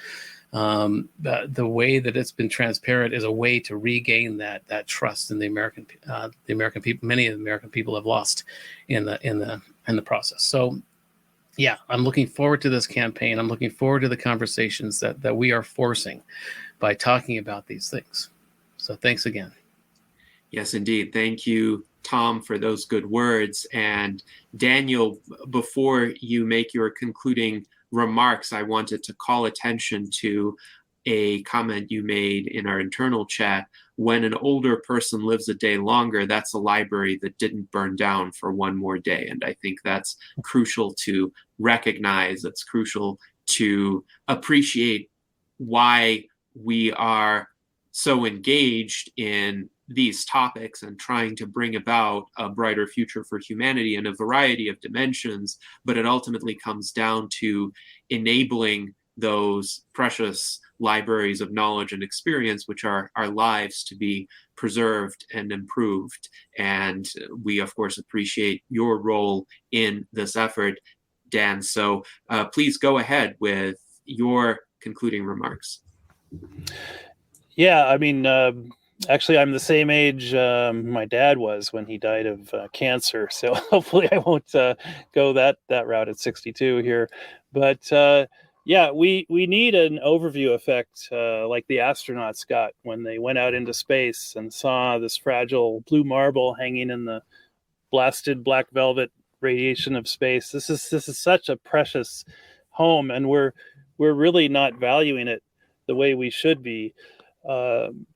The way that it's been transparent is a way to regain that trust in the American people. Many of the American people have lost in the process. So, yeah, I'm looking forward to this campaign. I'm looking forward to the conversations that we are forcing by talking about these things. So, thanks again. Yes, indeed. Thank you, Tom, for those good words. And Daniel, before you make your concluding remarks, I wanted to call attention to a comment you made in our internal chat. When an older person lives a day longer, that's a library that didn't burn down for one more day. And I think that's crucial to recognize. It's crucial to appreciate why we are so engaged in these topics and trying to bring about a brighter future for humanity in a variety of dimensions, but it ultimately comes down to enabling those precious libraries of knowledge and experience, which are our lives, to be preserved and improved. And we, of course, appreciate your role in this effort, Dan. So please go ahead with your concluding remarks. Yeah, I mean, actually, I'm the same age my dad was when he died of cancer. So hopefully I won't go that route at 62 here. But yeah, we need an overview effect like the astronauts got when they went out into space and saw this fragile blue marble hanging in the blasted black velvet radiation of space. This is such a precious home, and we're really not valuing it the way we should be.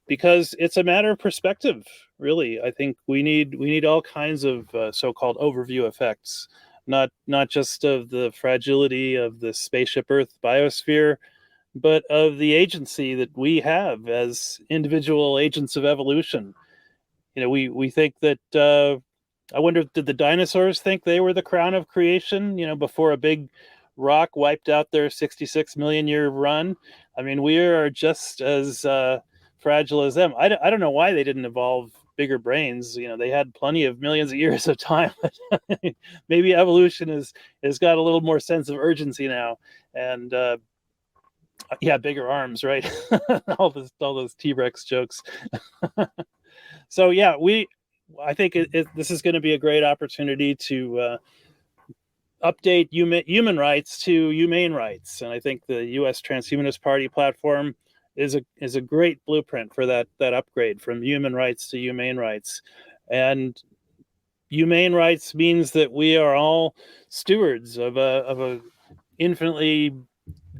Because it's a matter of perspective, really. I think we need all kinds of so-called overview effects, not just of the fragility of the spaceship Earth biosphere, but of the agency that we have as individual agents of evolution. We think that. I wonder, did the dinosaurs think they were the crown of creation? Before a big rock wiped out their 66 million year run. I mean, we are just as fragile as them. I don't know why they didn't evolve bigger brains. They had plenty of millions of years of time. Maybe evolution has got a little more sense of urgency now. And yeah, bigger arms, right? all those T-Rex jokes. So yeah, I think this is going to be a great opportunity to update human rights to humane rights, and I think the U.S. Transhumanist Party platform is a great blueprint for that upgrade from human rights to humane rights. And humane rights means that we are all stewards of a infinitely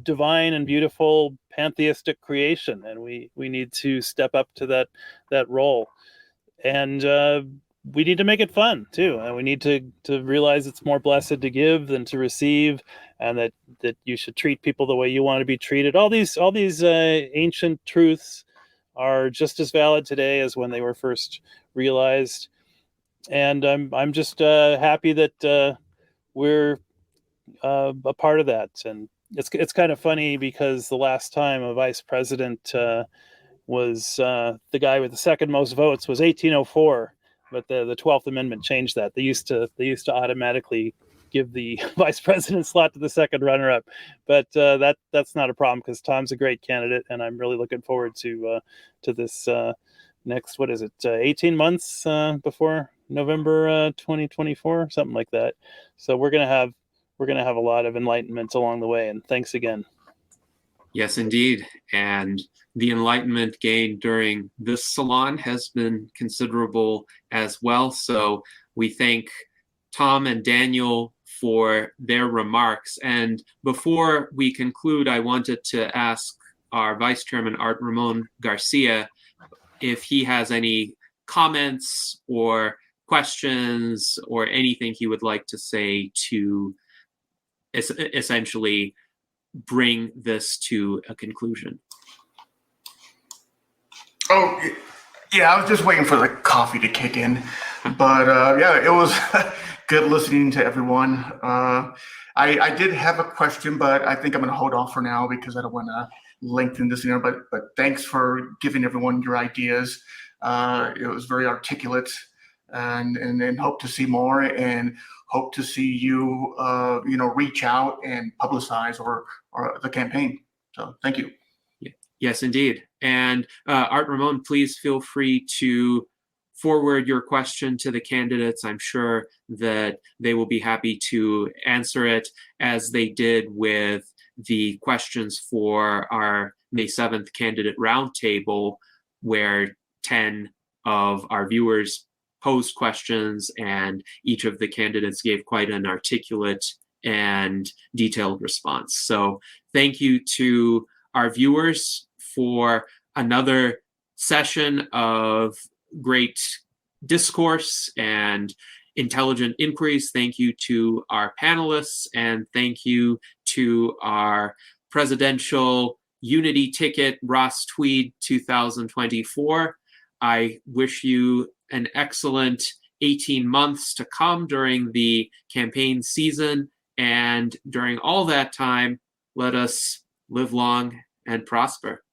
divine and beautiful pantheistic creation, and we need to step up to that role. And we need to make it fun too, and we need to realize it's more blessed to give than to receive, and that you should treat people the way you want to be treated. All these ancient truths are just as valid today as when they were first realized. And I'm just happy that we're a part of that. And it's kind of funny because the last time a vice president was the guy with the second most votes was 1804, but the 12th Amendment changed that. They used to automatically give the vice president slot to the second runner-up, but that's not a problem because Tom's a great candidate, and I'm really looking forward to this next 18 months before November 2024, something like that. So we're gonna have a lot of enlightenment along the way, and thanks again. Yes, indeed. And the enlightenment gained during this salon has been considerable as well. So we thank Tom and Daniel for their remarks. And before we conclude, I wanted to ask our Vice Chairman, Art Ramon Garcia, if he has any comments or questions or anything he would like to say to essentially bring this to a conclusion. Oh, yeah, I was just waiting for the coffee to kick in. But yeah, it was good listening to everyone. I did have a question, but I think I'm going to hold off for now because I don't want to lengthen this. But thanks for giving everyone your ideas. It was very articulate, and hope to see more, and hope to see you reach out and publicize or the campaign. So thank you. Yes, indeed. And Art Ramon, please feel free to forward your question to the candidates. I'm sure that they will be happy to answer it, as they did with the questions for our May 7th candidate roundtable, where 10 of our viewers posed questions, and each of the candidates gave quite an articulate and detailed response. So thank you to our viewers for another session of great discourse and intelligent inquiries. Thank you to our panelists, and thank you to our presidential Unity ticket Ross Tweed 2024. I wish you an excellent 18 months to come during the campaign season. And during all that time, let us live long and prosper.